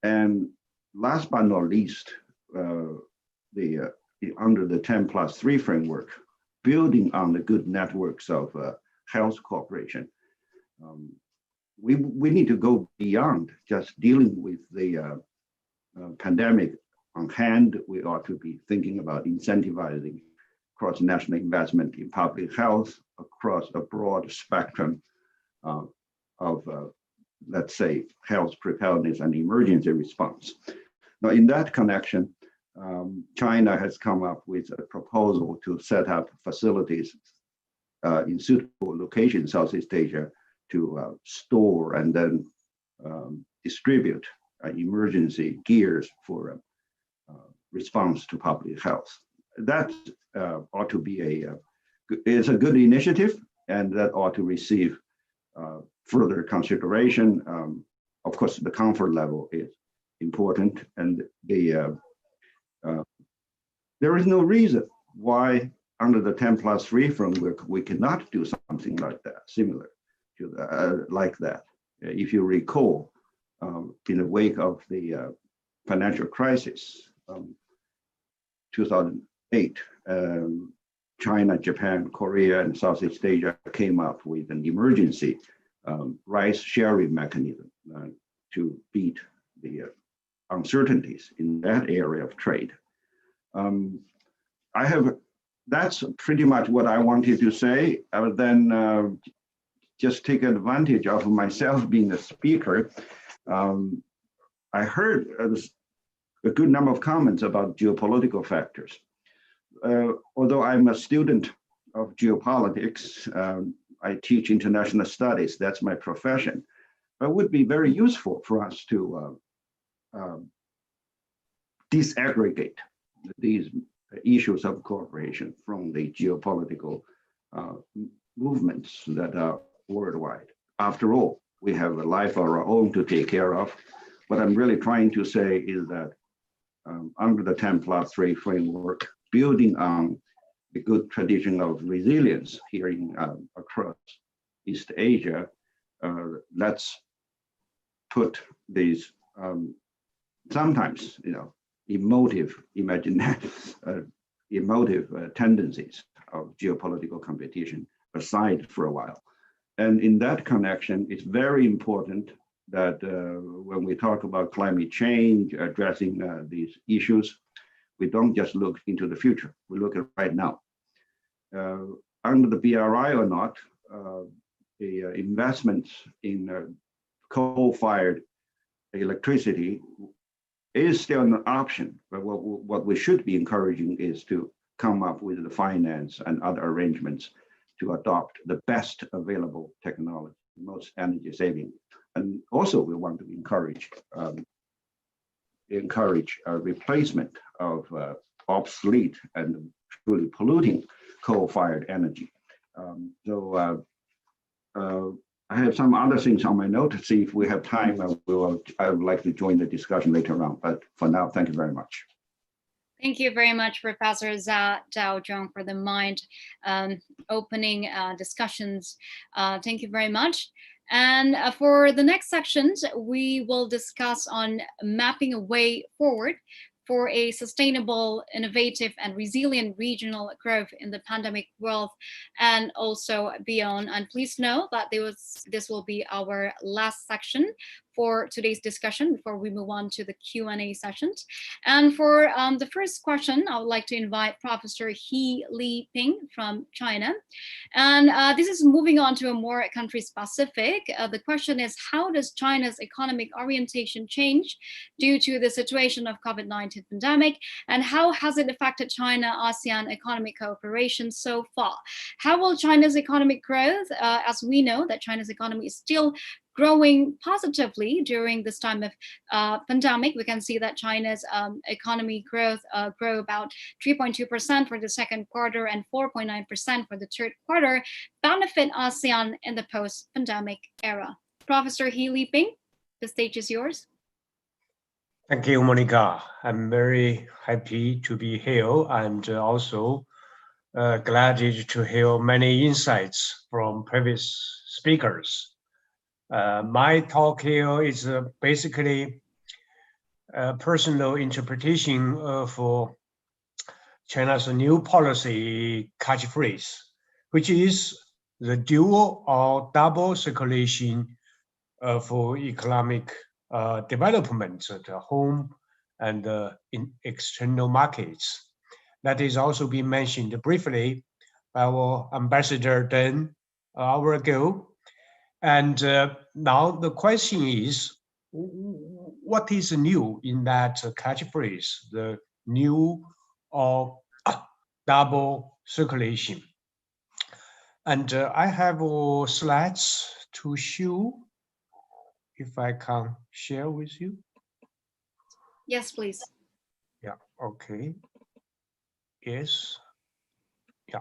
And last but not least, under the 10+3 framework, building on the good networks of health cooperation, we need to go beyond just dealing with the pandemic on hand. We ought to be thinking about incentivizing cross-national investment in public health across a broad spectrum of, let's say, health preparedness and emergency response. Now, in that connection, China has come up with a proposal to set up facilities in suitable locations in Southeast Asia to store and then distribute emergency gears for response to public health. That ought to be it's a good initiative, and that ought to receive further consideration. Of course, the comfort level is important, and there is no reason why under the 10+3 framework we cannot do something like that, similar to like that. If you recall, in the wake of the financial crisis, 2008, China, Japan, Korea, and Southeast Asia came up with an emergency rice sharing mechanism to beat the uncertainties in that area of trade. That's pretty much what I wanted to say. I would then just take advantage of myself being a speaker. I heard a good number of comments about geopolitical factors. Although I'm a student of geopolitics, I teach international studies, that's my profession. It would be very useful for us to disaggregate these issues of cooperation from the geopolitical movements that are worldwide. After all, we have a life of our own to take care of. What I'm really trying to say is that under the 10+3 framework, building on the good tradition of resilience here across East Asia, let's put these sometimes, emotive tendencies of geopolitical competition aside for a while. And in that connection, it's very important that when we talk about climate change, addressing these issues, we don't just look into the future, we look at right now. Under the BRI or not, the investments in coal-fired electricity is still an option, but what we should be encouraging is to come up with the finance and other arrangements to adopt the best available technology, most energy saving. And also we want to encourage replacement of obsolete and truly polluting coal-fired energy. I have some other things on my note to see if we have time. I would like to join the discussion later on, but for now, thank you very much. Thank you very much, Professor Zhao Zhang, for the mind-opening discussions. Thank you very much. And for the next sections, we will discuss on mapping a way forward for a sustainable, innovative, and resilient regional growth in the pandemic world and also beyond. And please know that this will be our last section for today's discussion before we move on to the Q&A sessions. And for the first question, I would like to invite Professor He Li-ping from China. And this is moving on to a more country-specific. The question is, how does China's economic orientation change due to the situation of COVID-19 pandemic? And how has it affected China-ASEAN economic cooperation so far? How will China's economic growth, as we know that China's economy is still growing positively during this time of pandemic? We can see that China's economy growth grew about 3.2% for the second quarter and 4.9% for the third quarter, benefit ASEAN in the post-pandemic era. Professor He Li-ping, the stage is yours. Thank you, Monica. I'm very happy to be here and also glad to hear many insights from previous speakers. My talk here is basically a personal interpretation of China's new policy catchphrase, which is the dual or double circulation for economic development at home and in external markets. That is also been mentioned briefly by our Ambassador Deng an hour ago. And now the question is, what is new in that catchphrase, the new or double circulation? And I have slides to show, if I can share with you. Yes, please. Yeah, okay. Yes, yeah,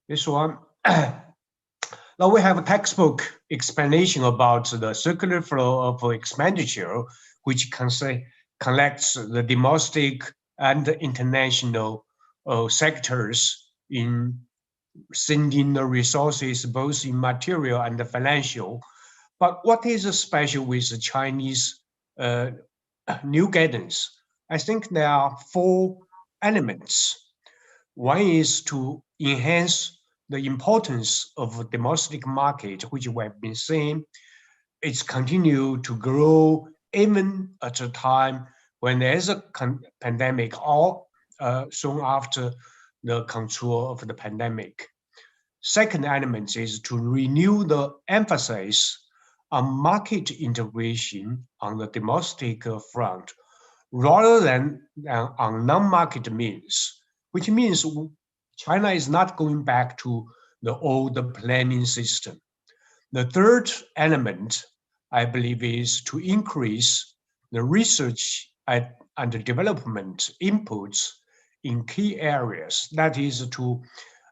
this one. Now we have a textbook explanation about the circular flow of expenditure, which connects the domestic and international sectors in sending the resources both in material and financial. But what is special with the Chinese new guidance? I think there are 4 elements. One is to enhance the importance of domestic market, which we have been seeing, it's continued to grow even at a time when there is a pandemic or soon after the control of the pandemic. Second element is to renew the emphasis on market integration on the domestic front rather than on non-market means, which means China is not going back to the old planning system. The third element, I believe, is to increase the research and development inputs in key areas. That is to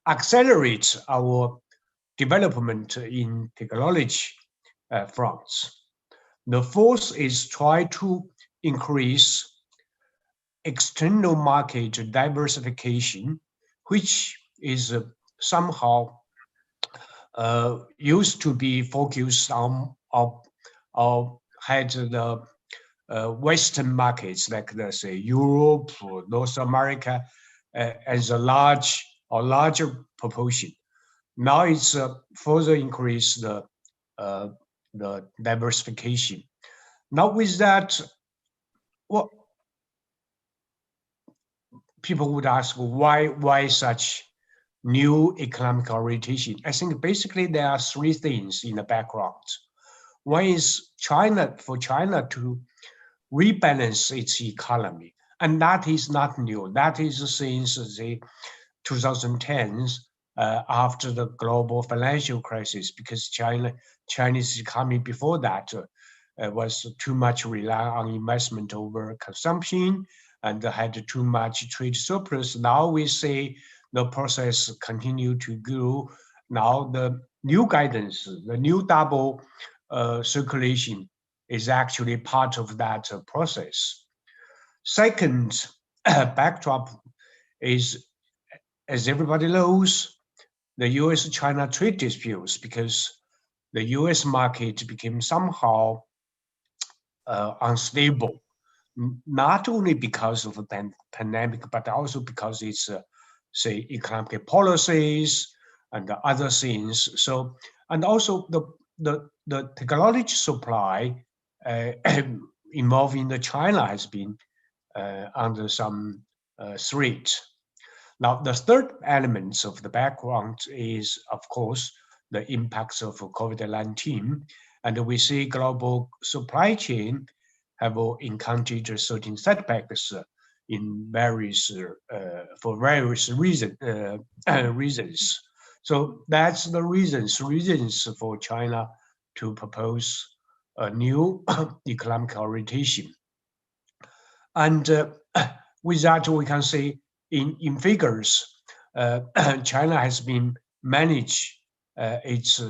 accelerate our development in technology fronts. The fourth is try to increase external market diversification, which is somehow used to be focused on had the Western markets, like let's say Europe or North America, as a larger proportion. Now it's further increase the diversification. Now with that, what people would ask, why such new economic orientation? I think basically there are 3 things in the background. One is for China to rebalance its economy. And that is not new. That is since the 2010s, after the global financial crisis, because Chinese economy before that was too much reliant on investment over consumption and had too much trade surplus. Now we see the process continue to grow. Now the new guidance, the new double circulation is actually part of that process. Second backdrop is, as everybody knows, the US-China trade disputes, because the US market became somehow unstable, not only because of the pandemic, but also because it's, say, economic policies and other things. So, and also the technology supply involving China has been under some threat. Now, the third element of the background is, of course, the impacts of COVID-19, and we see global supply chain have encountered certain setbacks in various for various reasons. So that's the reasons for China to propose a new economic orientation. And with that, we can say in figures, China has been managed its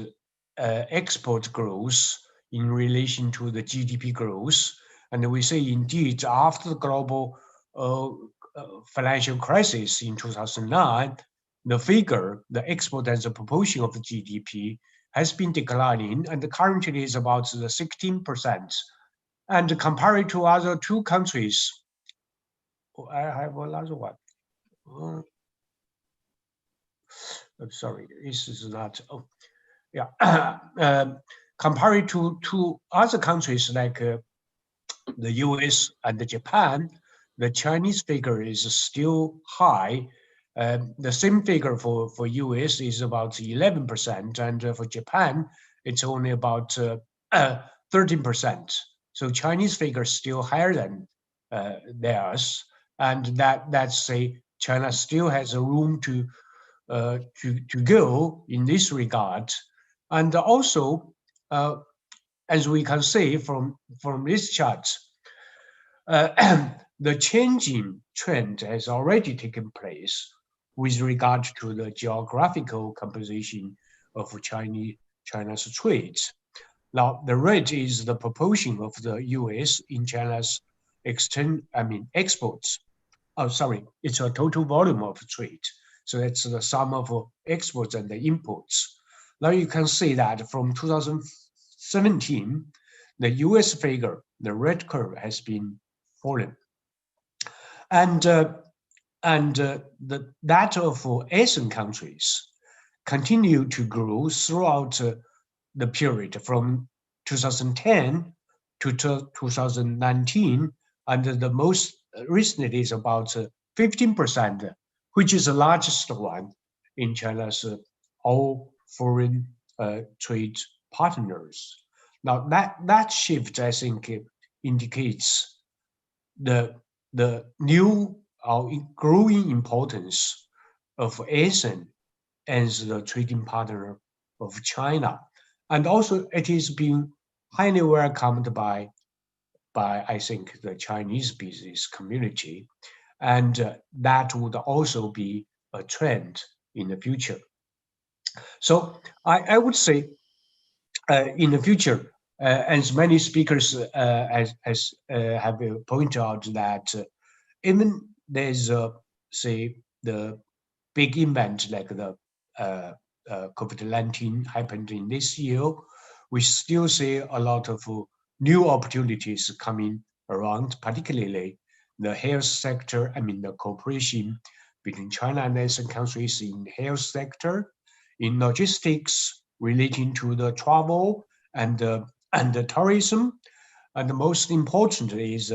export growth in relation to the GDP growth. And we say indeed, after the global financial crisis in 2009, the figure, the export as a proportion of the GDP has been declining, and currently is about 16%. And compared to other two countries, I have another one. I'm sorry, this is not, oh, yeah. Compared to other countries like the US and Japan, the Chinese figure is still high. The same figure for US is about 11%, and for Japan, it's only about 13%. So Chinese figure is still higher than theirs, and that's say China still has a room to go in this regard. And also, as we can see from this chart, the changing trend has already taken place with regard to the geographical composition of China's trade. Now, the red is the proportion of the US in China's exports. Oh, sorry, it's a total volume of trade. So that's the sum of exports and the imports. Now you can see that from 2017, the US figure, the red curve, has been falling. And that of ASEAN countries continue to grow throughout the period from 2010 to 2019, and the most recent is about 15%, which is the largest one in China's all foreign trade partners. Now that shift, I think, indicates the new growing importance of ASEAN as the trading partner of China. And also it is being highly welcomed by I think the Chinese business community. And that would also be a trend in the future. So I would say in the future, as many speakers have pointed out, that even there's say the big event like the COVID-19 happened in this year, we still see a lot of new opportunities coming around, particularly the health sector. I mean, the cooperation between China and ASEAN countries in health sector, in logistics relating to the travel and the tourism, and the most important is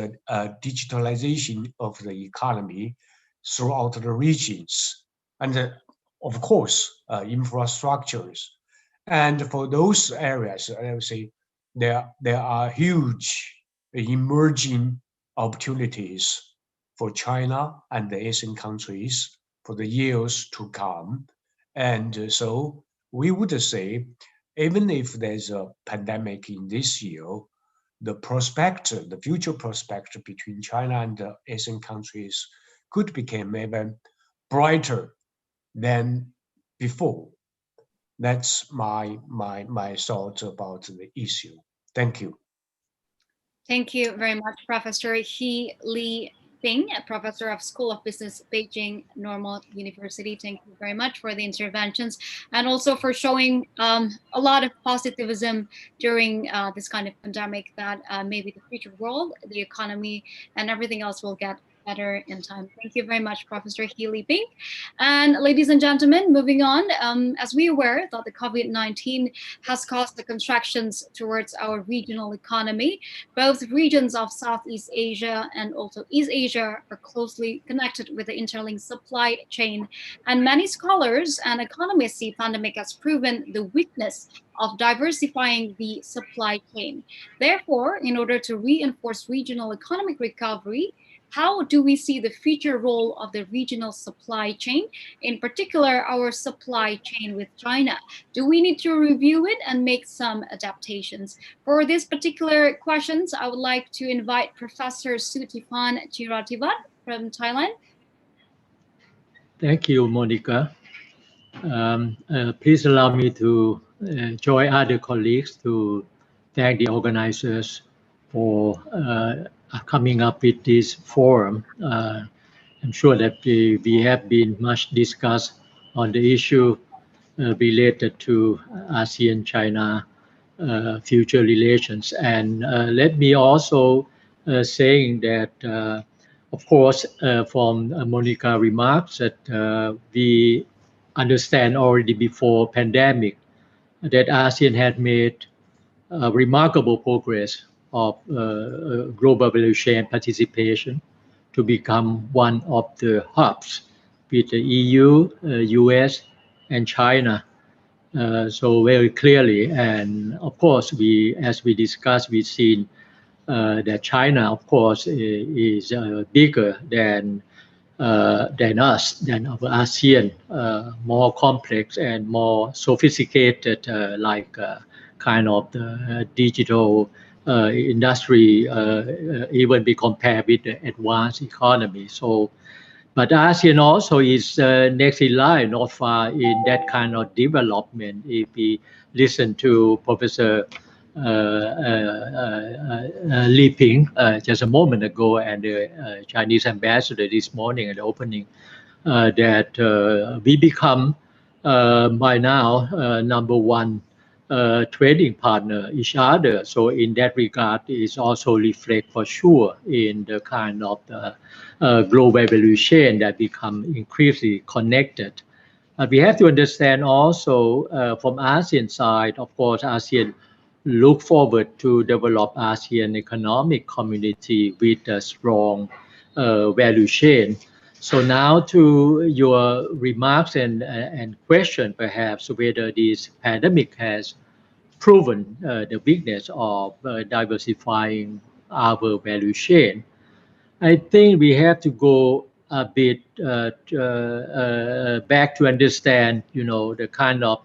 digitalization of the economy throughout the regions, and of course infrastructures. And for those areas, I would say there are huge emerging opportunities for China and the ASEAN countries for the years to come. And so we would say, even if there's a pandemic in this year, the future prospect between China and the ASEAN countries could become even brighter than before. That's my thoughts about the issue. Thank you. Thank you very much, Professor He Li Ping, a professor of School of Business, Beijing Normal University. Thank you very much for the interventions and also for showing a lot of positivism during this kind of pandemic that maybe the future world, the economy, and everything else will get better in time. Thank you very much, Professor He Li Ping. And ladies and gentlemen, moving on, as we are aware that the COVID-19 has caused the contractions towards our regional economy. Both regions of Southeast Asia and also East Asia are closely connected with the interlinked supply chain. And many scholars and economists see pandemic as proven the weakness of diversifying the supply chain. Therefore, in order to reinforce regional economic recovery, how do we see the future role of the regional supply chain, in particular our supply chain with China? Do we need to review it and make some adaptations? For these particular questions, I would like to invite Professor Sutipan Chirativat from Thailand. Thank you, Monica. Please allow me to join other colleagues to thank the organizers for coming up with this forum. I'm sure that we have been much discussed on the issue related to ASEAN-China future relations. And let me also saying that, of course, from Monica remarks that we understand already before pandemic that ASEAN had made remarkable progress of global value chain participation to become one of the hubs with the EU, US, and China. So very clearly, and of course, as we discussed, we've seen that China, of course, is bigger than us, than our ASEAN, more complex and more sophisticated, like kind of the digital industry, even be compared with the advanced economy. So, but ASEAN also is next in line, not far in that kind of development. If we listen to Professor Li Ping just a moment ago and the Chinese ambassador this morning at the opening, that we become by now number one trading partner each other. So in that regard, is also reflect for sure in the kind of global value chain that become increasingly connected. We have to understand also from ASEAN side, of course, ASEAN look forward to develop ASEAN economic community with a strong value chain. So now to your remarks and question, perhaps whether this pandemic has proven the weakness of diversifying our value chain. I think we have to go a bit back to understand, the kind of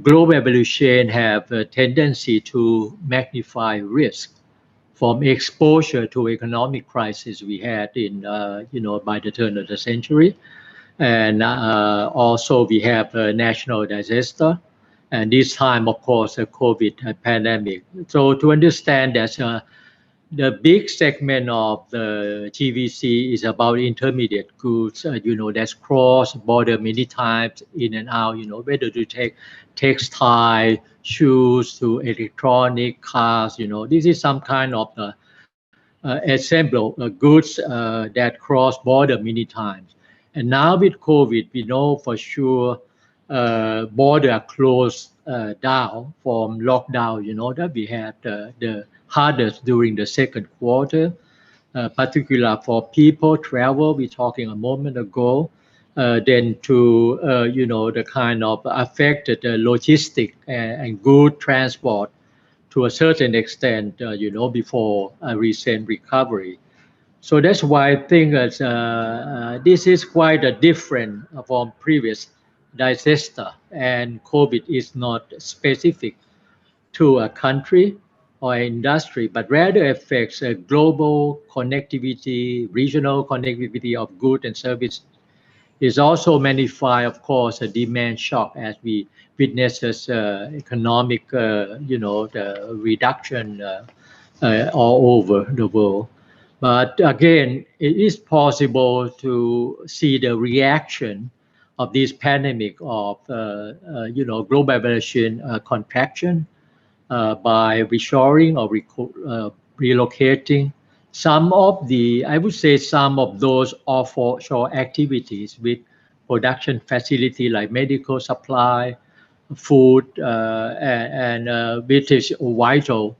global value chain have a tendency to magnify risk from exposure to economic crisis we had in, by the turn of the century. And also we have a national disaster. And this time, of course, a COVID pandemic. So to understand that the big segment of the GVC is about intermediate goods, that's cross border many times in and out, whether to take textile, shoes to electronic cars, this is some kind of assemble goods that cross border many times. And now with COVID, we know for sure border are closed down from lockdown, that we had the hardest during the second quarter, particular for people travel, we talking a moment ago, then to, the kind of affected logistic and good transport to a certain extent, before a recent recovery. So that's why I think this is quite a different from previous disaster, and COVID is not specific to a country or industry, but rather affects a global connectivity, regional connectivity of goods and services. Is also magnified, of course, a demand shock as we witness as economic, the reduction all over the world. But again, it is possible to see the reaction of this pandemic of, globalization contraction by reshoring or relocating some of the, I would say, some of those offshore activities with production facility like medical supply, food, and which is vital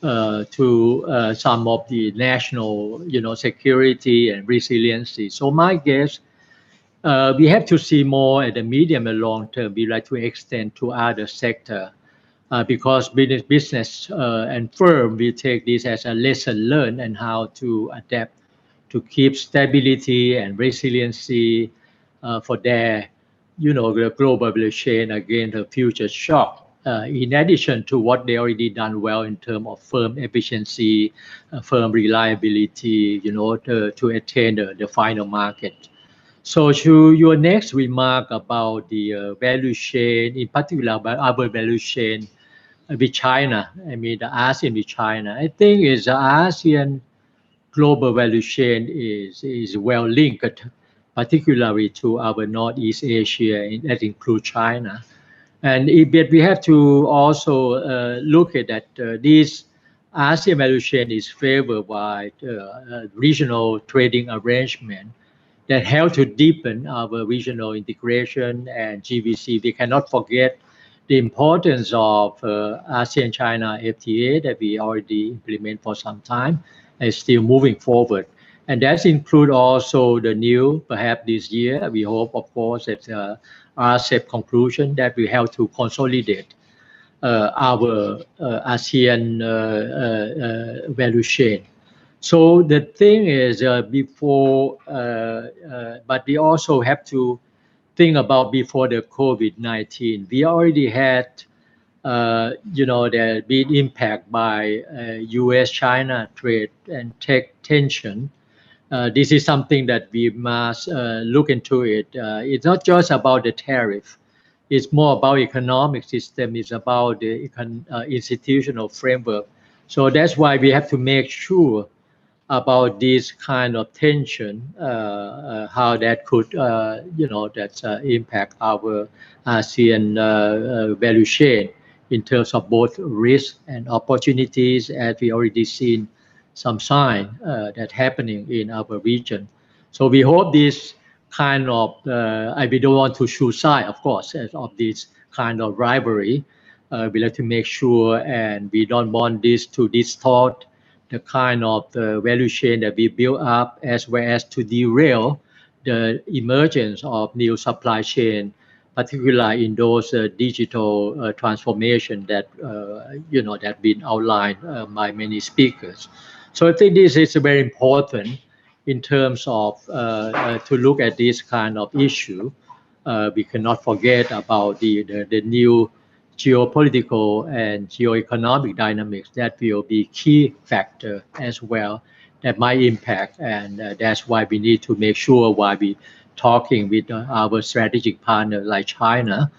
to some of the national, security and resiliency. So my guess, we have to see more at the medium and long term. We like to extend to other sector because business and firm will take this as a lesson learned and how to adapt to keep stability and resiliency for their, the global chain against a future shock. In addition to what they already done well in terms of firm efficiency, firm reliability, to attain the final market. So to your next remark about the value chain, in particular about our value chain with China, I mean the ASEAN with China, I think is the ASEAN global value chain is well linked, particularly to our Northeast Asia, that includes China. And but we have to also look at that this ASEAN value chain is favored by regional trading arrangement that help to deepen our regional integration and GVC. We cannot forget the importance of ASEAN-China FTA that we already implement for some time and still moving forward. And that include also the new, perhaps this year, we hope, of course, that RCEP conclusion that we have to consolidate our ASEAN value chain. So the thing is before, but we also have to think about before the COVID-19. We already had, there been impact by U.S.-China trade and tech tension. This is something that we must look into it. It's not just about the tariff. It's more about economic system. It's about the institutional framework. So that's why we have to make sure about this kind of tension, how that could, impact our ASEAN value chain in terms of both risk and opportunities, as we already seen some sign that happening in our region. So we hope this kind of, we don't want to choose side, of course, of this kind of rivalry. We like to make sure, and we don't want this to distort the kind of value chain that we build up, as well as to derail the emergence of new supply chain, particularly in those digital transformation that that been outlined by many speakers. So I think this is very important in terms of to look at this kind of issue. We cannot forget about the new geopolitical and geoeconomic dynamics that will be key factor as well that might impact, and that's why we need to make sure while we talking with our strategic partner like China,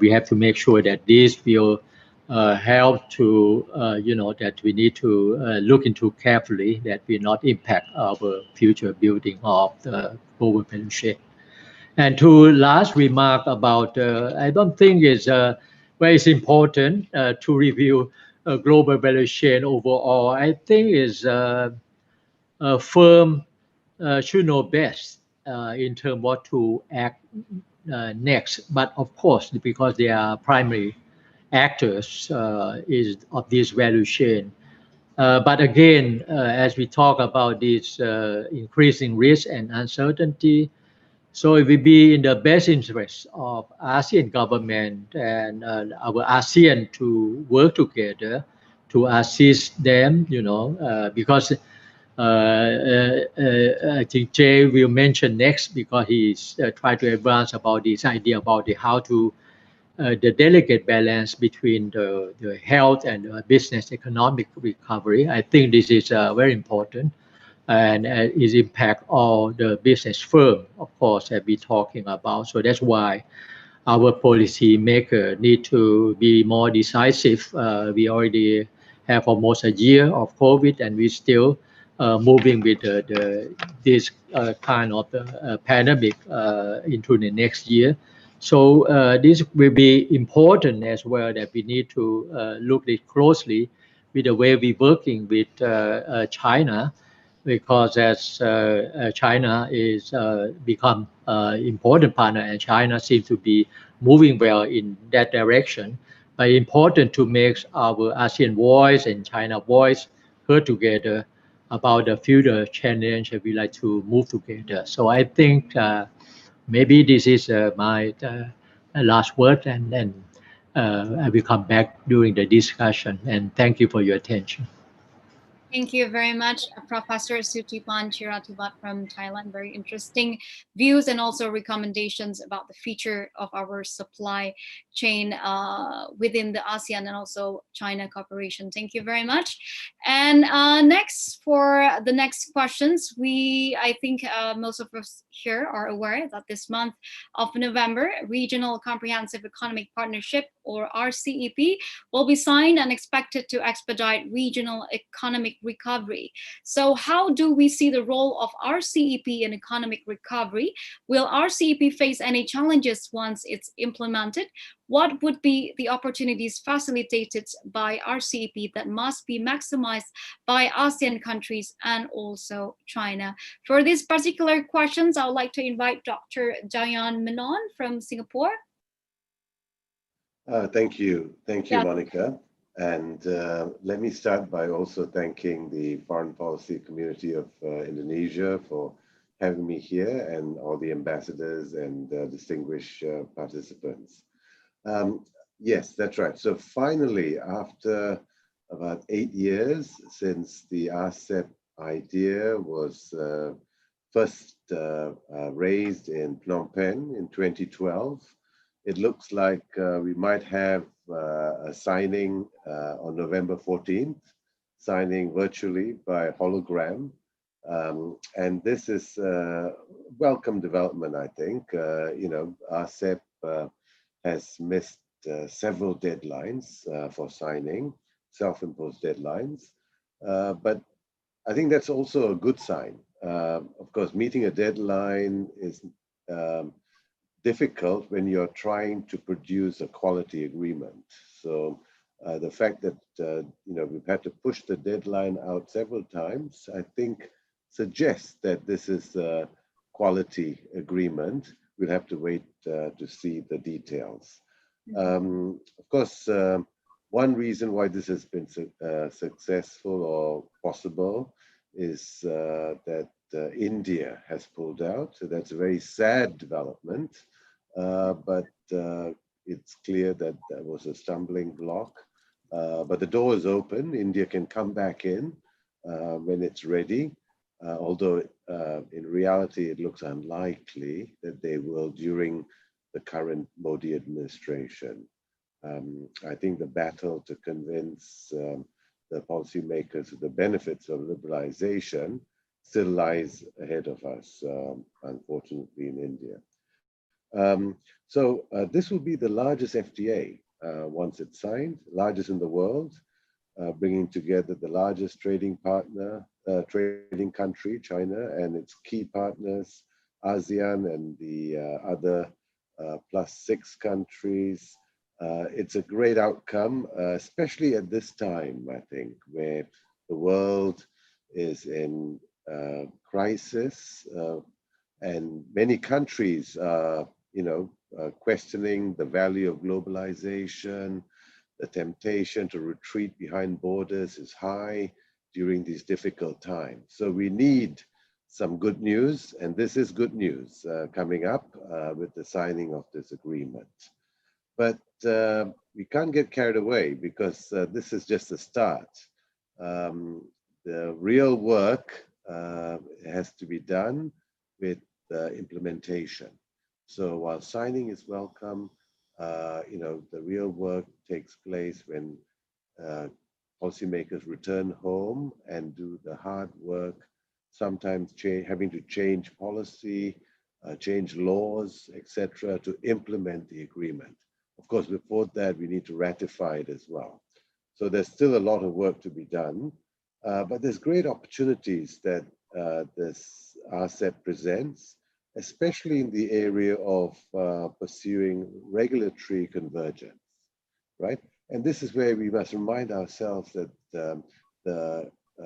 we have to make sure that this will help to that we need to look into carefully that will not impact our future building of the global value chain. And to last remark about, I don't think it's very important to review a global value chain overall. I think is a firm should know best in terms what to act next. But of course, because they are primary actors is of this value chain. But again, as we talk about this increasing risk and uncertainty, so it will be in the best interest of ASEAN government and our ASEAN to work together to assist them, because I think Jay will mention next, because he's trying to advance about this idea about how to the delicate balance between the health and business economic recovery. I think this is very important, and it impact all the business firm, of course, that we're talking about. So that's why our policy maker need to be more decisive. We already have almost a year of COVID, and we still moving with this kind of pandemic into the next year. So this will be important as well, that we need to look it closely with the way we're working with China, because as China is become important partner, and China seems to be moving well in that direction. But important to make our ASEAN voice and China voice heard together about the future challenge that we like to move together. So I think maybe this is my last word, and then I will come back during the discussion. And thank you for your attention. Thank you very much, Professor Sutipan Chiratubat from Thailand. Very interesting views and also recommendations about the future of our supply chain within the ASEAN and also China cooperation. Thank you very much. And next, for the next questions, I think most of us here are aware that this month of November, Regional Comprehensive Economic Partnership, or RCEP, will be signed and expected to expedite regional economic recovery. So how do we see the role of RCEP in economic recovery? Will RCEP face any challenges once it's implemented? What would be the opportunities facilitated by RCEP that must be maximized by ASEAN countries and also China? For these particular questions, I would like to invite Dr. Jayan Menon from Singapore. Thank you, Yeah. Monica. And let me start by also thanking the foreign policy community of Indonesia for having me here, and all the ambassadors and distinguished participants. Yes, that's right. So finally, after about 8 years since the RCEP idea was first raised in Phnom Penh in 2012, it looks like we might have a signing on November 14th, signing virtually by hologram. And this is a welcome development, I think. RCEP has missed several deadlines for signing, self-imposed deadlines. But I think that's also a good sign. Of course, meeting a deadline is difficult when you're trying to produce a quality agreement. So the fact that we've had to push the deadline out several times, I think suggests that this is a quality agreement. We'll have to wait to see the details. Of course, one reason why this has been successful or possible is that India has pulled out. So that's a very sad development, but it's clear that that was a stumbling block. But the door is open. India can come back in when it's ready, although in reality, it looks unlikely that they will during the current Modi administration. I think the battle to convince the policymakers of the benefits of liberalization still lies ahead of us, unfortunately, in India. So this will be the largest FTA once it's signed, largest in the world, bringing together the largest trading country, China, and its key partners, ASEAN and the other +6 countries. It's a great outcome, especially at this time, I think, where the world is in crisis, and many countries are, questioning the value of globalization. The temptation to retreat behind borders is high during these difficult times. So we need some good news, and this is good news coming up with the signing of this agreement. But we can't get carried away because this is just a start. The real work has to be done with implementation. So while signing is welcome, the real work takes place when policymakers return home and do the hard work, sometimes having to change policy, change laws, etc., to implement the agreement. Of course, before that, we need to ratify it as well. So there's still a lot of work to be done, but there's great opportunities that this RCEP presents, especially in the area of pursuing regulatory convergence, right? And this is where we must remind ourselves that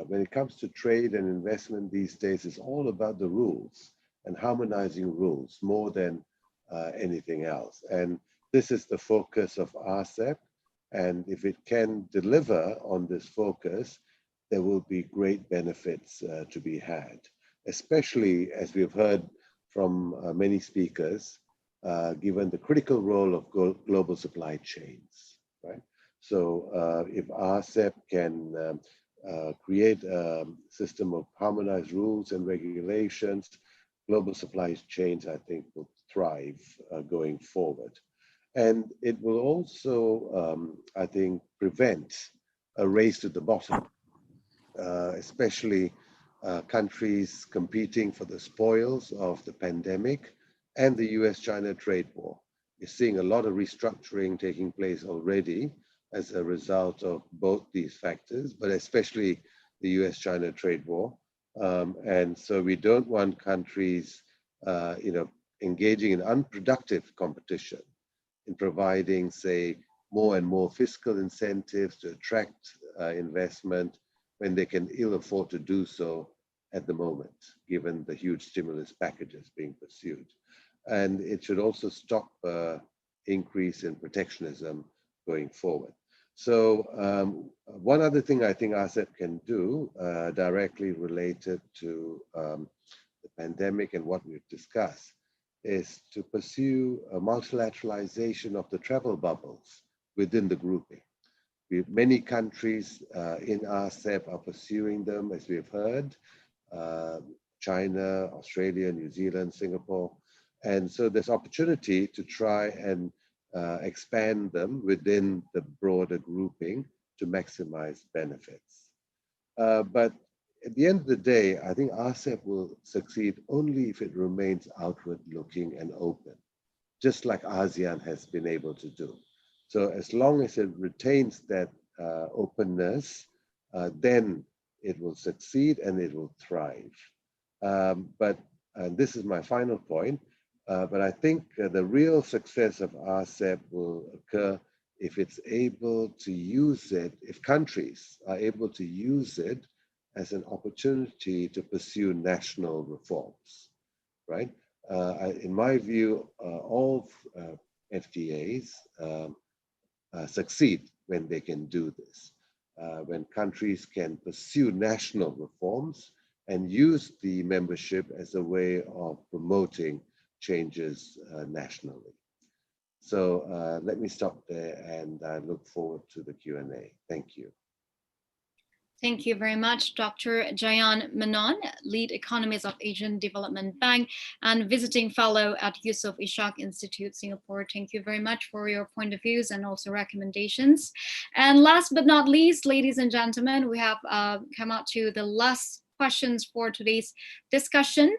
when it comes to trade and investment these days, it's all about the rules and harmonizing rules more than anything else. And this is the focus of RCEP. And if it can deliver on this focus, there will be great benefits to be had, especially as we've heard from many speakers, given the critical role of global supply chains, right? So if RCEP can create a system of harmonized rules and regulations, global supply chains, I think, will thrive going forward. And it will also, I think, prevent a race to the bottom, especially countries competing for the spoils of the pandemic and the US-China trade war. You're seeing a lot of restructuring taking place already as a result of both these factors, but especially the US-China trade war. And so we don't want countries, engaging in unproductive competition in providing, say, more and more fiscal incentives to attract investment when they can ill afford to do so at the moment, given the huge stimulus packages being pursued. And it should also stop increase in protectionism going forward. So one other thing I think RCEP can do directly related to the pandemic and what we've discussed is to pursue a multilateralization of the travel bubbles within the grouping. Many countries in RCEP are pursuing them, as we've heard, China, Australia, New Zealand, Singapore. And so there's opportunity to try and expand them within the broader grouping to maximize benefits. But at the end of the day, I think RCEP will succeed only if it remains outward looking and open, just like ASEAN has been able to do. So as long as it retains that openness, then it will succeed and it will thrive. And this is my final point, but I think the real success of RCEP will occur if it's able to use it, if countries are able to use it as an opportunity to pursue national reforms, right? In my view, all FTAs succeed when they can do this, when countries can pursue national reforms and use the membership as a way of promoting changes nationally. So let me stop there and I look forward to the Q&A. Thank you. Thank you very much, Dr. Jayan Menon, Lead Economist of Asian Development Bank and Visiting Fellow at Yusof Ishak Institute, Singapore. Thank you very much for your point of views and also recommendations. And last but not least, ladies and gentlemen, we have come out to the last questions for today's discussion.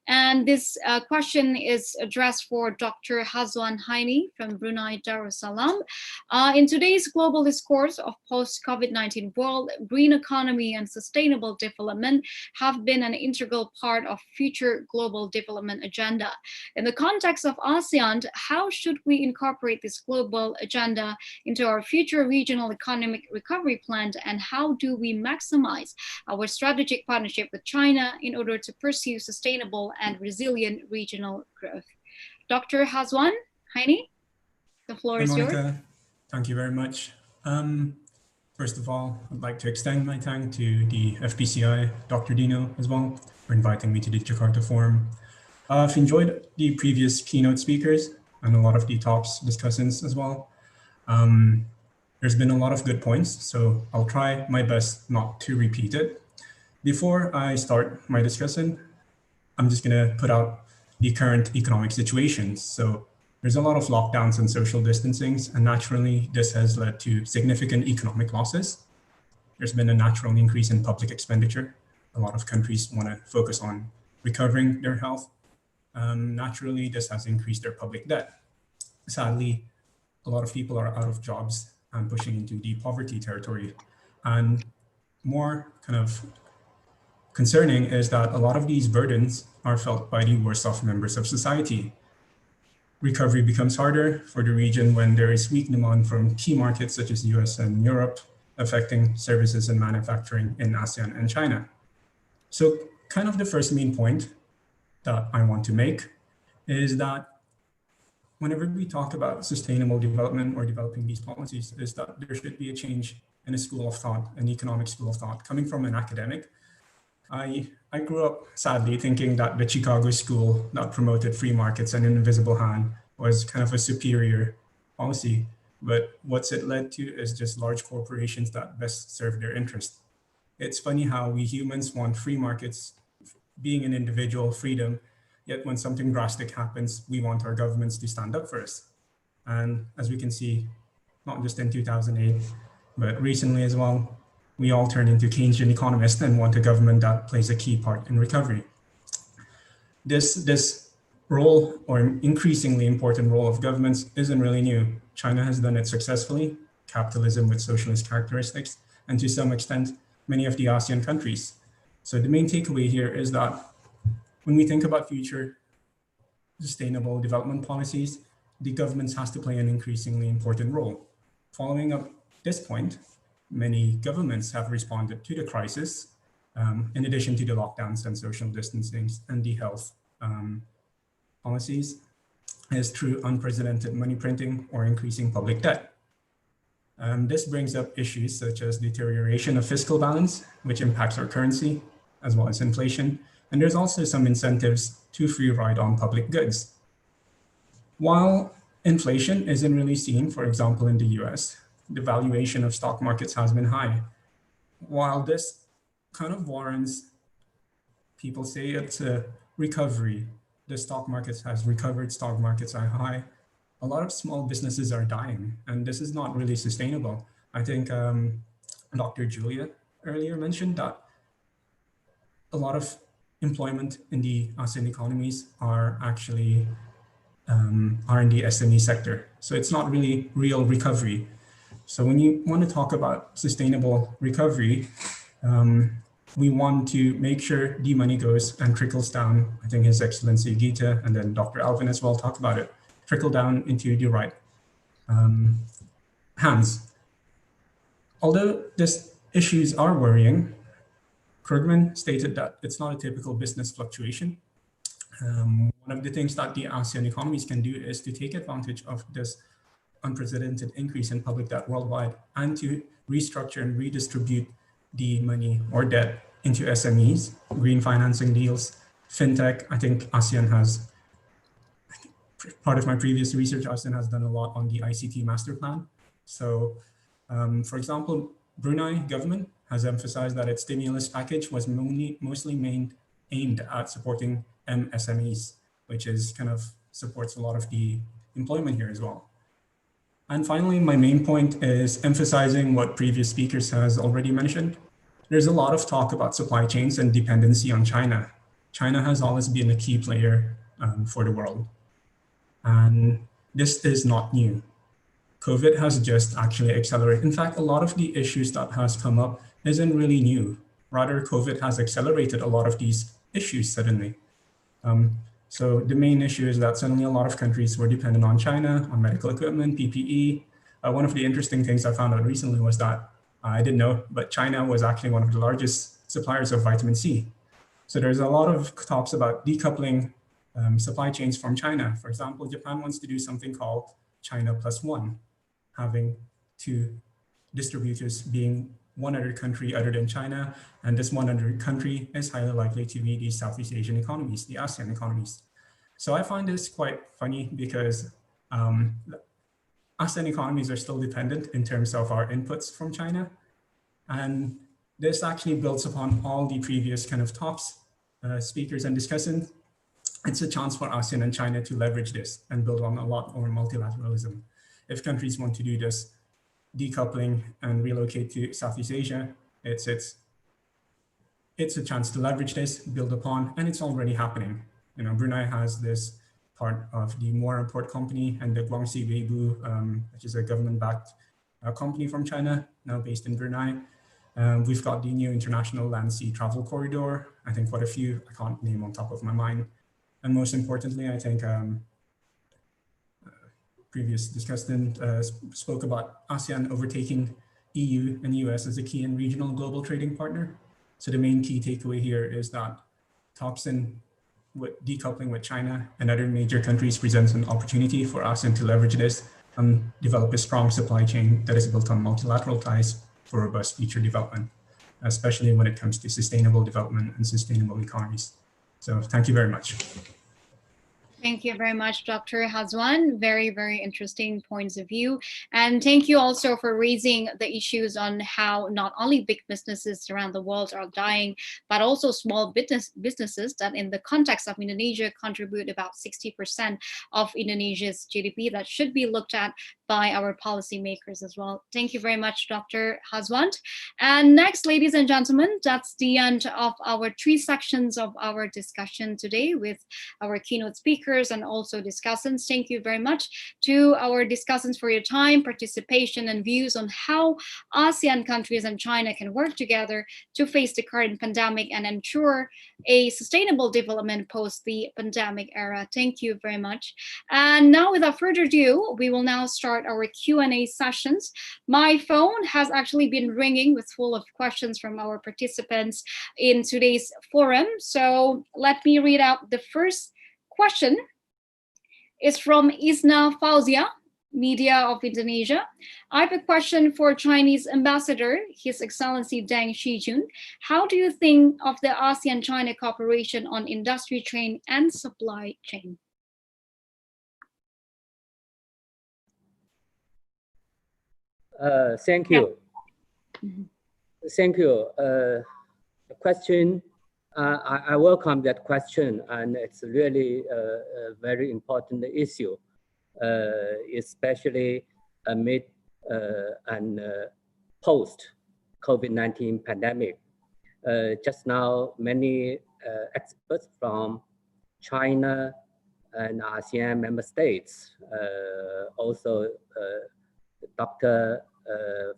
And this question is addressed for Dr. Hazwan Haini from Brunei Darussalam. In today's global discourse of post-COVID-19 world, green economy and sustainable development have been an integral part of future global development agenda. In the context of ASEAN, how should we incorporate this global agenda into our future regional economic recovery plan, and how do we maximize our strategic partnership with China in order to pursue sustainable and resilient regional growth? Dr. Hazwan Haini, the floor is yours. Thank you very much. First of all, I'd like to extend my thanks to the FPCI, Dr. Dino as well, for inviting me to the Jakarta Forum. I've enjoyed the previous keynote speakers, and a lot of the talks, discussions as well. There's been a lot of good points, so I'll try my best not to repeat it. Before I start my discussion, I'm just gonna put out the current economic situation. So there's a lot of lockdowns and social distancings, and naturally this has led to significant economic losses. There's been a natural increase in public expenditure. A lot of countries wanna focus on recovering their health. Naturally, this has increased their public debt. Sadly, a lot of people are out of jobs and pushing into the poverty territory. And more kind of concerning is that a lot of these burdens are felt by the worst off members of society. Recovery becomes harder for the region when there is weak demand from key markets such as US and Europe, affecting services and manufacturing in ASEAN and China. So kind of the first main point that I want to make is that whenever we talk about sustainable development or developing these policies, is that there should be a change in a school of thought, an economic school of thought. Coming from an academic, I grew up sadly thinking that the Chicago school that promoted free markets and an invisible hand was kind of a superior policy. But what's it led to is just large corporations that best serve their interest. It's funny how we humans want free markets, being an individual, freedom, yet when something drastic happens, we want our governments to stand up for us. And as we can see, not just in 2008, but recently as well, we all turn into Keynesian economists and want a government that plays a key part in recovery. This role, or increasingly important role of governments, isn't really new. China has done it successfully, capitalism with socialist characteristics, and to some extent, many of the ASEAN countries. So the main takeaway here is that when we think about future sustainable development policies, the governments has to play an increasingly important role. Following up this point, many governments have responded to the crisis, in addition to the lockdowns and social distancing and the health policies, is through unprecedented money printing or increasing public debt. This brings up issues such as deterioration of fiscal balance, which impacts our currency, as well as inflation. And there's also some incentives to free ride on public goods. While inflation isn't really seen, for example, in the US, the valuation of stock markets has been high. While this kind of warrants, people say it's a recovery, the stock markets has recovered, stock markets are high, a lot of small businesses are dying, and this is not really sustainable. I think Dr. Julia earlier mentioned that a lot of employment in the ASEAN economies are actually are in the SME sector. So it's not really real recovery. So when you want to talk about sustainable recovery, we want to make sure the money goes and trickles down. I think His Excellency Gita and then Dr. Alvin as well talked about it, trickle down into the right hands. Although these issues are worrying, Krugman stated that it's not a typical business fluctuation. One of the things that the ASEAN economies can do is to take advantage of this unprecedented increase in public debt worldwide and to restructure and redistribute the money or debt into SMEs, green financing deals, fintech. I think ASEAN has, part of my previous research, ASEAN has done a lot on the ICT master plan. So for example, Brunei government has emphasized that its stimulus package was mostly aimed at supporting MSMEs, which is kind of supports a lot of the employment here as well. And finally, my main point is emphasizing what previous speakers has already mentioned. There's a lot of talk about supply chains and dependency on China. China has always been a key player for the world. And this is not new. COVID has just actually accelerated. In fact, a lot of the issues that has come up isn't really new. Rather, COVID has accelerated a lot of these issues suddenly. So the main issue is that suddenly a lot of countries were dependent on China, on medical equipment, PPE. One of the interesting things I found out recently was that, I didn't know, but China was actually one of the largest suppliers of vitamin C. So there's a lot of talks about decoupling supply chains from China. For example, Japan wants to do something called China Plus One, having two distributors being one other country other than China, and this one other country is highly likely to be the Southeast Asian economies, the ASEAN economies. So I find this quite funny because ASEAN economies are still dependent in terms of our inputs from China. And this actually builds upon all the previous kind of tops, speakers and discussants. It's a chance for ASEAN and China to leverage this and build on a lot more multilateralism. If countries want to do this, decoupling and relocate to Southeast Asia, it's a chance to leverage this, build upon, and it's already happening. You know, Brunei has this part of the Muara Port Company and the Guangxi Weibu, which is a government-backed company from China, now based in Brunei. We've got the new International Land Sea Travel Corridor. I think quite a few, I can't name on top of my mind. And most importantly, I think previous discussant spoke about ASEAN overtaking EU and US as a key and regional global trading partner. So the main key takeaway here is that Thompson, with decoupling with China and other major countries, presents an opportunity for ASEAN to leverage this and develop a strong supply chain that is built on multilateral ties for robust future development, especially when it comes to sustainable development and sustainable economies. So thank you very much. Thank you very much, Dr. Hazwan. Very, very interesting points of view. And thank you also for raising the issues on how not only big businesses around the world are dying, but also small businesses that in the context of Indonesia contribute about 60% of Indonesia's GDP that should be looked at by our policymakers as well. Thank you very much, Dr. Hazwan. And next, ladies and gentlemen, that's the end of our 3 sections of our discussion today with our keynote speakers and also discussants. Thank you very much to our discussants for your time, participation, and views on how ASEAN countries and China can work together to face the current pandemic and ensure a sustainable development post the pandemic era. Thank you very much. And now, without further ado, we will now start our Q&A sessions. My phone has actually been ringing with full of questions from our participants in today's forum. So let me read out the first question. Is from Isna Fauzia, Media of Indonesia. I have a question for Chinese Ambassador, His Excellency Deng Xijun. How do you think of the ASEAN-China cooperation on industry chain and supply chain? Thank you. Yeah. Thank you. The question, I welcome that question, and it's really a very important issue, especially amid and post COVID-19 pandemic. Just now, many experts from China and ASEAN member states, also Dr.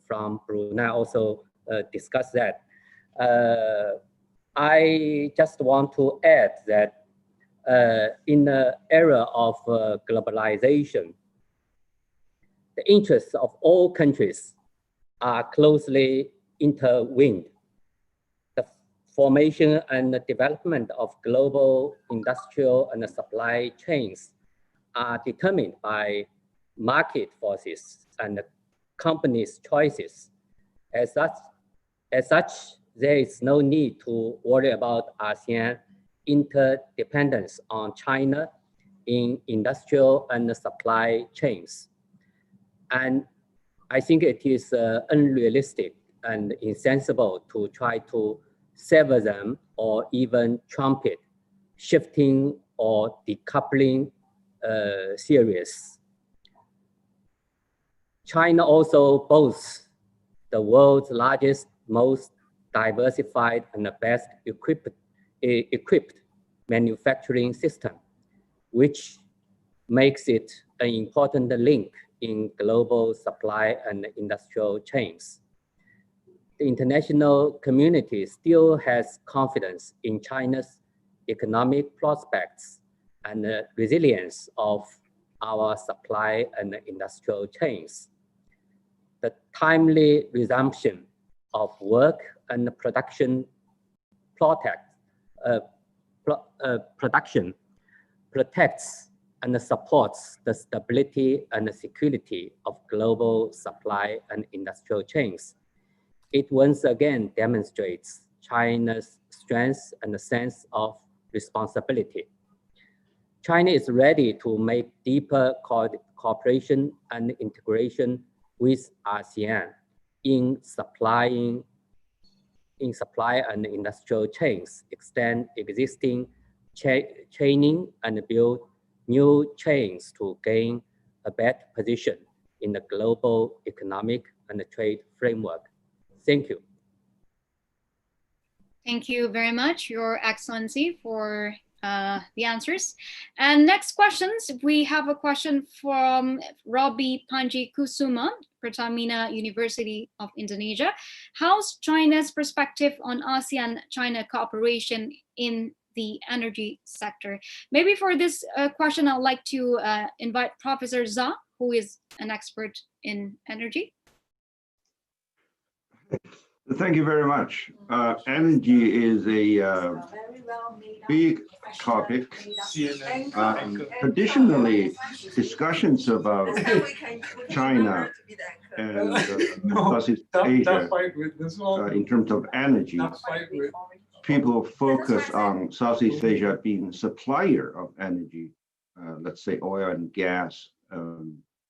From Brunei also discussed that. I just want to add that in the era of globalization, the interests of all countries are closely intertwined. The formation and the development of global industrial and supply chains are determined by market forces and companies' choices. As such, there is no need to worry about ASEAN interdependence on China in industrial and supply chains. And I think it is unrealistic and insensible to try to sever them or even trumpet shifting or decoupling theories. China also boasts the world's largest, most diversified and the best equipped manufacturing system, which makes it an important link in global supply and industrial chains. The international community still has confidence in China's economic prospects and the resilience of our supply and industrial chains. The timely resumption of work and production protects and supports the stability and the security of global supply and industrial chains. It once again demonstrates China's strength and a sense of responsibility. China is ready to make deeper cooperation and integration with ASEAN in supply and industrial chains, extend existing chaining and build new chains to gain a better position in the global economic and trade framework. Thank you. Thank you very much, Your Excellency, for the answers. And next questions, we have a question from Robbie Panji Kusuma, Pertamina University of Indonesia. How's China's perspective on ASEAN-China cooperation in the energy sector? Maybe for this question, I'd like to invite Professor Zha, who is an expert in energy. Thank you very much. Energy is a big topic. Traditionally, discussions about China and Southeast Asia in terms of energy, people focus on Southeast Asia being supplier of energy, let's say oil and gas,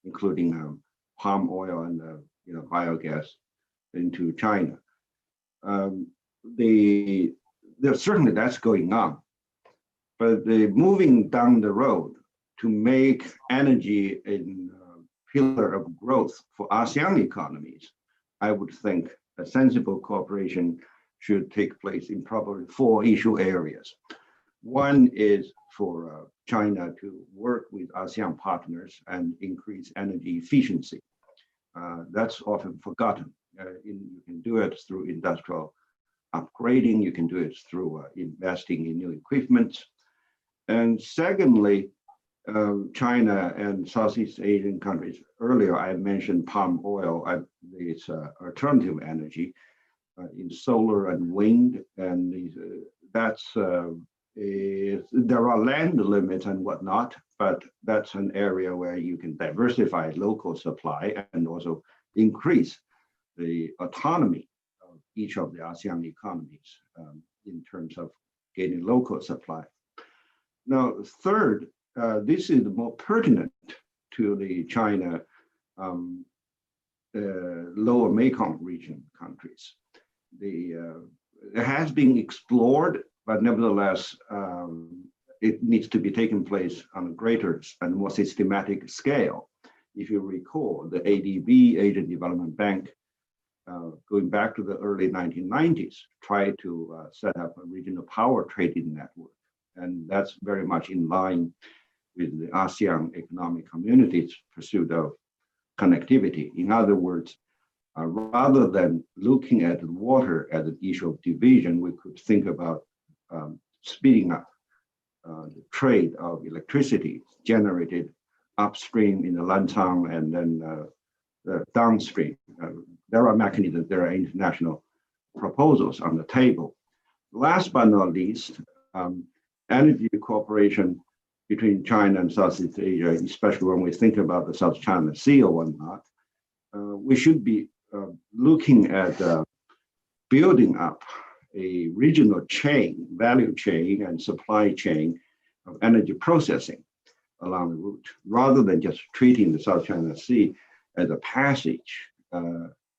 including palm oil and biogas into China. Certainly that's going on, but moving down the road to make energy a pillar of growth for ASEAN economies, I would think a sensible cooperation should take place in probably 4 issue areas. One is for China to work with ASEAN partners and increase energy efficiency. That's often forgotten. You can do it through industrial upgrading, you can do it through investing in new equipment. And secondly, China and Southeast Asian countries, earlier I mentioned palm oil, it's alternative energy in solar and wind, and there are land limits and whatnot, but that's an area where you can diversify local supply and also increase the autonomy of each of the ASEAN economies in terms of getting local supply. Now, third, this is more pertinent to the China lower Mekong region countries. It has been explored, but nevertheless, it needs to be taken place on a greater and more systematic scale. If you recall, the ADB, Asian Development Bank, going back to the early 1990s, tried to set up a regional power trading network. And that's very much in line with the ASEAN economic community's pursuit of connectivity. In other words, rather than looking at water as an issue of division, we could think about speeding up the trade of electricity generated upstream in the Lantang and then downstream. There are mechanisms, there are international proposals on the table. Last but not least, energy cooperation between China and Southeast Asia, especially when we think about the South China Sea or whatnot, we should be looking at building up a regional chain, value chain and supply chain of energy processing along the route, rather than just treating the South China Sea as a passage.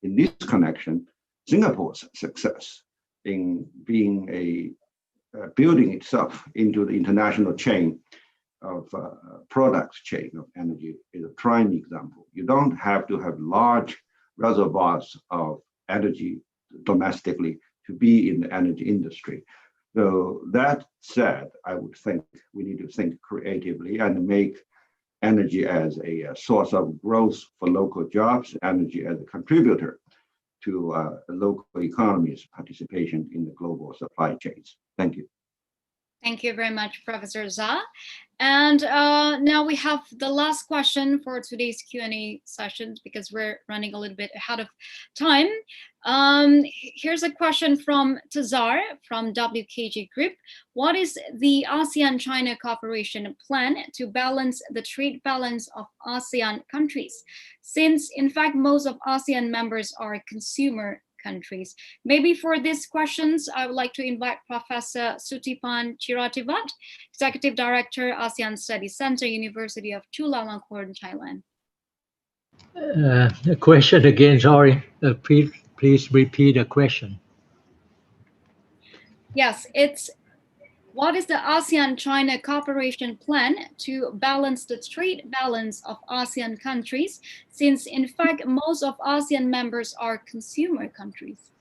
In this connection, Singapore's success in being building itself into the international chain of products chain of energy is a prime example. You don't have to have large reservoirs of energy domestically to be in the energy industry. So that said, I would think we need to think creatively and make energy as a source of growth for local jobs, energy as a contributor to local economies' participation in the global supply chains. Thank you. Thank you very much, Professor Zha. And now we have the last question for today's Q&A sessions because we're running a little bit ahead of time. Here's a question from Tazar from WKG Group. What is the ASEAN-China cooperation plan to balance the trade balance of ASEAN countries? Since, in fact, most of ASEAN members are consumer countries. Maybe for these questions, I would like to invite Professor Sutipan Chirativat, Executive Director, ASEAN Studies Center, University of Chulalongkorn, Thailand. The question again, sorry. Please repeat the question. Yes, it's what is the ASEAN-China cooperation plan to balance the trade balance of ASEAN countries, since in fact most of ASEAN members are consumer countries?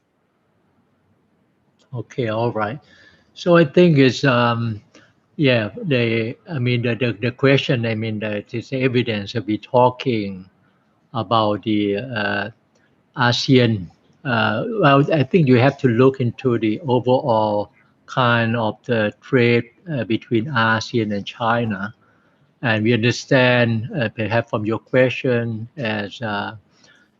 Okay, all right. So I think it's yeah, the question, it's evidence that we're talking about the ASEAN. Well, I think you have to look into the overall kind of the trade between ASEAN and China. And we understand, perhaps from your question, as that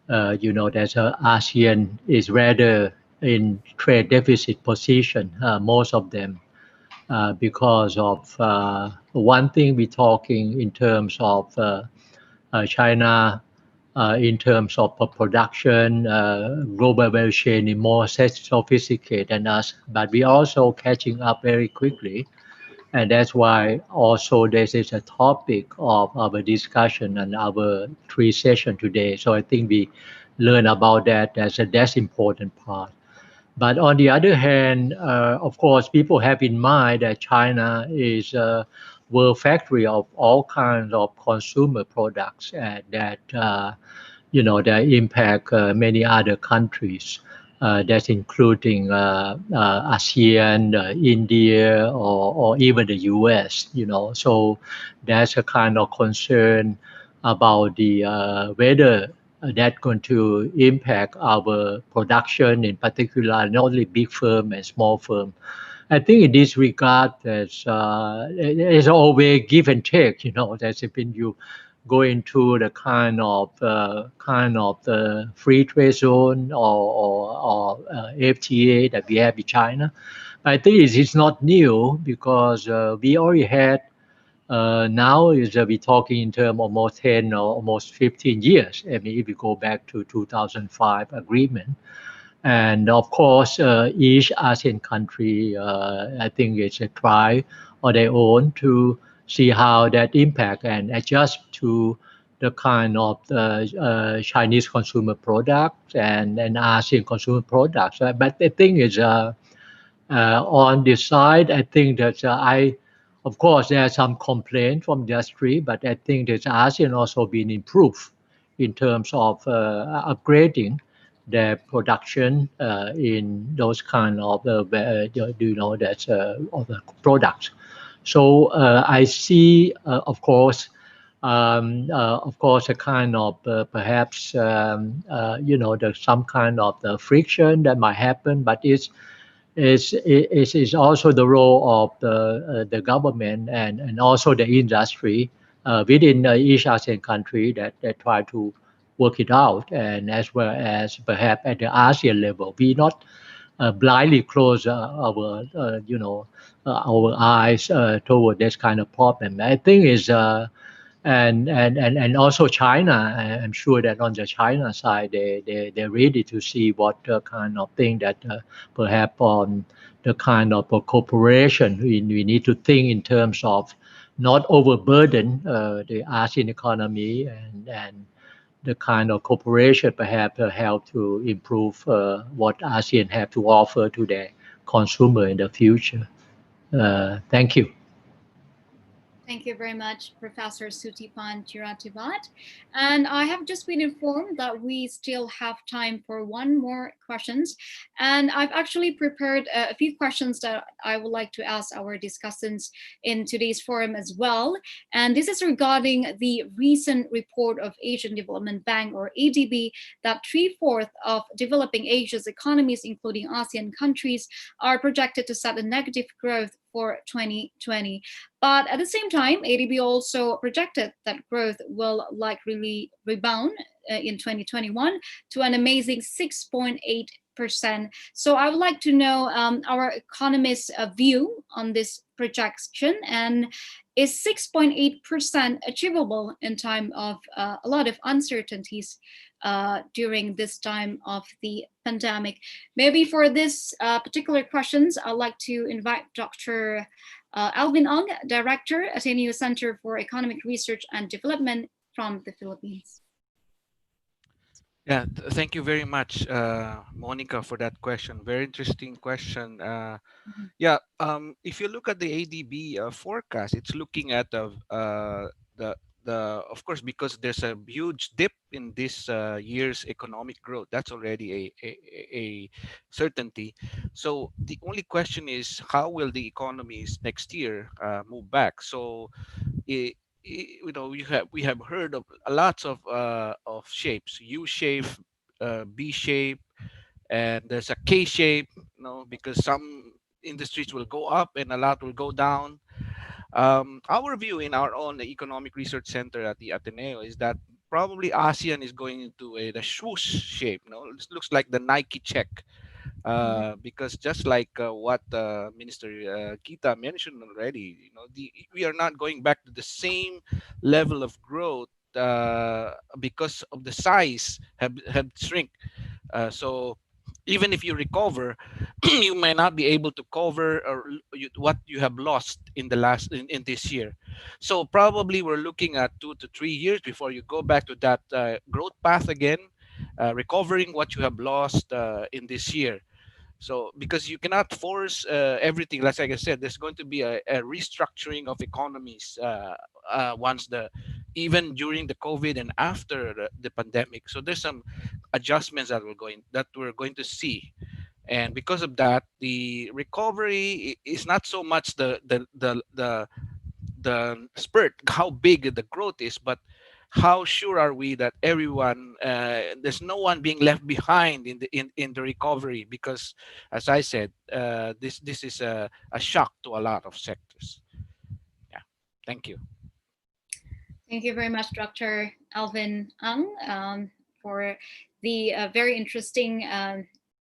ASEAN is rather in trade deficit position, most of them, because of one thing we're talking in terms of China, in terms of production, global value chain is more sophisticated than us, but we also catching up very quickly. And that's why also this is a topic of our discussion and our three session today. So I think we learn about that. That's important part. But on the other hand, of course, people have in mind that China is a world factory of all kinds of consumer products and that that impact many other countries. That's including ASEAN, India, or even the US. So that's a kind of concern about the whether that's going to impact our production, in particular, not only big firm and small firm. I think in this regard, there's always give and take. That's when you go into the kind of the free trade zone or FTA that we have with China. I think it's not new because we already had. Now we're talking in terms of almost 10 or almost 15 years. I mean, if you go back to 2005 agreement. And of course, each ASEAN country, I think it's a try on their own to see how that impact and adjust to the kind of Chinese consumer products and ASEAN consumer products. But the thing is, on this side, I think that of course, there are some complaints from industry, but I think that ASEAN also been improved in terms of upgrading their production in those kind of of the products. So I see, of course, a kind of perhaps there's some kind of the friction that might happen, but it's also the role of the government and also the industry within each ASEAN country that try to work it out, and as well as perhaps at the ASEAN level, we not blindly close our eyes toward this kind of problem. I think is and also China. I'm sure that on the China side, they're ready to see what kind of thing that perhaps on the kind of cooperation we need to think in terms of not overburden the ASEAN economy and the kind of cooperation perhaps help to improve what ASEAN have to offer to their consumer in the future. Thank you. Thank you very much, Professor Sutipan Chirativat. And I have just been informed that we still have time for one more questions. And I've actually prepared a few questions that I would like to ask our discussants in today's forum as well. And this is regarding the recent report of Asian Development Bank, or ADB, that 3/4 of developing Asia's economies, including ASEAN countries, are projected to set a negative growth for 2020. But at the same time, ADB also projected that growth will likely rebound in 2021 to an amazing 6.8%. So I would like to know our economists' view on this projection, and is 6.8% achievable in time of a lot of uncertainties during this time of the pandemic? Maybe for this particular questions, I'd like to invite Dr. Alvin Ong, Director at NU Center for Economic Research and Development from the Philippines. Yeah, thank you very much, Monica, for that question. Very interesting question. Yeah, if you look at the ADB forecast, it's looking at the of course, because there's a huge dip in this year's economic growth. That's already a certainty. So the only question is, how will the economies next year move back? So you know, we have heard of lots of shapes: U shape, B shape, and there's a K shape. You know, because some industries will go up and a lot will go down. Our view in our own economic research center at the Ateneo is that probably ASEAN is going into the swoosh shape. You know, it looks like the Nike check, because just like what Minister Gita mentioned already, you know, we are not going back to the same level of growth because of the size have shrink. So even if you recover, you may not be able to cover what you have lost in the last in this year. So probably we're looking at 2 to 3 years before you go back to that growth path again, recovering what you have lost in this year. So because you cannot force everything, like I said, there's going to be a restructuring of economies once even during the COVID and after the pandemic. So there's some adjustments that we're going to see, and because of that, the recovery is not so much the spurt, how big the growth is, but how sure are we that everyone, there's no one being left behind in the recovery? Because, as I said, this is a shock to a lot of sectors. Yeah, thank you. Thank you very much, Dr. Alvin Ang, for the very interesting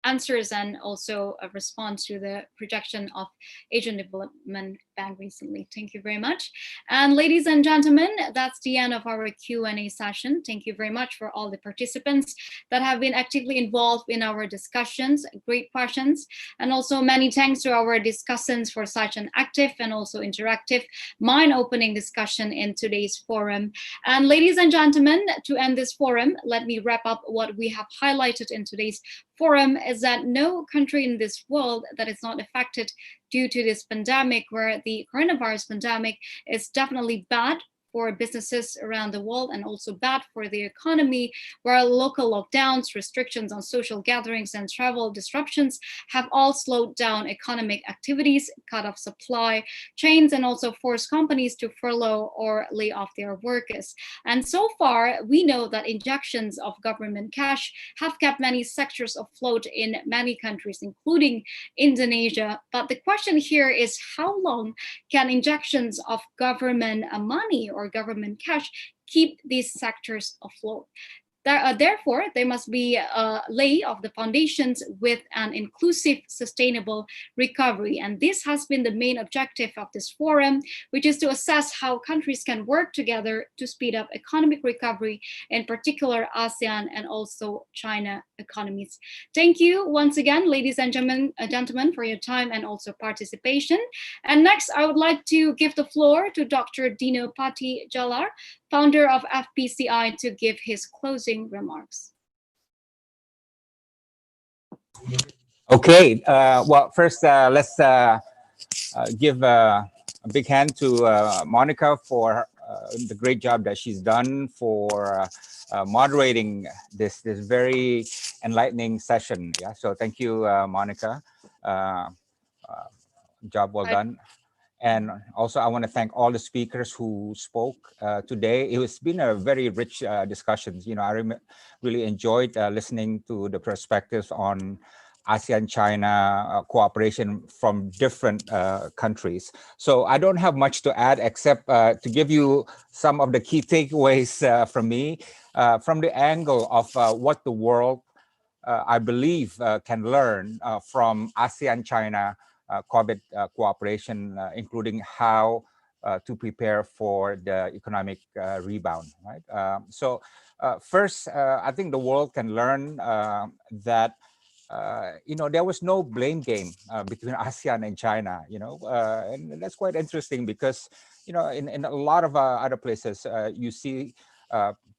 answers and also a response to the projection of Asian Development Bank recently. Thank you very much. And ladies and gentlemen, that's the end of our Q&A session. Thank you very much for all the participants that have been actively involved in our discussions. Great questions. And also many thanks to our discussants for such an active and also interactive, mind-opening discussion in today's forum. And ladies and gentlemen, to end this forum, let me wrap up what we have highlighted in today's forum is that no country in this world that is not affected due to this pandemic, where the coronavirus pandemic is definitely bad for businesses around the world and also bad for the economy, where local lockdowns, restrictions on social gatherings, and travel disruptions have all slowed down economic activities, cut off supply chains, and also forced companies to furlough or lay off their workers. And so far, we know that injections of government cash have kept many sectors afloat in many countries, including Indonesia. But the question here is, how long can injections of government money or government cash keep these sectors afloat? Therefore, there must be a lay of the foundations with an inclusive, sustainable recovery. And this has been the main objective of this forum, which is to assess how countries can work together to speed up economic recovery, in particular ASEAN and also China economies. Thank you once again, ladies and gentlemen, for your time and also participation. And next, I would like to give the floor to Dr. Dino Pati Jalar, founder of FPCI, to give his closing remarks. Okay, well, first let's give a big hand to Monica for the great job that she's done for moderating this very enlightening session. Yeah, so thank you, Monica. Job well done. And also, I want to thank all the speakers who spoke today. It's been a very rich discussion. You know, I really enjoyed listening to the perspectives on ASEAN-China cooperation from different countries. So I don't have much to add except to give you some of the key takeaways from me, from the angle of what the world, I believe, can learn from ASEAN-China COVID cooperation, including how to prepare for the economic rebound, right? So first, I think the world can learn that, you know, there was no blame game between ASEAN and China, you know, and that's quite interesting because, you know, in a lot of other places, you see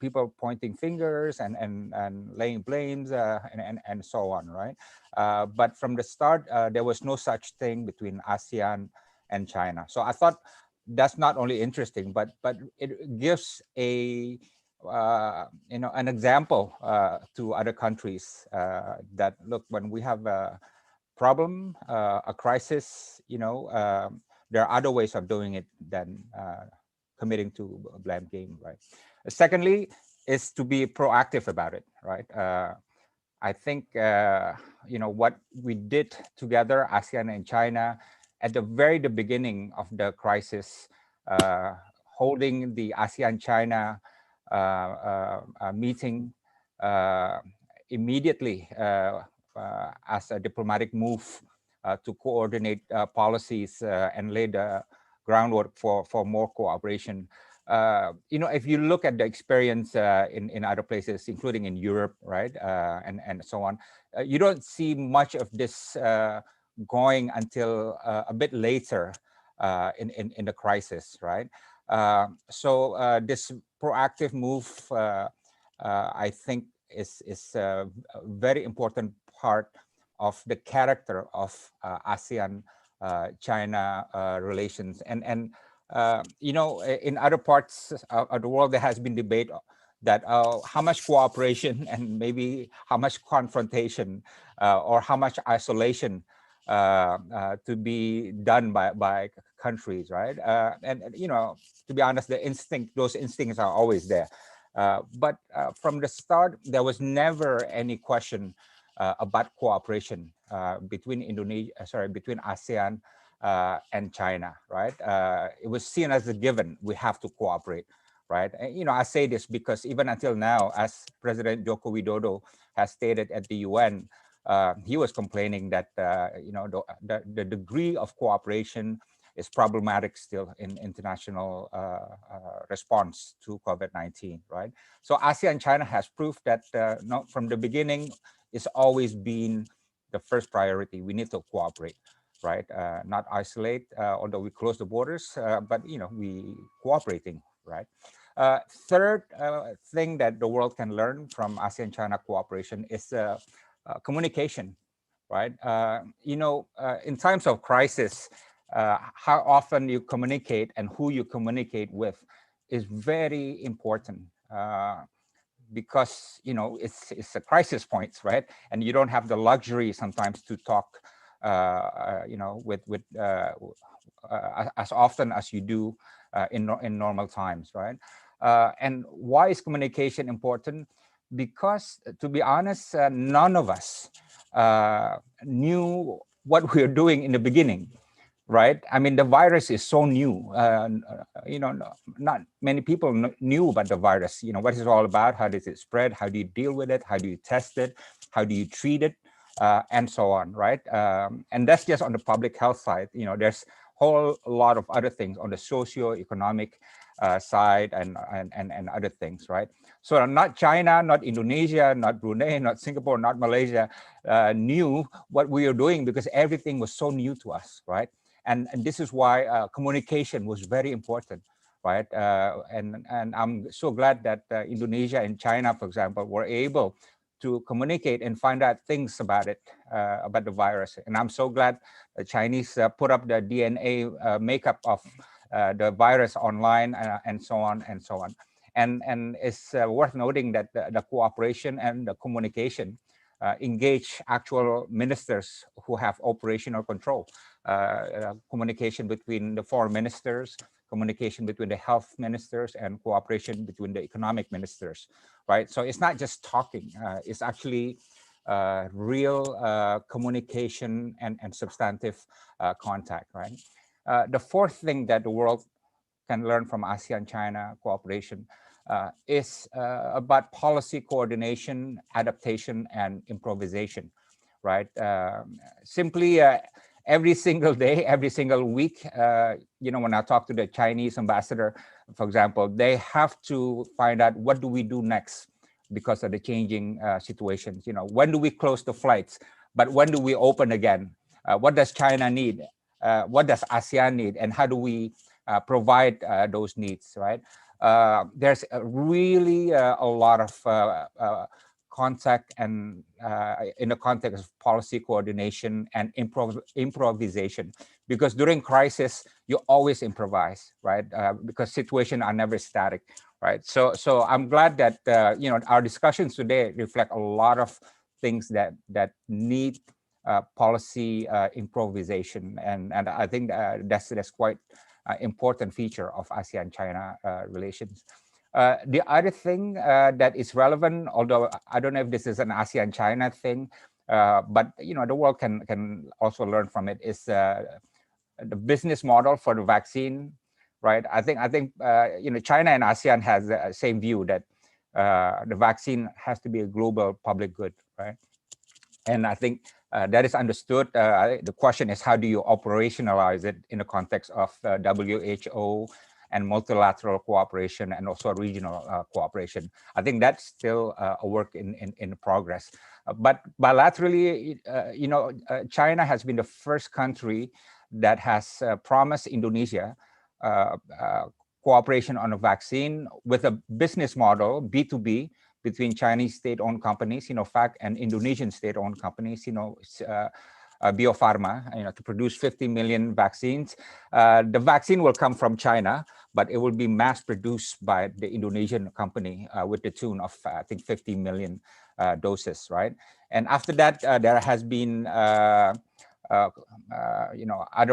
people pointing fingers and laying blames and so on, right? But from the start, there was no such thing between ASEAN and China. So I thought that's not only interesting, but it gives a an example to other countries that look, when we have a problem, a crisis, there are other ways of doing it than committing to a blame game, right? Secondly, is to be proactive about it, right? I think what we did together, ASEAN and China, at the very beginning of the crisis, holding the ASEAN-China meeting immediately as a diplomatic move to coordinate policies and lay the groundwork for more cooperation. If you look at the experience in other places, including in Europe, right, and so on, you don't see much of this going until a bit later in the crisis, right? So this proactive move, I think, is a very important part of the character of ASEAN-China relations. And in other parts of the world, there has been debate that how much cooperation and maybe how much confrontation or how much isolation to be done by countries, right? And to be honest, those instincts are always there. But from the start, there was never any question about cooperation between ASEAN and China, right? It was seen as a given. We have to cooperate, right? And, I say this because even until now, as President Joko Widodo has stated at the UN, he was complaining that the degree of cooperation is problematic still in international response to COVID-19, right? So ASEAN-China has proved that from the beginning, it's always been the first priority. We need to cooperate, right? Not isolate, although we close the borders, but we cooperating, right? Third thing that the world can learn from ASEAN-China cooperation is communication, right? In times of crisis, how often you communicate and who you communicate with is very important. Because it's a crisis point, right? And you don't have the luxury sometimes to talk, with as often as you do in normal times, right? And why is communication important? Because to be honest, none of us knew what we were doing in the beginning. Right? I mean, the virus is so new. Not many people knew about the virus. What is it all about? How does it spread? How do you deal with it? How do you test it? How do you treat it? And so on, right? And that's just on the public health side. There's a whole lot of other things on the socio-economic side and other things, right? So not China, not Indonesia, not Brunei, not Singapore, not Malaysia knew what we were doing because everything was so new to us, right? And this is why communication was very important, right? And I'm so glad that Indonesia and China, for example, were able to communicate and find out things about it, about the virus. And I'm so glad the Chinese put up the DNA makeup of the virus online and so on and so on. And it's worth noting that the cooperation and the communication engage actual ministers who have operational control. Communication between the foreign ministers, communication between the health ministers, and cooperation between the economic ministers, right? So it's not just talking, it's actually real communication and substantive contact, right? The fourth thing that the world can learn from ASEAN-China cooperation is about policy coordination, adaptation, and improvisation, right? Simply every single day, every single week, when I talk to the Chinese ambassador, for example, they have to find out what do we do next because of the changing situations. When do we close the flights? But when do we open again? What does China need? What does ASEAN need? And how do we provide those needs, right? there's really a lot of contact and in the context of policy coordination and improvisation, because during crisis you always improvise, right? Because situations are never static, right? So I'm glad that our discussions today reflect a lot of things that need policy improvisation, and I think that's quite important feature of ASEAN-China relations. The other thing that is relevant, although I don't know if this is an ASEAN-China thing, but the world can also learn from it, is the business model for the vaccine, right? I think China and ASEAN has the same view that the vaccine has to be a global public good, right? And I think that is understood. The question is, how do you operationalize it in the context of WHO and multilateral cooperation and also regional cooperation? I think that's still a work in progress. But bilaterally, China has been the first country that has promised Indonesia cooperation on a vaccine with a business model, B2B, between Chinese state-owned companies, Sinovac, and Indonesian state-owned companies, Bio Farma, to produce 50 million vaccines. The vaccine will come from China, but it will be mass-produced by the Indonesian company with the tune of, I think, 50 million doses, right? And after that, there has been, other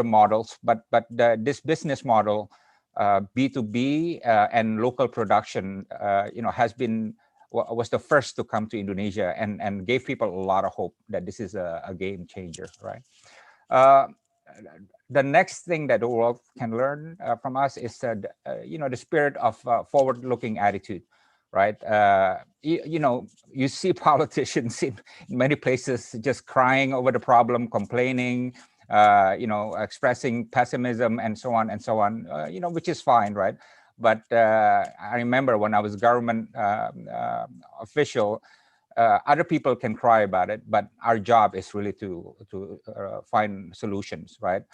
models, but this business model, B2B and local production, was the first to come to Indonesia and gave people a lot of hope that this is a game changer, right? The next thing that the world can learn from us is the spirit of forward-looking attitude, right? You see politicians in many places just crying over the problem, complaining, expressing pessimism and so on, which is fine, right? But I remember when I was government official, other people can cry about it, but our job is really to find solutions, right?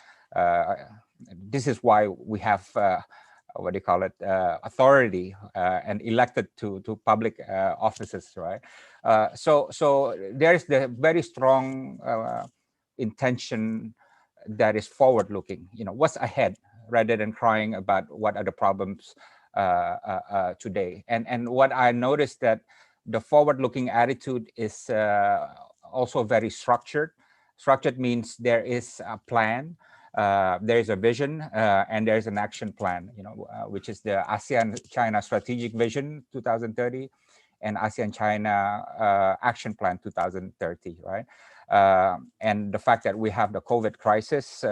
This is why we have authority and elected to public offices, right? So there's the very strong intention that is forward-looking. What's ahead, rather than crying about what are the problems today. And what I noticed that the forward-looking attitude is also very structured. Structured means there is a plan, there is a vision, and there's an action plan, which is the ASEAN-China Strategic Vision 2030 and ASEAN-China Action Plan 2030, right? And the fact that we have the COVID crisis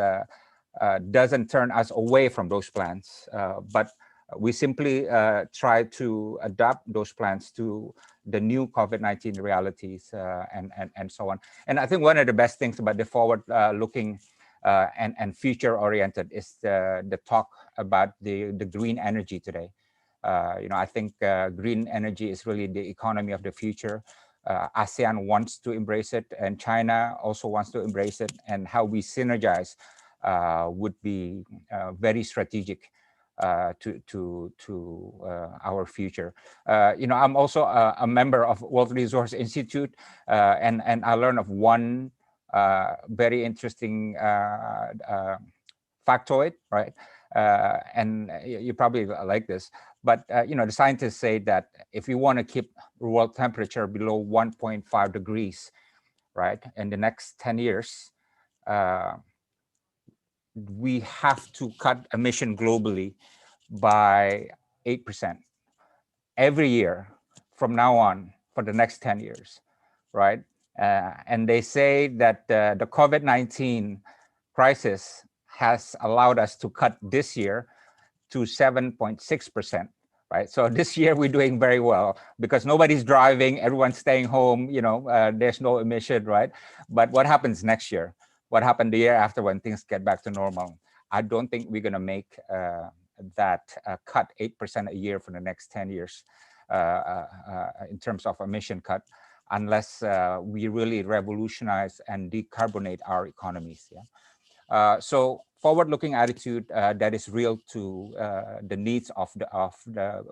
doesn't turn us away from those plans, but we simply try to adapt those plans to the new COVID-19 realities and so on. And I think one of the best things about the forward-looking and future-oriented is the talk about the green energy today. I think green energy is really the economy of the future. ASEAN wants to embrace it, and China also wants to embrace it, and how we synergize would be very strategic to our future. I'm also a member of World Resource Institute, and I learned of one very interesting factoid, right? And you probably like this, but the scientists say that if you want to keep world temperature below 1.5 degrees, right, in the next 10 years, we have to cut emission globally by 8% every year from now on for the next 10 years, right? And they say that the COVID-19 crisis has allowed us to cut this year to 7.6%, right? So this year we're doing very well because nobody's driving, everyone's staying home, there's no emission, right? But what happens next year? What happened the year after when things get back to normal? I don't think we're gonna make that cut 8% a year for the next 10 years in terms of emission cut, unless we really revolutionize and decarbonate our economies. Yeah. So forward-looking attitude that is real to the needs of the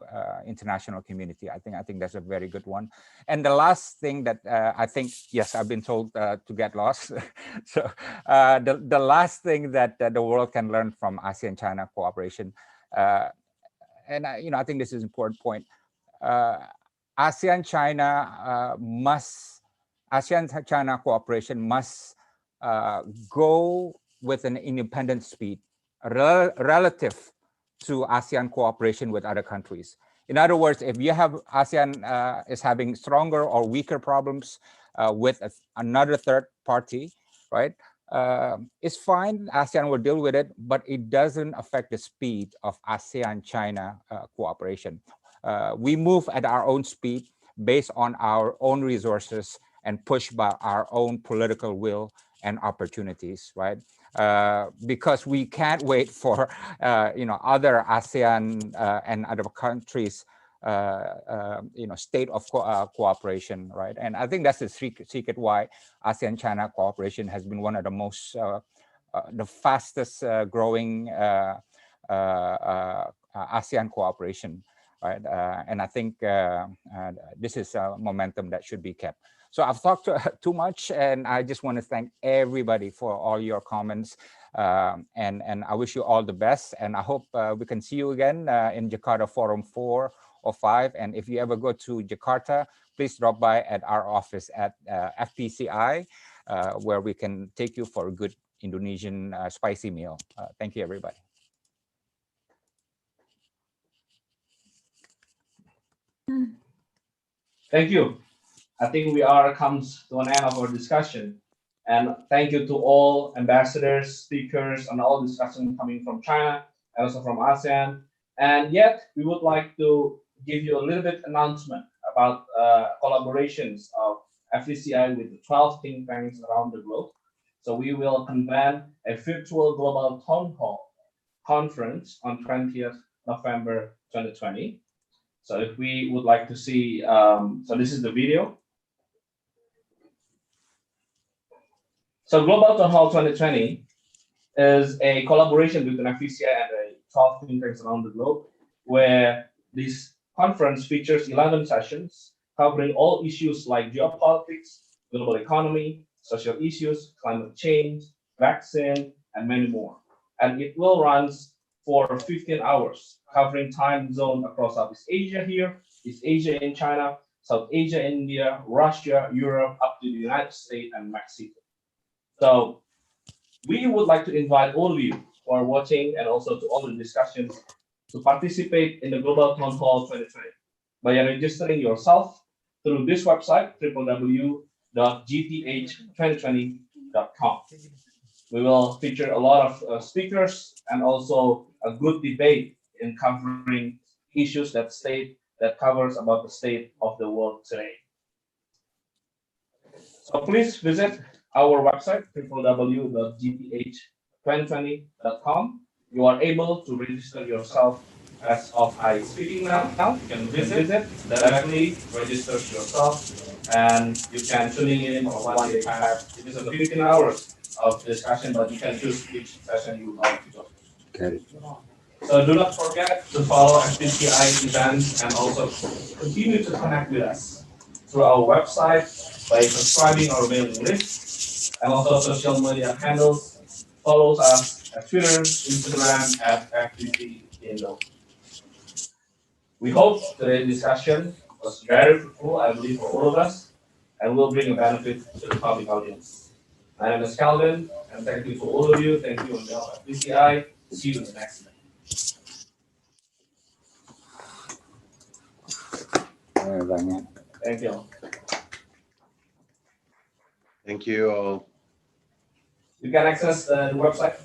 international community. I think that's a very good one. And the last thing that I think, yes, I've been told to get lost. So the last thing that the world can learn from ASEAN-China cooperation, and I think this is an important point. ASEAN-China cooperation must go with an independent speed relative to ASEAN cooperation with other countries. In other words, if you have ASEAN is having stronger or weaker problems with another third party, right? It's fine, ASEAN will deal with it, but it doesn't affect the speed of ASEAN-China cooperation. We move at our own speed based on our own resources and pushed by our own political will and opportunities, right? Because we can't wait for other ASEAN and other countries state of cooperation, right? And I think that's the secret why ASEAN-China cooperation has been one of the most the fastest growing ASEAN cooperation, right? And I think this is a momentum that should be kept. So I've talked too much, and I just want to thank everybody for all your comments, and I wish you all the best. And I hope we can see you again in Jakarta Forum 4 or 5. And if you ever go to Jakarta, please drop by at our office at FPCI, where we can take you for a good Indonesian spicy meal. Thank you, everybody. Thank you. I think we are comes to an end of our discussion. And thank you to all ambassadors, speakers, and all discussion coming from China and also from ASEAN. And yet, we would like to give you a little bit announcement about collaborations of FPCI with the 12 think tanks around the globe. So we will convene a virtual global town hall conference on 20th November 2020. So if we would like to see, so this is the video. So Global Town Hall 2020 is a collaboration between FPCI and 12 think tanks around the globe, where this conference features 11 sessions covering all issues like geopolitics, global economy, social issues, climate change, vaccine, and many more. And it will run for 15 hours, covering time zone across Southeast Asia here, East Asia in China, South Asia, India, Russia, Europe, up to the United States and Mexico. So we would like to invite all of you who are watching and also to all the discussions to participate in the Global Town Hall 2020 by registering yourself through this website, www.gth2020.com. We will feature a lot of speakers and also a good debate in covering issues that covers about the state of the world today. So please visit our website, www.gth2020.com. You are able to register yourself as of I speaking now. You can visit directly, register yourself, and you can tune in for one day pass. It is 15 hours of discussion, but you can choose which session you would like to join. Okay. So do not forget to follow FPCI events and also continue to connect with us through our website by subscribing our mailing list and also social media handles. Follow us at Twitter, Instagram at FPC Indo. We hope today's discussion was very fruitful, I believe, for all of us, and will bring a benefit to the public audience. My name is Calvin, and thank you to all of you. Thank you on behalf of FPCI. See you in the next time. Thank you. Thank you all. You can access the website,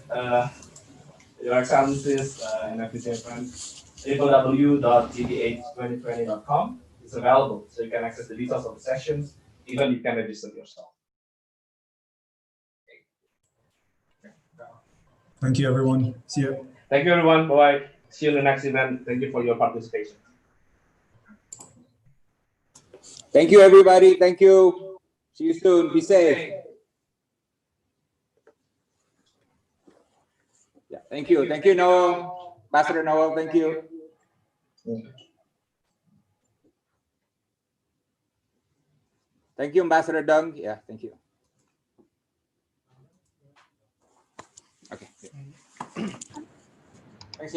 Your Excellencies and FPCI friends, www.gth2020.com. It's available, so you can access the details of the sessions. Even you can register yourself. Thank you, everyone. See you. Thank you, everyone. Bye-bye. See you in the next event. Thank you for your participation. Thank you, everybody. Thank you. See you soon. Be safe. Yeah, thank you. Thank you, Noel. Ambassador Noel, thank you. Thank you, Ambassador Dung. Yeah, thank you. Okay.